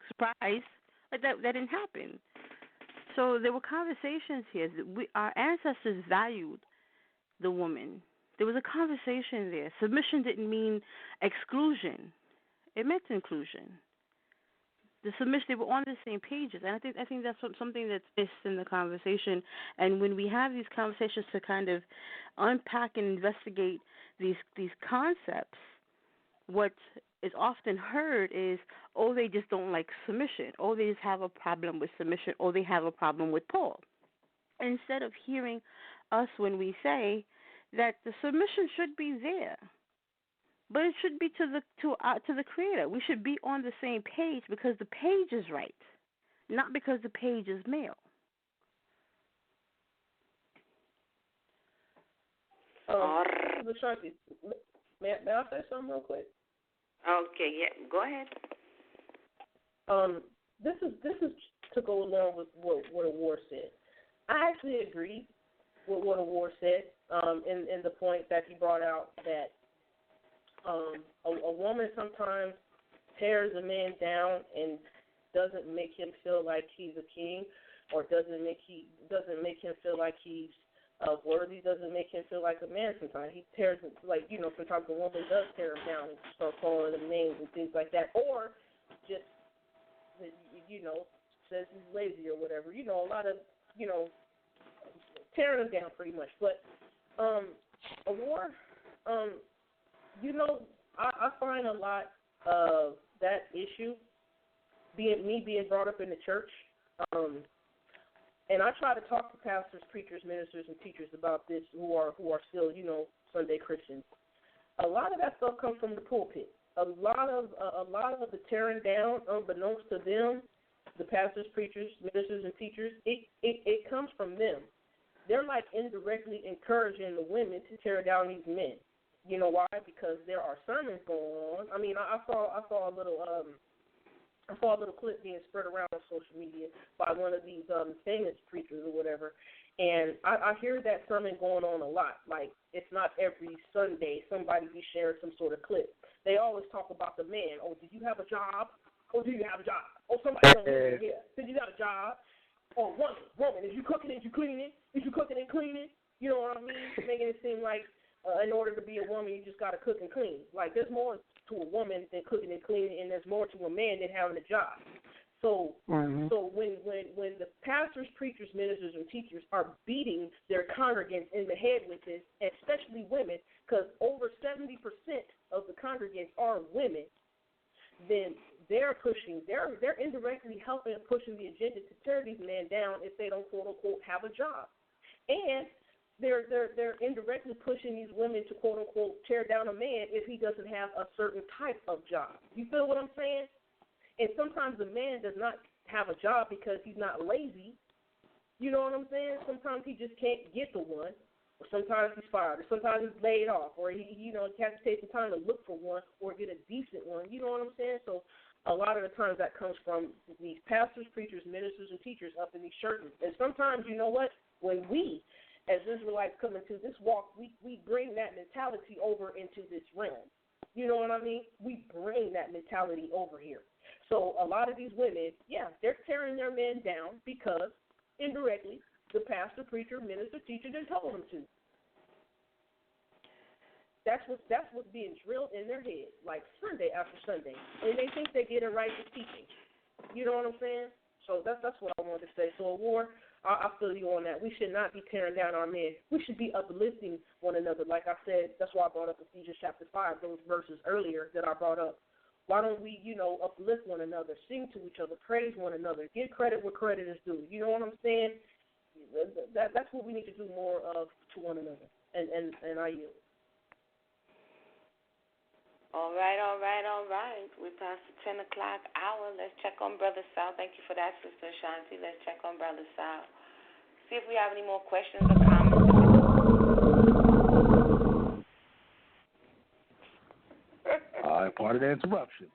Surprise. Like that didn't happen. So there were conversations here. Our ancestors valued the woman. There was a conversation there. Submission didn't mean exclusion. It meant inclusion. The submission, they were on the same pages. And I think that's something that's missed in the conversation. And when we have these conversations to kind of unpack and investigate these concepts, what is often heard is, oh, they just don't like submission. Oh, they just have a problem with submission. Oh, they have a problem with Paul. Instead of hearing us when we say that the submission should be there, but it should be to the Creator. We should be on the same page because the page is right, not because the page is male. May I say something real quick? Okay, yeah, go ahead. This is to go along with what Ahwar said. I actually agree with what Ahwar said in the point that he brought out, that A woman sometimes tears a man down and doesn't make him feel like he's a king, or doesn't make him feel like he's worthy, doesn't make him feel like a man sometimes. He tears, like, sometimes a woman does tear him down and start calling him names and things like that, or just, says he's lazy or whatever. A lot of, tearing him down pretty much. But Ahwar, I find a lot of that issue being brought up in the church. And I try to talk to pastors, preachers, ministers, and teachers about this who are still, Sunday Christians. A lot of that stuff comes from the pulpit. A lot of the tearing down, unbeknownst to them, the pastors, preachers, ministers, and teachers, it comes from them. They're like indirectly encouraging the women to tear down these men. You know why? Because there are sermons going on. I mean, I saw a little clip being spread around on social media by one of these famous preachers or whatever, and I hear that sermon going on a lot. Like, it's not every Sunday somebody be sharing some sort of clip. They always talk about the man. Oh, did you have a job? Oh, do you have a job? Oh, somebody don't listen here. Did you have a job? Oh, woman, is you cooking? Is you cleaning? Is you cooking and cleaning? You know what I mean? Making it seem like in order to be a woman, you just got to cook and clean. Like, there's more to a woman than cooking and cleaning, and there's more to a man than having a job. So, so when the pastors, preachers, ministers, and teachers are beating their congregants in the head with this, especially women, because over 70% of the congregants are women, then they're indirectly helping and pushing the agenda to tear these men down if they don't, quote unquote, have a job. And they're indirectly pushing these women to, quote unquote, tear down a man if he doesn't have a certain type of job. You feel what I'm saying? And sometimes the man does not have a job because he's not lazy. You know what I'm saying? Sometimes he just can't get the one, or sometimes he's fired, or sometimes he's laid off, or he has to take some time to look for one or get a decent one. You know what I'm saying? So a lot of the times that comes from these pastors, preachers, ministers, and teachers up in these churches. And sometimes, you know what? When we, as Israelites, come into this walk, we bring that mentality over into this realm. You know what I mean? We bring that mentality over here. So a lot of these women, they're tearing their men down because indirectly the pastor, preacher, minister, teacher just told them to. That's what's being drilled in their head, like Sunday after Sunday, and they think they get it right with teaching. You know what I'm saying? So that's what I wanted to say. So Ahwar, I feel you on that. We should not be tearing down our men. We should be uplifting one another. Like I said, that's why I brought up Ephesians chapter 5, those verses earlier that I brought up. Why don't we, uplift one another, sing to each other, praise one another, give credit where credit is due. You know what I'm saying? That's what we need to do more of to one another. And I yield. All right. We passed the 10 o'clock hour. Let's check on Brother Sal. Thank you for that, Sister Shan-T. Let's check on Brother Sal. See if we have any more questions or comments. Part of the interruption.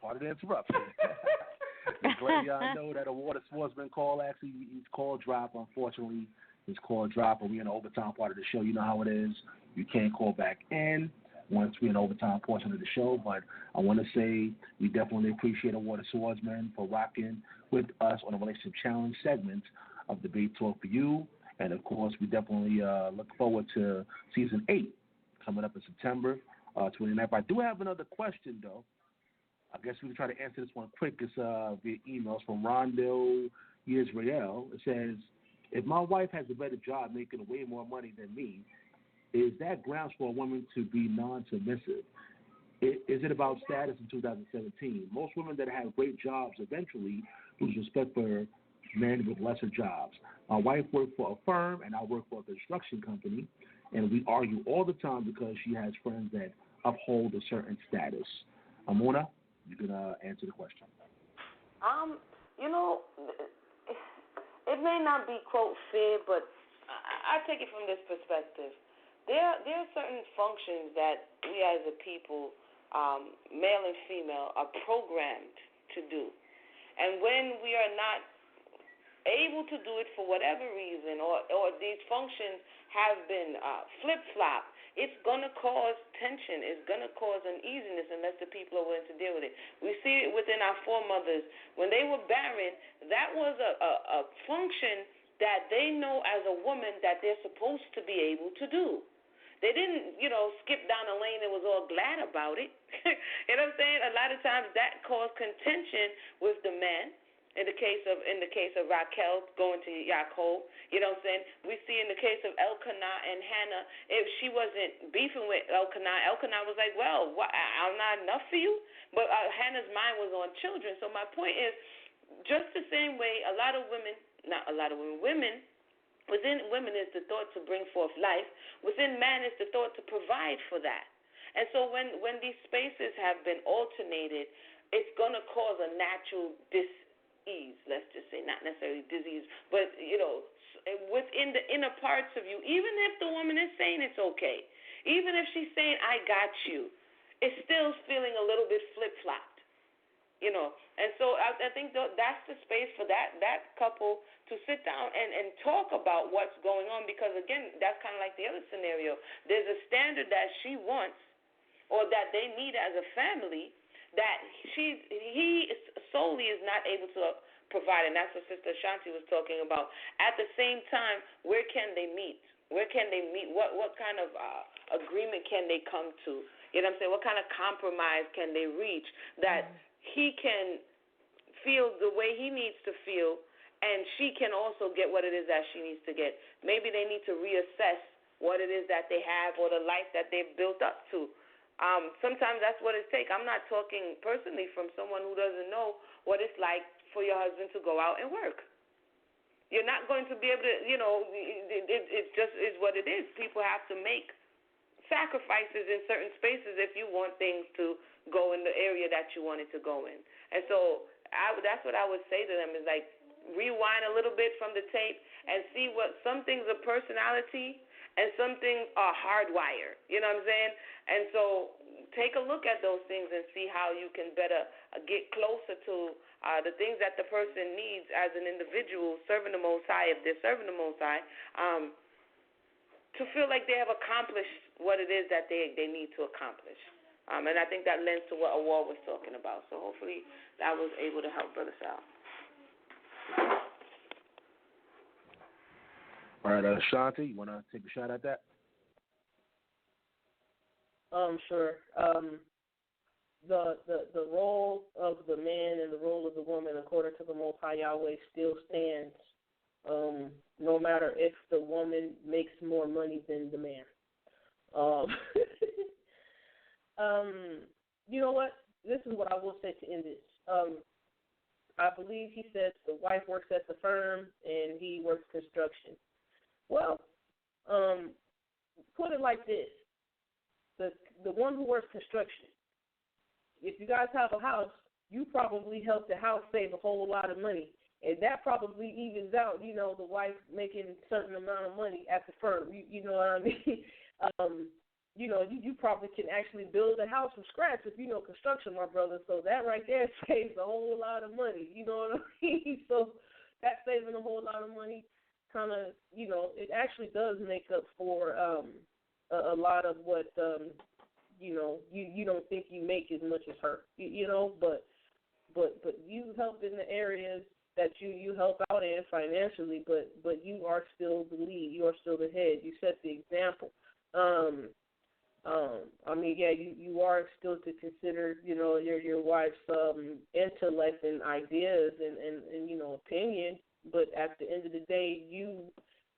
I'm glad y'all know that Ahwar Da Swordsman call, actually, his call drop. Unfortunately, his call drop, but we're in the overtime part of the show. You know how it is. You can't call back in once we're in the overtime portion of the show. But I want to say we definitely appreciate Ahwar Da Swordsman for rocking with us on the Relationship Challenge segment of Debate Talk for You. And, of course, we definitely look forward to Season 8 coming up in September 29th. I do have another question, though. I guess we can try to answer this one quick. It's via emails from Rondo Yisrael. It says, if my wife has a better job making way more money than me, is that grounds for a woman to be non-submissive? Is it about status in 2017? Most women that have great jobs eventually lose respect for men with lesser jobs. My wife worked for a firm, and I work for a construction company, and we argue all the time because she has friends that uphold a certain status. Emunah, you can answer the question. It may not be, quote, fair, but I take it from this perspective. There are certain functions that we as a people, male and female, are programmed to do. And when we are not able to do it for whatever reason, or these functions have been flip-flopped, it's going to cause tension. It's going to cause uneasiness unless the people are willing to deal with it. We see it within our foremothers. When they were barren, that was a function that they know as a woman that they're supposed to be able to do. They didn't, skip down a lane and was all glad about it. You know what I'm saying? A lot of times that caused contention with the men. In the case of Raquel going to Yaakov, you know what I'm saying? We see in the case of Elkanah and Hannah, if she wasn't beefing with Elkanah was like, well, I'm not enough for you? But Hannah's mind was on children. So my point is, just the same way women, within women is the thought to bring forth life. Within man is the thought to provide for that. And so when these spaces have been alternated, it's going to cause a natural dis-ease, let's just say, not necessarily disease, but, within the inner parts of you, even if the woman is saying it's okay, even if she's saying, I got you, it's still feeling a little bit flip-flopped. And so I think that's the space for that couple to sit down and talk about what's going on, because, again, that's kind of like the other scenario. There's a standard that she wants or that they need as a family that he solely is not able to provide, and that's what Sister Shan-T was talking about. At the same time, where can they meet? Where can they meet? What kind of agreement can they come to? You know what I'm saying? What kind of compromise can they reach that he can feel the way he needs to feel, and she can also get what it is that she needs to get? Maybe they need to reassess what it is that they have or the life that they've built up to. Sometimes that's what it takes. I'm not talking personally from someone who doesn't know what it's like for your husband to go out and work. You're not going to be able to, it just is what it is. People have to make sacrifices in certain spaces if you want things to go in the area that you want it to go in. And so that's what I would say to them is, like, rewind a little bit from the tape and see what some things are personality and some things are hardwired. You know what I'm saying? And so take a look at those things and see how you can better get closer to the things that the person needs as an individual serving the Most High, if they're serving the Most High, to feel like they have accomplished what it is that they need to accomplish. And I think that lends to what Ahwar was talking about. So hopefully that was able to help Brother Sal. All right, Shan-T, you want to take a shot at that? Sure. The role of the man and the role of the woman, according to the Most High Yahweh, still stands, no matter if the woman makes more money than the man. You know what? This is what I will say to end this. I believe he said the wife works at the firm and he works construction. Well, put it like this. The one who works construction, if you guys have a house, you probably help the house save a whole lot of money. And that probably evens out, the wife making a certain amount of money at the firm. You know what I mean? You probably can actually build a house from scratch if you know construction, my brother. So that right there saves a whole lot of money. You know what I mean? So that saving a whole lot of money kind of, it actually does make up for a lot of what, you don't think you make as much as her, but you help in the areas that you help out in financially, but you are still the lead. You are still the head. You set the example. You are still to consider, your wife's intellect and ideas and opinion, but at the end of the day, you,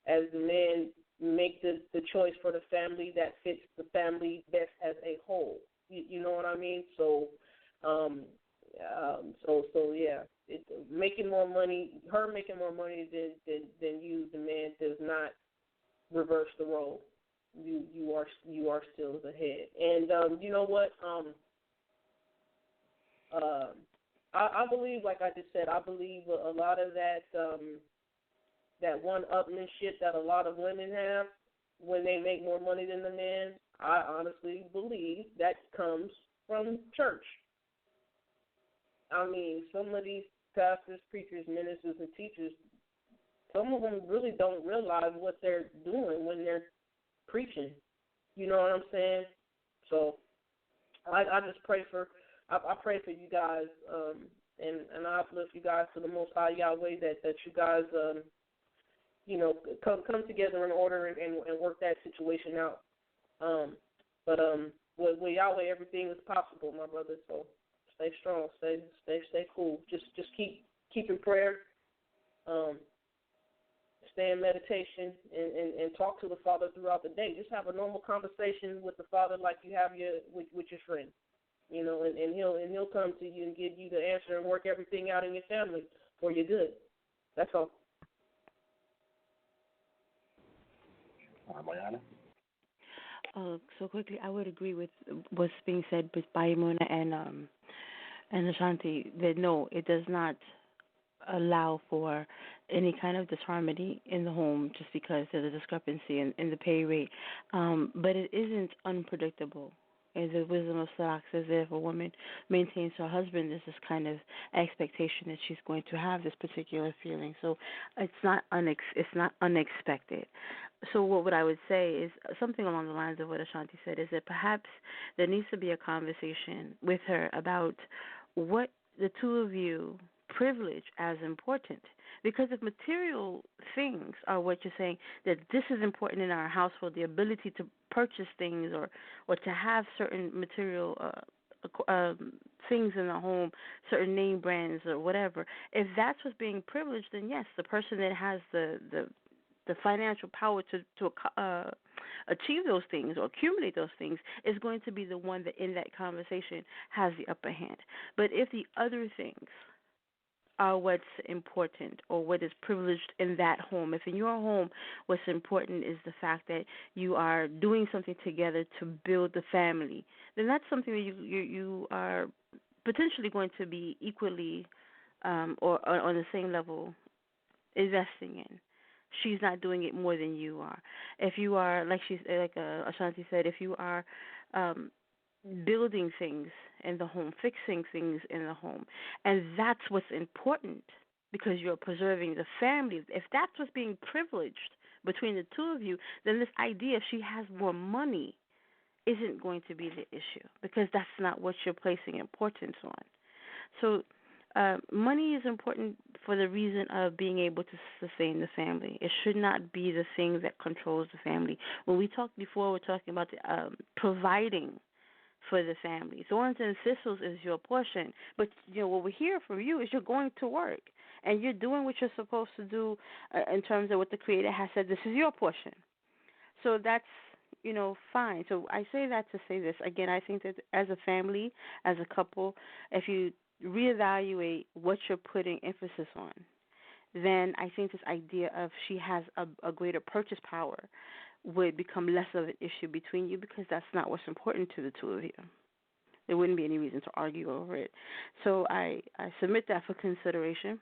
as the man, make the choice for the family that fits the family best as a whole. You know what I mean? So, yeah, making more money, her making more money than you, the man, does not reverse the role. You are still the head. And you know what? I believe, like I just said, I believe a lot of that one-upmanship that a lot of women have when they make more money than the man, I honestly believe that comes from church. I mean, some of these pastors, preachers, ministers, and teachers, some of them really don't realize what they're doing when they're preaching. You know what I'm saying? So I just pray for I pray for you guys, and I uplift you guys to the Most High Yahweh that you guys come together in order and work that situation out. But with Yahweh everything is possible, my brother. So stay strong, stay cool. Just keep in prayer. Stay in meditation and talk to the Father throughout the day. Just have a normal conversation with the Father like you have with your friend, and he'll come to you and give you the answer and work everything out in your family for your good. That's all. Mayanah? So quickly, I would agree with what's being said by Emunah and Shan-T that no, it does not allow for any kind of disharmony in the home just because there's a discrepancy in the pay rate. But it isn't unpredictable. As the wisdom of Salak says, that if a woman maintains her husband, there's this kind of expectation that she's going to have this particular feeling. So it's not unexpected. So what I would say is something along the lines of what Ashanti said, is that perhaps there needs to be a conversation with her about what the two of you privilege as important. Because if material things are what you're saying, that this is important in our household, the ability to purchase things or to have certain material things in the home, certain name brands or whatever, if that's what's being privileged, then yes, the person that has the financial power to achieve those things or accumulate those things is going to be the one that in that conversation has the upper hand. But if the other things are what's important or what is privileged in that home, if in your home what's important is the fact that you are doing something together to build the family, then that's something that you are potentially going to be equally or on the same level investing in. She's not doing it more than you are. If you are, like Ashanti said, if you are building things in the home, fixing things in the home, and that's what's important because you're preserving the family, if that's what's being privileged between the two of you, then this idea if she has more money isn't going to be the issue because that's not what you're placing importance on. So money is important for the reason of being able to sustain the family. It should not be the thing that controls the family. When we talked before, we're talking about providing for the family. Thorns and thistles is your portion. But, what we hear from you is you're going to work and you're doing what you're supposed to do in terms of what the Creator has said. This is your portion. So that's, fine. So I say that to say this. Again, I think that as a family, as a couple, if you reevaluate what you're putting emphasis on, then I think this idea of she has a greater purchase power would become less of an issue between you because that's not what's important to the two of you. There wouldn't be any reason to argue over it. So I submit that for consideration,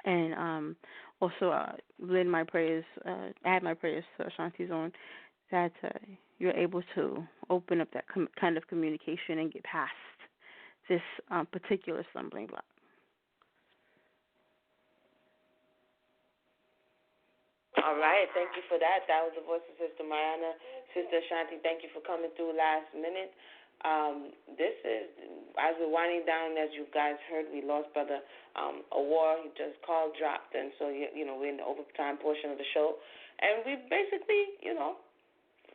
and also add my prayers to Ashanti's own, that you're able to open up that kind of communication and get past this particular stumbling block. All right, thank you for that. That was the voice of Sister Mayanah. Sister Shan-T, thank you for coming through last minute. This is, as we're winding down, as you guys heard, we lost Brother Ahwar. He just call dropped, and so, we're in the overtime portion of the show. And we basically,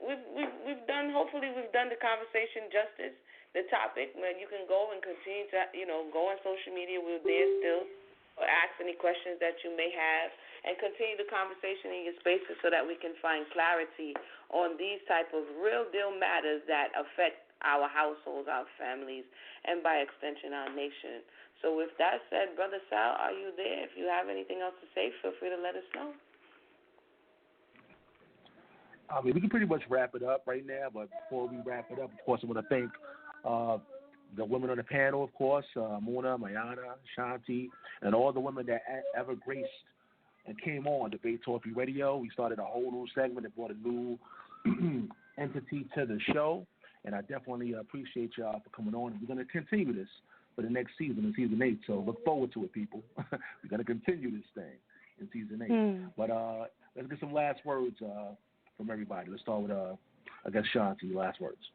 we've done the conversation justice, the topic. You can go and continue to, go on social media. We're there still, or ask any questions that you may have, and continue the conversation in your spaces so that we can find clarity on these type of real deal matters that affect our households, our families, and by extension, our nation. So with that said, Brother Sal, are you there? If you have anything else to say, feel free to let us know. We can pretty much wrap it up right now, but before we wrap it up, of course, I want to thank the women on the panel, of course, Emunah, Mayanah, Shan-T, and all the women that ever graced and came on Debate Talk Radio. We started a whole new segment that brought a new entity to the show, and I definitely appreciate y'all for coming on. We're going to continue this for the next season, in season 8, so look forward to it, people. We're going to continue this thing. in season 8. But let's get some last words from everybody. Let's start with, I guess, Shan-T, last words.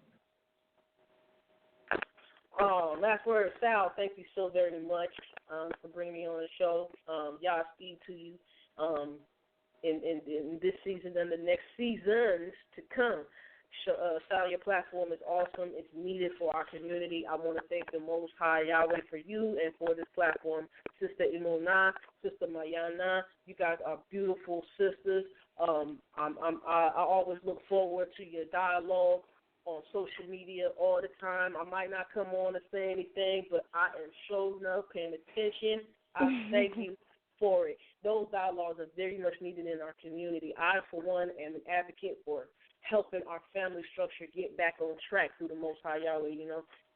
Last word, Sal, thank you so very much for bringing me on the show. Y'all speed to you in this season and the next seasons to come. Sal, your platform is awesome. It's needed for our community. I want to thank the Most High Yahweh for you and for this platform. Sister Emunah, Sister Mayanah, you guys are beautiful sisters. I always look forward to your dialogue on social media all the time. I might not come on to say anything, but I am showing up, paying attention. I thank you for it. Those dialogues are very much needed in our community. I, for one, am an advocate for helping our family structure get back on track through the Most High Yahweh,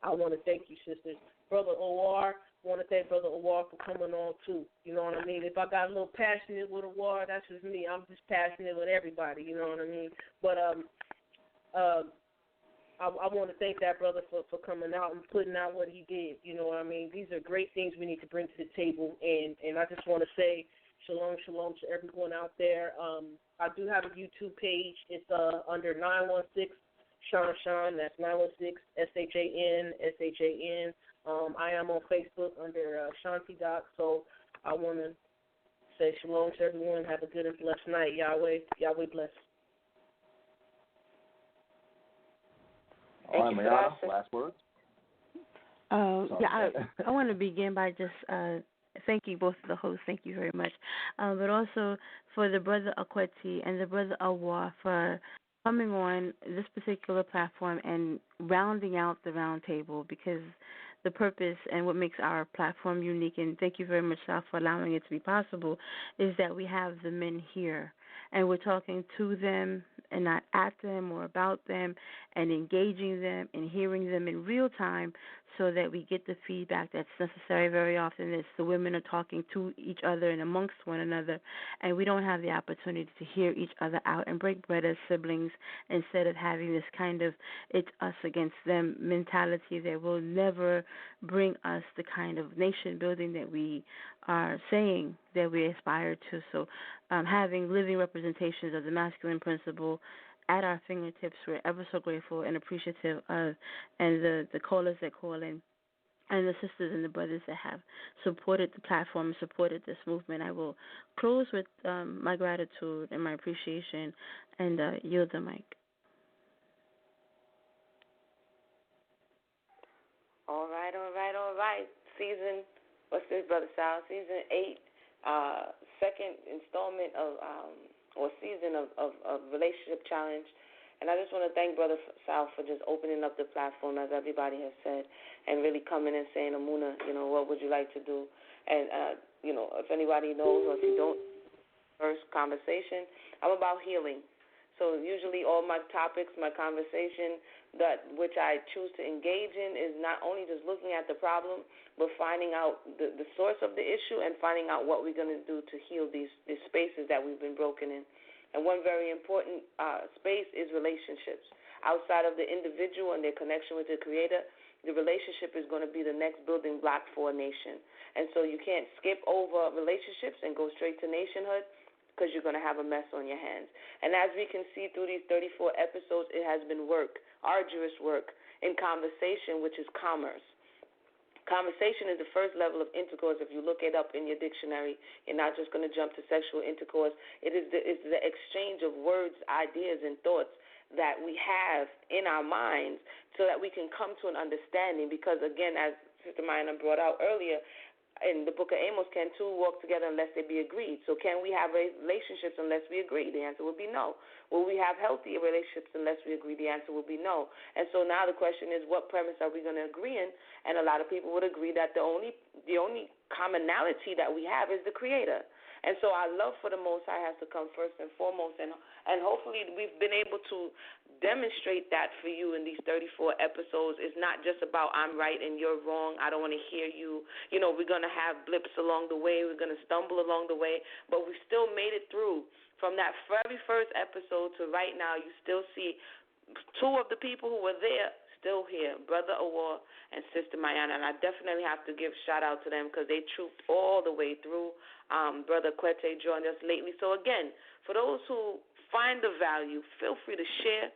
I want to thank you, sisters. Brother Ahwar, I want to thank Brother Ahwar for coming on, too. You know what I mean? If I got a little passionate with Ahwar, that's just me. I'm just passionate with everybody, you know what I mean? But I want to thank that brother for coming out and putting out what he did, you know what I mean? These are great things we need to bring to the table, and I just want to say shalom, shalom to everyone out there. I do have a YouTube page. It's under 916 Shan. That's 916 SHAN. I am on Facebook under Shan-T Doc. So I want to say shalom to everyone. Have a good and blessed night. Yahweh bless. All right, Mayanah, last words. I want to begin by just thanking both of the hosts. Thank you very much. But also for the brother Akweti and the brother Ahwar for coming on this particular platform and rounding out the round table, because the purpose and what makes our platform unique, and thank you very much, Sal, for allowing it to be possible, is that we have the men here and we're talking to them and not at them or about them, and engaging them and hearing them in real time so that we get the feedback that's necessary. Very often it's the women are talking to each other and amongst one another, and we don't have the opportunity to hear each other out and break bread as siblings instead of having this kind of it's us against them mentality that will never bring us the kind of nation building that we are saying that we aspire to. So having living representations of the masculine principle at our fingertips, we're ever so grateful and appreciative of, and the callers that call in, and the sisters and the brothers that have supported the platform and supported this movement. I will close with my gratitude and my appreciation and yield the mic. All right. Season, what's this, Brother Sal? Season 8, second installment of or season of Relationship Challenge. And I just want to thank Brother Sal for just opening up the platform, as everybody has said, and really coming and saying, Emunah, what would you like to do? And, if anybody knows or if you don't, first conversation, I'm about healing. So usually all my topics, my conversation, which I choose to engage in, is not only just looking at the problem, but finding out the source of the issue and finding out what we're going to do to heal these spaces that we've been broken in. And one very important space is relationships. Outside of the individual and their connection with the Creator, the relationship is going to be the next building block for a nation. And so you can't skip over relationships and go straight to nationhood, because you're going to have a mess on your hands. And as we can see through these 34 episodes, it has been work, arduous work, in conversation, which is commerce. Conversation is the first level of intercourse. If you look it up in your dictionary, you're not just going to jump to sexual intercourse. It's the exchange of words, ideas, and thoughts that we have in our minds so that we can come to an understanding. Because, again, as Sister Mayanah brought out earlier, in the book of Amos, can two walk together unless they be agreed? So can we have relationships unless we agree? The answer would be no. Will we have healthy relationships unless we agree? The answer would be no. And so now the question is, what premise are we going to agree in? And a lot of people would agree that the only commonality that we have is the Creator. And so our love for the Most High has to come first and foremost, and hopefully we've been able to demonstrate that for you in these 34 episodes. It's not just about I'm right and you're wrong, I don't want to hear you. We're going to have blips along the way, we're going to stumble along the way, but we still made it through. From that very first episode to right now, you still see two of the people who were there still here, Brother Ahwar and Sister Mayanah. And I definitely have to give shout out to them because they trooped all the way through. Brother Kwete joined us lately. So again, for those who find the value, feel free to share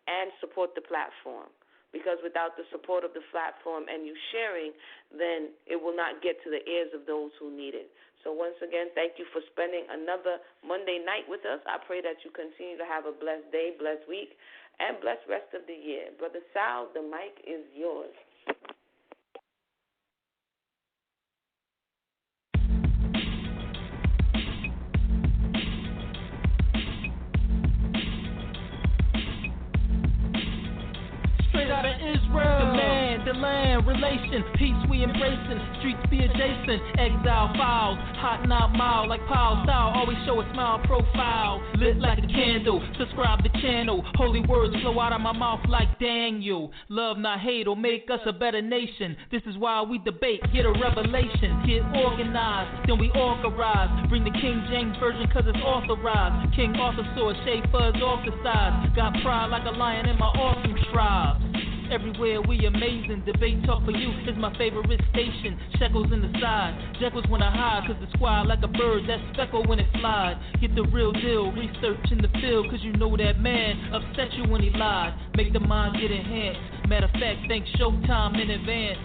and support the platform. Because without the support of the platform and you sharing, then it will not get to the ears of those who need it. So once again, thank you for spending another Monday night with us. I pray that you continue to have a blessed day, blessed week, and blessed rest of the year. Brother Sal, the mic is yours. Out of Israel, the land, relation, peace we embracing, streets be adjacent, exile files, hot not mild, like Paul style, always show a smile profile, lit like a candle, subscribe the channel, holy words flow out of my mouth like Daniel, love not hate will make us a better nation, this is why we debate, get a revelation, get organized, then we authorize, bring the King James Version cause it's authorized, King Arthur sword, shade fuzz off the sides, got pride like a lion in my awesome tribe. Everywhere we amazing, debate talk for you is my favorite station. Shekels in the side, Jekylls when I hide, cause the squad like a bird that speckle when it flies. Get the real deal, research in the field, cause you know that man upset you when he lied. Make the mind get enhanced, matter of fact, thank Showtime in advance.